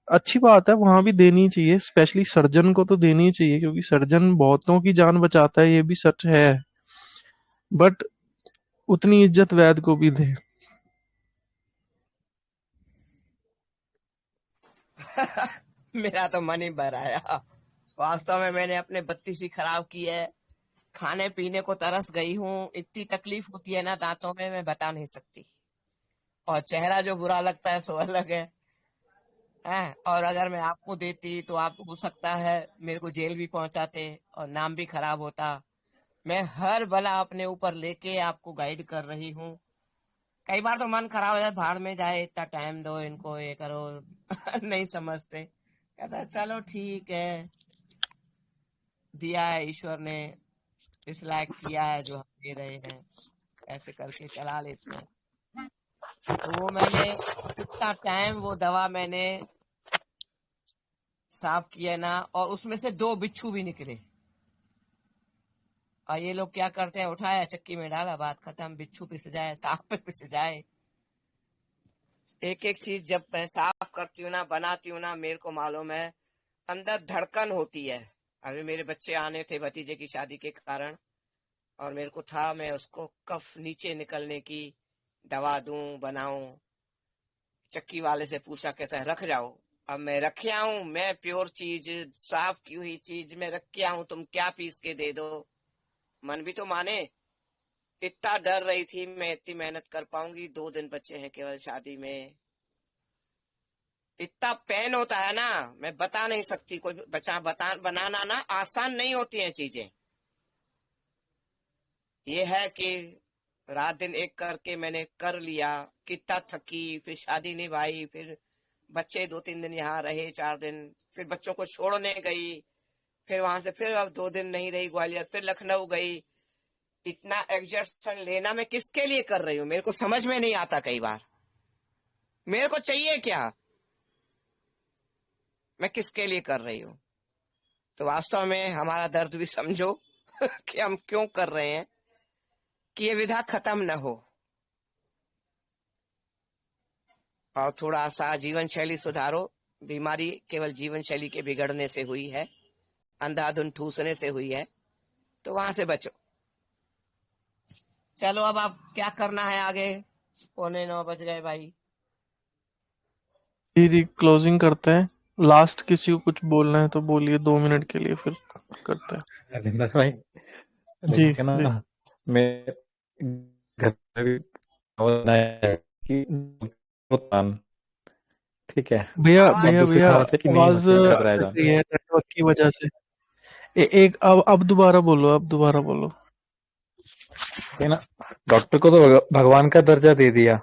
अच्छी बात है, वहां भी देनी चाहिए, स्पेशली सर्जन को तो देनी चाहिए क्योंकि सर्जन बहुतों की जान बचाता है, ये भी सच है। बट उतनी इज्जत वैद्य को भी दे। मेरा तो मन ही भर आया। वास्तव में मैंने अपने बत्ती सी खराब की है, खाने पीने को तरस गई हूँ। इतनी तकलीफ होती है ना दांतों में, मैं बता नहीं सकती। और चेहरा जो बुरा लगता है सो अलग है। और अगर मैं आपको देती तो आप हो सकता है मेरे को जेल भी पहुंचाते और नाम भी खराब होता। मैं हर बला अपने ऊपर लेके आपको गाइड कर रही हूँ। कई बार तो मन खराब हो जाए, भाड़ में जाए, इतना टाइम दो इनको, ये करो। नहीं समझते। कहता है, चलो ठीक है, दिया है ईश्वर ने, इस लायक किया है जो हम दे रहे हैं, ऐसे करके चला लेते हैं। तो वो मैंने इतना टाइम वो दवा मैंने साफ किया ना, और उसमें से 2 बिच्छू भी निकले। और ये लोग क्या करते हैं, उठाया चक्की में डाला, बात खत्म। बिच्छू पिस जाए, सांप पे पिस जाए। एक एक चीज जब मैं साफ करती हूँ ना, बनाती हूँ ना, मेरे को मालूम है अंदर धड़कन होती है। अभी मेरे बच्चे आने थे भतीजे की शादी के कारण, और मेरे को था मैं उसको कफ नीचे निकलने की दवा दूं, बनाऊं। चक्की वाले से पूछा, कहता है रख जाओ। अब मैं रखे आऊं, मैं प्योर चीज, साफ की हुई चीज मैं रख के आऊं, तुम क्या पीस के दे दो। मन भी तो माने। इतना डर रही थी मैं इतनी मेहनत कर पाऊंगी, 2 दिन बच्चे हैं केवल शादी में। इतना पेन होता है ना, मैं बता नहीं सकती। कोई बनाना ना आसान नहीं होती हैं चीजें। ये है कि रात दिन एक करके मैंने कर लिया। कितना थकी, फिर शादी निभाई, फिर बच्चे 2-3 दिन यहाँ रहे, 4 दिन, फिर बच्चों को छोड़ने गई, फिर वहां से फिर अब 2 दिन नहीं रही ग्वालियर, फिर लखनऊ गई। इतना एग्जर्शन लेना मैं किसके लिए कर रही हूँ, मेरे को समझ में नहीं आता। कई बार मेरे को चाहिए क्या, मैं किसके लिए कर रही हूँ। तो वास्तव में हमारा दर्द भी समझो कि हम क्यों कर रहे हैं, कि ये विधा खत्म न हो। और थोड़ा सा जीवन शैली सुधारो। बीमारी केवल जीवन शैली के बिगड़ने से हुई है, अंधाधुन ठूसने से हुई है, तो वहां से बचो। चलो अब आप क्या करना है आगे, 8:45 बज गए भाई। जी जी, क्लोजिंग करते हैं। लास्ट किसी को कुछ बोलना है तो बोलिए 2 मिनट के लिए, फिर करते हैं। राजेंद्र भाई, जी लेकिन जी। ना मैं घर में भी बनाया कि भुगतान, ठीक है, भैया आवाज और भैया दूसरी भैया, कहावत है कि नहीं आवाज मत घबराए कट जान। रही है नेटवर्क की वजह से। एक अब दोबारा बोलो, अब दोबारा बोलो। है ना, डॉक्टर को तो भगवान का दर्जा दे दिया।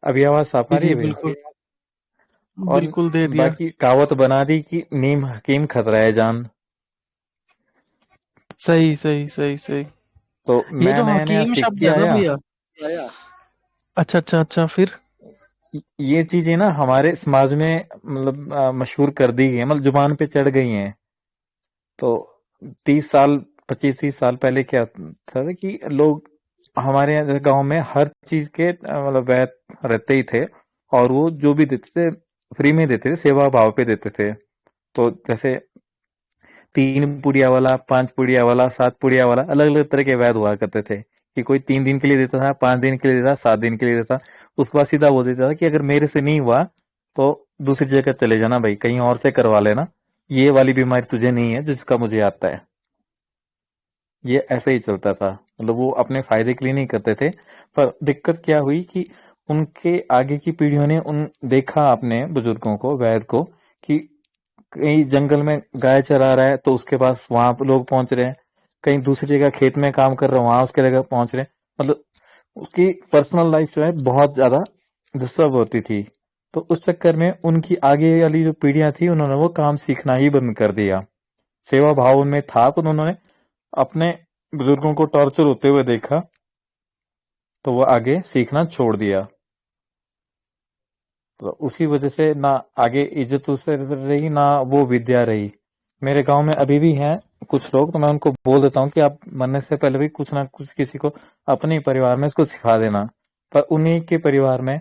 अभी आवाज साफ आ जी रही जी, है भैया? बिल्कुल और बिल्कुल दे दिया। बाकी कहावत बना दी कि नीम हकीम खतरा है जान। सही सही सही सही। तो ये मैं जो नया नया हकीम सीख शब्द के है ना आया। भैया। अच्छा अच्छा अच्छा, फिर ये चीजें ना हमारे समाज में मतलब मशहूर कर दी गई है, मतलब जुबान पे चढ़ गई हैं। तो 30 साल 25-30 साल पहले क्या था कि लोग हमारे यहाँ गांव में हर चीज के मतलब वैद रहते ही थे, और वो जो भी देते थे फ्री में देते थे, सेवा भाव पे देते थे। तो जैसे 3 पुड़िया वाला, 5 पुड़िया वाला, 7 पुड़िया वाला, अलग अलग तरह के वैद हुआ करते थे कि कोई 3 दिन के लिए देता था, 5 दिन के लिए देता, 7 दिन के लिए देता। उसके बाद सीधा वो देता था कि अगर मेरे से नहीं हुआ तो दूसरी जगह चले जाना भाई, कहीं और से करवा लेना, ये वाली बीमारी तुझे नहीं है जिसका मुझे आता है। ये ऐसे ही चलता था, मतलब वो अपने फायदे के लिए नहीं करते थे। पर दिक्कत क्या हुई कि उनके आगे की पीढ़ियों ने उन देखा अपने बुजुर्गों को, वैद को, कि कहीं जंगल में गाय चरा रहा है तो उसके पास वहां पे लोग पहुंच रहे हैं, कहीं दूसरी जगह खेत में काम कर रहा है वहां उसके जगह पहुंच रहे हैं, मतलब उसकी पर्सनल लाइफ जो है बहुत ज्यादा डिस्टर्ब होती थी। तो उस चक्कर में उनकी आगे वाली जो पीढ़ियां थी उन्होंने वो काम सीखना ही बंद कर दिया। सेवा भाव उनमें था पर उन्होंने अपने बुजुर्गों को टॉर्चर होते हुए देखा तो वो आगे सीखना छोड़ दिया। तो उसी वजह से ना आगे इज्जत उससे रही ना वो विद्या रही। मेरे गांव में अभी भी हैं कुछ लोग, तो मैं उनको बोल देता हूँ कि आप मरने से पहले भी कुछ ना कुछ किसी को अपने ही परिवार में इसको सिखा देना, पर उन्हीं के परिवार में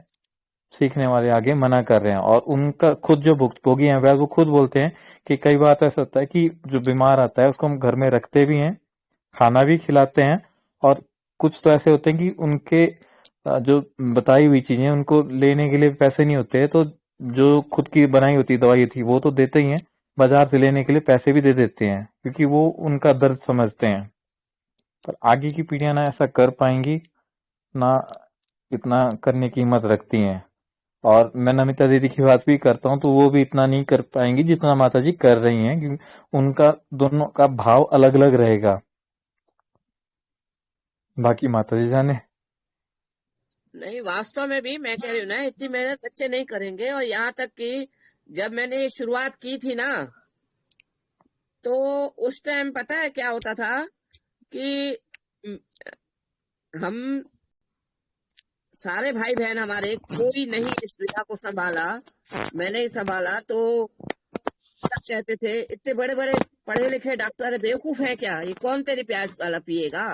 सीखने वाले आगे मना कर रहे हैं। और उनका खुद जो भुक्तभोगी हैं वो खुद बोलते हैं कि कई बार तो ऐसा होता है कि जो बीमार आता है उसको हम घर में रखते भी हैं, खाना भी खिलाते हैं, और कुछ तो ऐसे होते हैं कि उनके जो बताई हुई चीजें उनको लेने के लिए पैसे नहीं होते, तो जो खुद की बनाई होती दवाई थी वो तो देते ही हैं, बाजार से लेने के लिए पैसे भी दे देते हैं क्योंकि वो उनका दर्द समझते हैं। पर आगे की पीढ़ियां ना ऐसा कर पाएंगी ना इतना करने की हिम्मत रखती हैं। और मैं नमिता दीदी की बात भी करता हूँ तो वो भी इतना नहीं कर पाएंगी जितना माता जी कर रही हैं, क्योंकि उनका दोनों का भाव अलग अलग रहेगा। बाकी माता जी जाने। नहीं, वास्तव में भी मैं कह रही हूँ ना, इतनी मेहनत बच्चे नहीं करेंगे। और यहाँ तक कि जब मैंने ये शुरुआत की थी ना, तो उस टाइम पता है क्या होता था कि हम सारे भाई बहन हमारे, कोई नहीं इस विधा को संभाला, मैंने ही संभाला। तो सब कहते थे इतने बड़े बड़े पढ़े लिखे डॉक्टर बेवकूफ हैं क्या, ये कौन तेरी प्याज वाला पिएगा,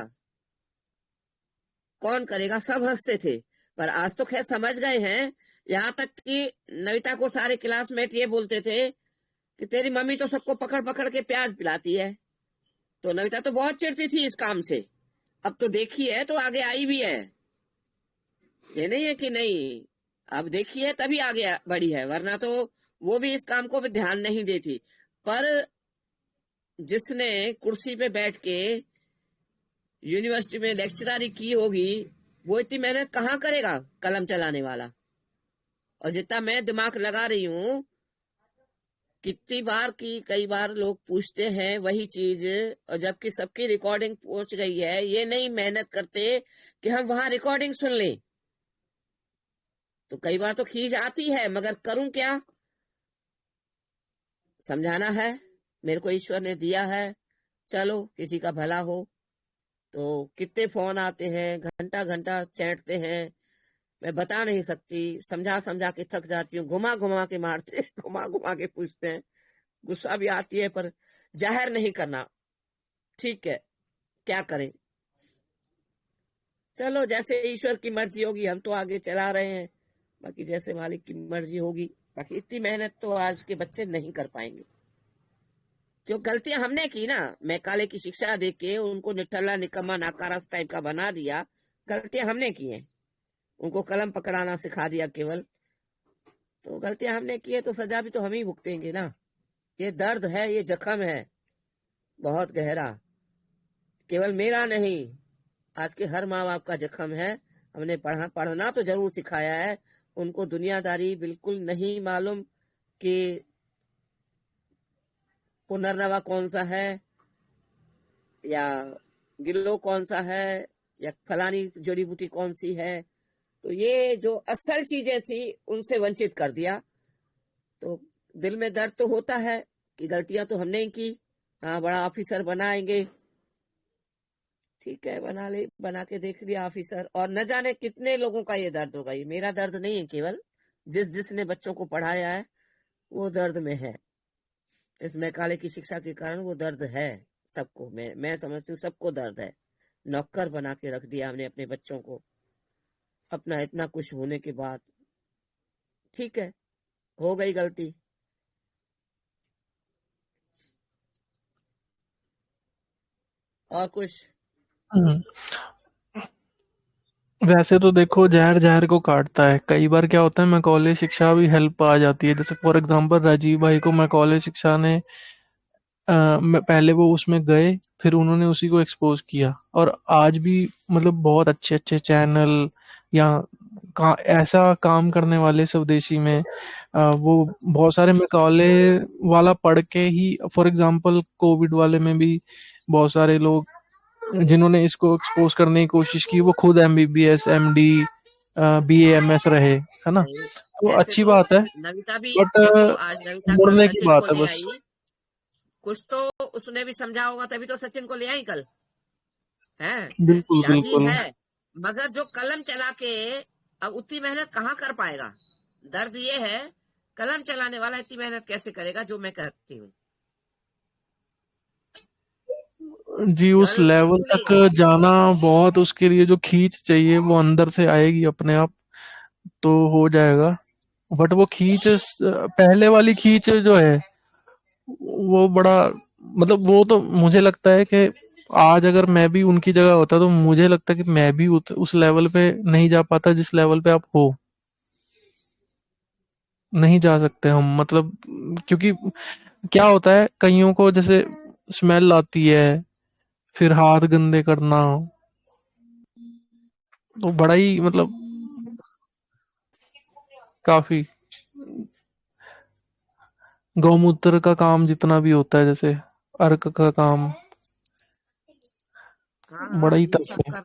कौन करेगा, सब हंसते थे। पर आज तो खैर समझ गए हैं। यहाँ तक कि नविता को सारे क्लासमेट ये बोलते थे कि तेरी मम्मी तो सबको पकड़ पकड़ के प्याज पिलाती है। तो नविता तो बहुत चिढ़ती थी इस काम से। अब तो देखी है तो आगे आई भी है, ये नहीं है कि नहीं, अब देखी है तभी आगे बढ़ी है, वरना तो वो भी इस काम को भी ध्यान नहीं देती। पर जिसने कुर्सी पे बैठ के यूनिवर्सिटी में लेक्चरारी की होगी वो इतनी मेहनत कहाँ करेगा कलम चलाने वाला। और जितना मैं दिमाग लगा रही हूँ, कितनी बार की कई बार लोग पूछते हैं वही चीज, और जबकि सबकी रिकॉर्डिंग पहुंच गई है, ये नहीं मेहनत करते कि हम वहां रिकॉर्डिंग सुन लें। तो कई बार तो खींच आती है, मगर करूं क्या, समझाना है, मेरे को ईश्वर ने दिया है, चलो किसी का भला हो। तो कितने फोन आते हैं, घंटा घंटा चैटते हैं, मैं बता नहीं सकती, समझा समझा के थक जाती हूँ, घुमा घुमा के मारते घुमा घुमा के पूछते हैं, गुस्सा भी आती है पर जाहिर नहीं करना, ठीक है क्या करें। चलो जैसे ईश्वर की मर्जी होगी, हम तो आगे चला रहे हैं, बाकी जैसे मालिक की मर्जी होगी। बाकी इतनी मेहनत तो आज के बच्चे नहीं कर पाएंगे, क्यों गलतियां हमने की ना, मैं काले की शिक्षा दे के उनको निठल्ला निकम्मा नाकारास टाइप का बना दिया, गलतियां हमने की हैं, उनको कलम पकड़ाना सिखा दिया केवल। तो गलतियां हमने की है तो सजा भी तो हम ही भुगतेंगे ना। ये दर्द है, ये जख्म है बहुत गहरा, केवल मेरा नहीं, आज के हर माँ बाप का जख्म है। हमने पढ़ना तो जरूर सिखाया है, उनको दुनियादारी बिल्कुल नहीं मालूम कि पुनर्नवा कौन सा है या गिल्लो कौन सा है या फलानी जड़ी बूटी कौन सी है। तो ये जो असल चीजें थी उनसे वंचित कर दिया। तो दिल में दर्द तो होता है कि गलतियां तो हमने ही की। हाँ, बड़ा ऑफिसर बनाएंगे, ठीक है बना के देख लिया ऑफिसर, और न जाने कितने लोगों का ये दर्द होगा। ये मेरा दर्द नहीं है, केवल जिसने बच्चों को पढ़ाया है वो दर्द में है। इस मैकाले की शिक्षा के कारण वो दर्द है सबको, मैं समझती हूँ सबको दर्द है। नौकर बना के रख दिया हमने अपने बच्चों को, अपना इतना कुछ होने के बाद। ठीक है, हो गई गलती। और कुछ वैसे तो देखो, जहर जहर को काटता है। कई बार क्या होता है, मैकॉले शिक्षा भी हेल्प आ जाती है। जैसे फॉर एग्जांपल राजीव भाई को मैकॉले शिक्षा ने पहले वो उसमें गए, फिर उन्होंने उसी को एक्सपोज किया, और आज भी मतलब बहुत अच्छे अच्छे चैनल या ऐसा काम करने वाले स्वदेशी में वो बहुत सारे मैकाले वाला पढ़ के ही, फॉर एग्जांपल कोविड वाले में भी बहुत सारे लोग जिन्होंने इसको एक्सपोज करने की कोशिश की वो खुद एमबीबीएस एमडी बीएएमएस रहे, है ना? नहीं, तो ऐसे अच्छी तो बात है, नविता भी बट देखो, आज नविता कल मुड़ने की सचिन को बात है ले बस। आई, कुछ तो उसने भी समझा होगा, तभी तो सचिन को ले आई कल, है बिल्कुल जागी बिल्कुल। है। मगर जो कलम चला के अब उतनी मेहनत कहाँ कर पाएगा? दर्द ये है, कलम चलाने वाला इतनी मेहनत कैसे करेगा जो मैं करती हूँ। जी, उस कल लेवल तक इसीलिए जाना बहुत, उसके लिए जो खींच चाहिए वो अंदर से आएगी अपने आप, तो हो जाएगा। बट वो खींच पहले वाली खींच जो है वो बड़ा, मतलब वो तो मुझे लगता है कि आज अगर मैं भी उनकी जगह होता तो मुझे लगता है कि मैं भी उस लेवल पे नहीं जा पाता जिस लेवल पे आप हो। नहीं जा सकते हम, मतलब क्योंकि क्या होता है, कईयों को जैसे स्मेल आती है, फिर हाथ गंदे करना, तो बड़ा ही मतलब काफी गौमूत्र का काम जितना भी होता है, जैसे अर्क का काम, हाँ बड़ा हाँ ही ये टफ सब है। कर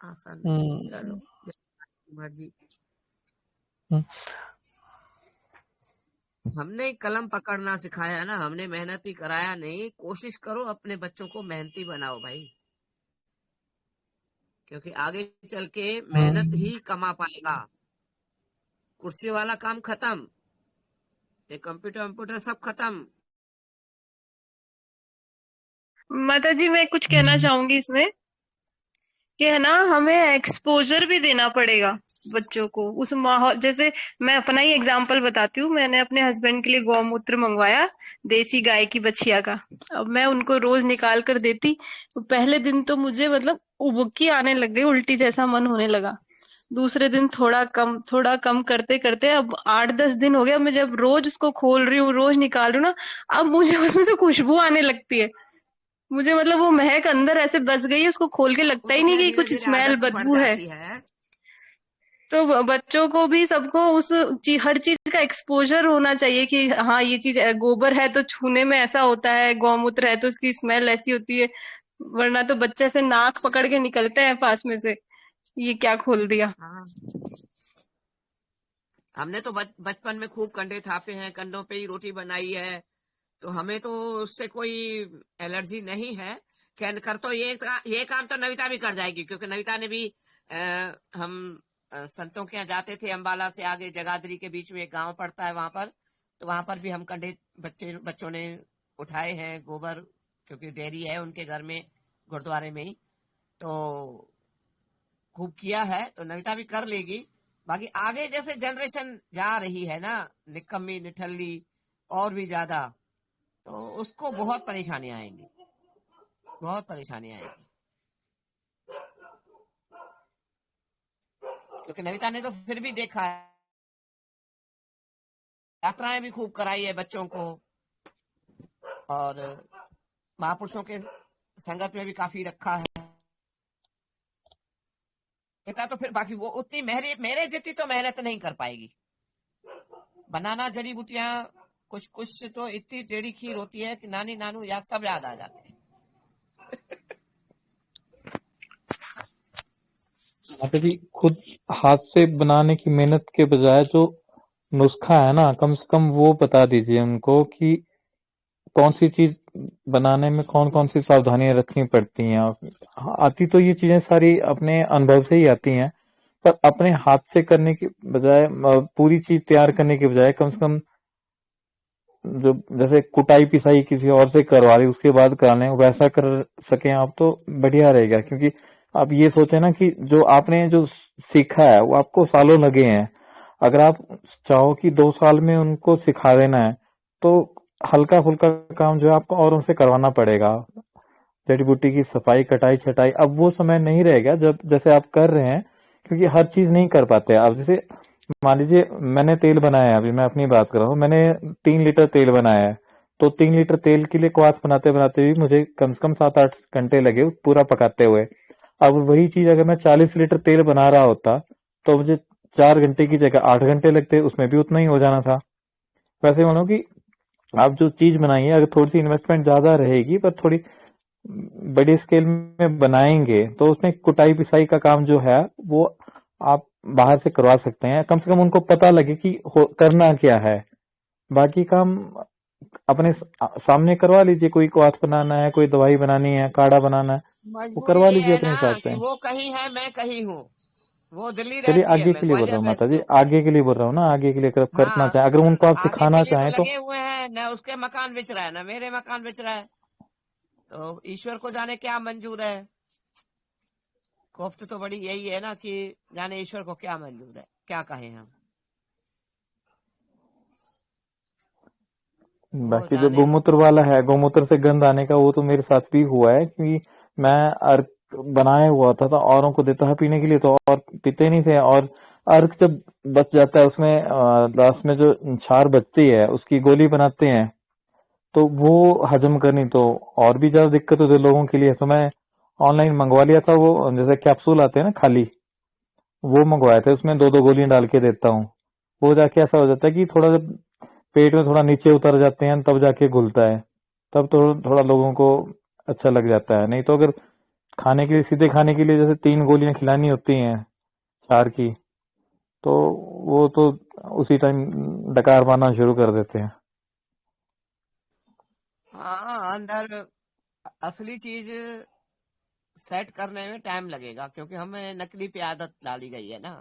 आसान नहीं है। चलो हम्म, मर्जी। हम्म, हमने कलम पकड़ना सिखाया ना, हमने मेहनती कराया नहीं। कोशिश करो अपने बच्चों को मेहनती बनाओ भाई, क्योंकि आगे चल के मेहनत हम्म। ही कमा पाएगा। कुर्सी वाला काम खत्म, ये कंप्यूटर कंप्यूटर सब खत्म। माता जी मैं कुछ कहना चाहूंगी इसमें कि है ना, हमें एक्सपोजर भी देना पड़ेगा बच्चों को उस माहौल। जैसे मैं अपना ही एग्जांपल बताती हूँ, मैंने अपने हस्बैंड के लिए गौमूत्र मंगवाया, देसी गाय की बछिया का। अब मैं उनको रोज निकाल कर देती, तो पहले दिन तो मुझे मतलब उबकी आने लग गई, उल्टी जैसा मन होने लगा। दूसरे दिन थोड़ा कम करते करते अब 8-10 दिन हो गया, मैं जब रोज उसको खोल रही हूँ, रोज निकाल रही हूँ ना, अब मुझे उसमें से खुशबू आने लगती है। मुझे मतलब वो महक अंदर ऐसे बस गई है, उसको खोल के वो लगता ही तो नहीं खैर कि धीरे कुछ धीरे स्मेल आदत पड़ बदबू है। जाती है। तो बच्चों को भी, सबको हर चीज का एक्सपोजर होना चाहिए कि हाँ ये चीज गोबर है तो छूने में ऐसा होता है, गौमूत्र है तो उसकी स्मेल ऐसी होती है। वरना तो बच्चे से नाक पकड़ के निकलते हैं पास में से, ये क्या खोल दिया। हाँ, हमने तो बचपन में खूब कंडे थापे हैं, कंडों पे ही रोटी बनाई है, तो हमें तो उससे कोई एलर्जी नहीं है। खैर कर तो ये काम तो नविता भी कर जाएगी, क्योंकि नविता ने भी हम संतों के यहाँ जाते थे, अम्बाला से आगे जगाधरी के बीच में एक गांव पड़ता है, वहां पर तो वहां पर भी हम कंडे बच्चों ने उठाए हैं, गोबर, क्योंकि डेयरी है उनके घर में, गुरुद्वारे में ही, तो खूब किया है। तो नविता भी कर लेगी। बाकी आगे जैसे जनरेशन जा रही है ना, निकम्मी निठल्ली और भी ज्यादा, तो उसको बहुत परेशानियां आएंगी, बहुत परेशानियां आएंगी। क्योंकि नविता ने तो फिर भी देखा है, यात्राएं भी खूब कराई है बच्चों को, और महापुरुषों के संगत में भी काफी रखा है। नविता तो फिर बाकी वो उतनी मेरे जितनी तो मेहनत नहीं कर पाएगी। बनाना जड़ी बूटियां कुछ कुछ तो इतनी टेढ़ी खीर होती है कि नानी नानू याद सब याद आ जाते हैं। माता जी खुद हाथ से बनाने की मेहनत के बजाय जो नुस्खा है ना, कम से कम वो बता दीजिए उनको कि कौन सी चीज बनाने में कौन कौन सी सावधानियां रखनी पड़ती हैं। आती तो ये चीजें सारी अपने अनुभव से ही आती हैं, पर अपने हाथ से करने के बजाय, पूरी चीज तैयार करने के बजाय कम से कम जो जैसे कुटाई पिसाई किसी और से करवा रही उसके बाद कराने, वैसा कर सकें आप तो बढ़िया रहेगा। क्योंकि आप ये सोचे ना कि जो आपने जो सीखा है वो आपको सालों लगे हैं, अगर आप चाहो कि 2 साल में उनको सिखा देना है तो हल्का फुल्का काम जो है आपको और उनसे करवाना पड़ेगा। जड़ी बूटी की सफाई कटाई छटाई, अब वो समय नहीं रहेगा जब जैसे आप कर रहे हैं, क्योंकि हर चीज नहीं कर पाते आप। जैसे मान लीजिए मैंने तेल बनाया है, अभी मैं अपनी बात कर रहा हूँ, मैंने 3 लीटर तेल बनाया है, तो 3 लीटर तेल के लिए क्वाथ बनाते बनाते भी मुझे कम से कम 7-8 घंटे लगे पूरा पकाते हुए। अब वही चीज अगर मैं 40 लीटर तेल बना रहा होता तो मुझे 4 घंटे की जगह 8 घंटे लगते, उसमें भी उतना ही हो जाना था। वैसे मानो कि आप जो चीज बनाई है, अगर थोड़ी सी इन्वेस्टमेंट ज्यादा रहेगी पर थोड़ी बड़ी स्केल में बनाएंगे तो उसमें कुटाई पिसाई का काम जो है वो आप बाहर से करवा सकते हैं, कम से कम उनको पता लगे कि करना क्या है। बाकी काम अपने सामने करवा लीजिए, कोई क्वाथ बनाना है, कोई दवाई बनानी है, काढ़ा बनाना है, वो मजबूरी करवा ये लीजिए है अपने ना हिसाब कि से। वो कहीं है, मैं कहीं हूँ। वो दिल्ली चलिए रहती है, आगे मैं के लिए बोल रहा ग्वालियर हूँ माता रहती जी, हूँ। आगे के लिए बोल रहा हूँ ना, आगे के लिए अगर करना हाँ, चाहें, अगर उनको आप आगे के सिखाना लिए तो चाहें तो। लगे हुए हैं, न उसके मकान बेच रहा है ना मेरे मकान बेच रहा है, तो ईश्वर को जाने क्या मंजूर है। कोफ्त तो बड़ी यही है ना कि जाने ईश्वर को क्या मंजूर है, क्या कहें हम, वो बाकी जो जाने गोमूत्र ईश्वर। वाला है, गोमूत्र से गंध आने का, वो तो मेरे साथ भी हुआ है, क्योंकि मैं अर्क बनाया हुआ था तो औरों को देता था पीने के लिए, तो और पीते नहीं थे। और अर्क जब बच जाता है उसमें लास्ट में जो क्षार बचती है उसकी गोली बनाते हैं, तो वो हजम करनी तो और भी ज्यादा दिक्कत होती है लोगों के लिए। तो मैं ऑनलाइन मंगवा लिया था, वो जैसे कैप्सूल आते हैं ना खाली, वो मंगवाए थे, उसमें 2-2 गोलियां डाल के देता हूँ। वो जाके ऐसा हो जाता है कि थोड़ा जब पेट में थोड़ा नीचे उतर जाते हैं तब जाके घुलता है, तब तो थोड़ा लोगों को अच्छा लग जाता है। नहीं तो अगर खाने के लिए, सीधे खाने के लिए जैसे 3 गोलियां खिलानी होती हैं क्षार की, तो वो तो उसी टाइम डकार मारना शुरू कर देते हैं। हाँ, अंदर असली चीज सेट करने में टाइम लगेगा, क्योंकि हमें नकली पे आदत डाली गई है ना।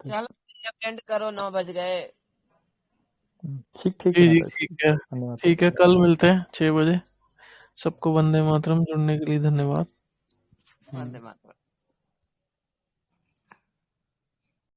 चलो अब एंड करो, 9 बज गए। ठीक ठीक जी, जी, माता जी, ठीक है। धन्यवाद। ठीक है, कल मिलते हैं 6 बजे। सबको वंदे मातरम, जुड़ने के लिए धन्यवाद। वंदे मातरम।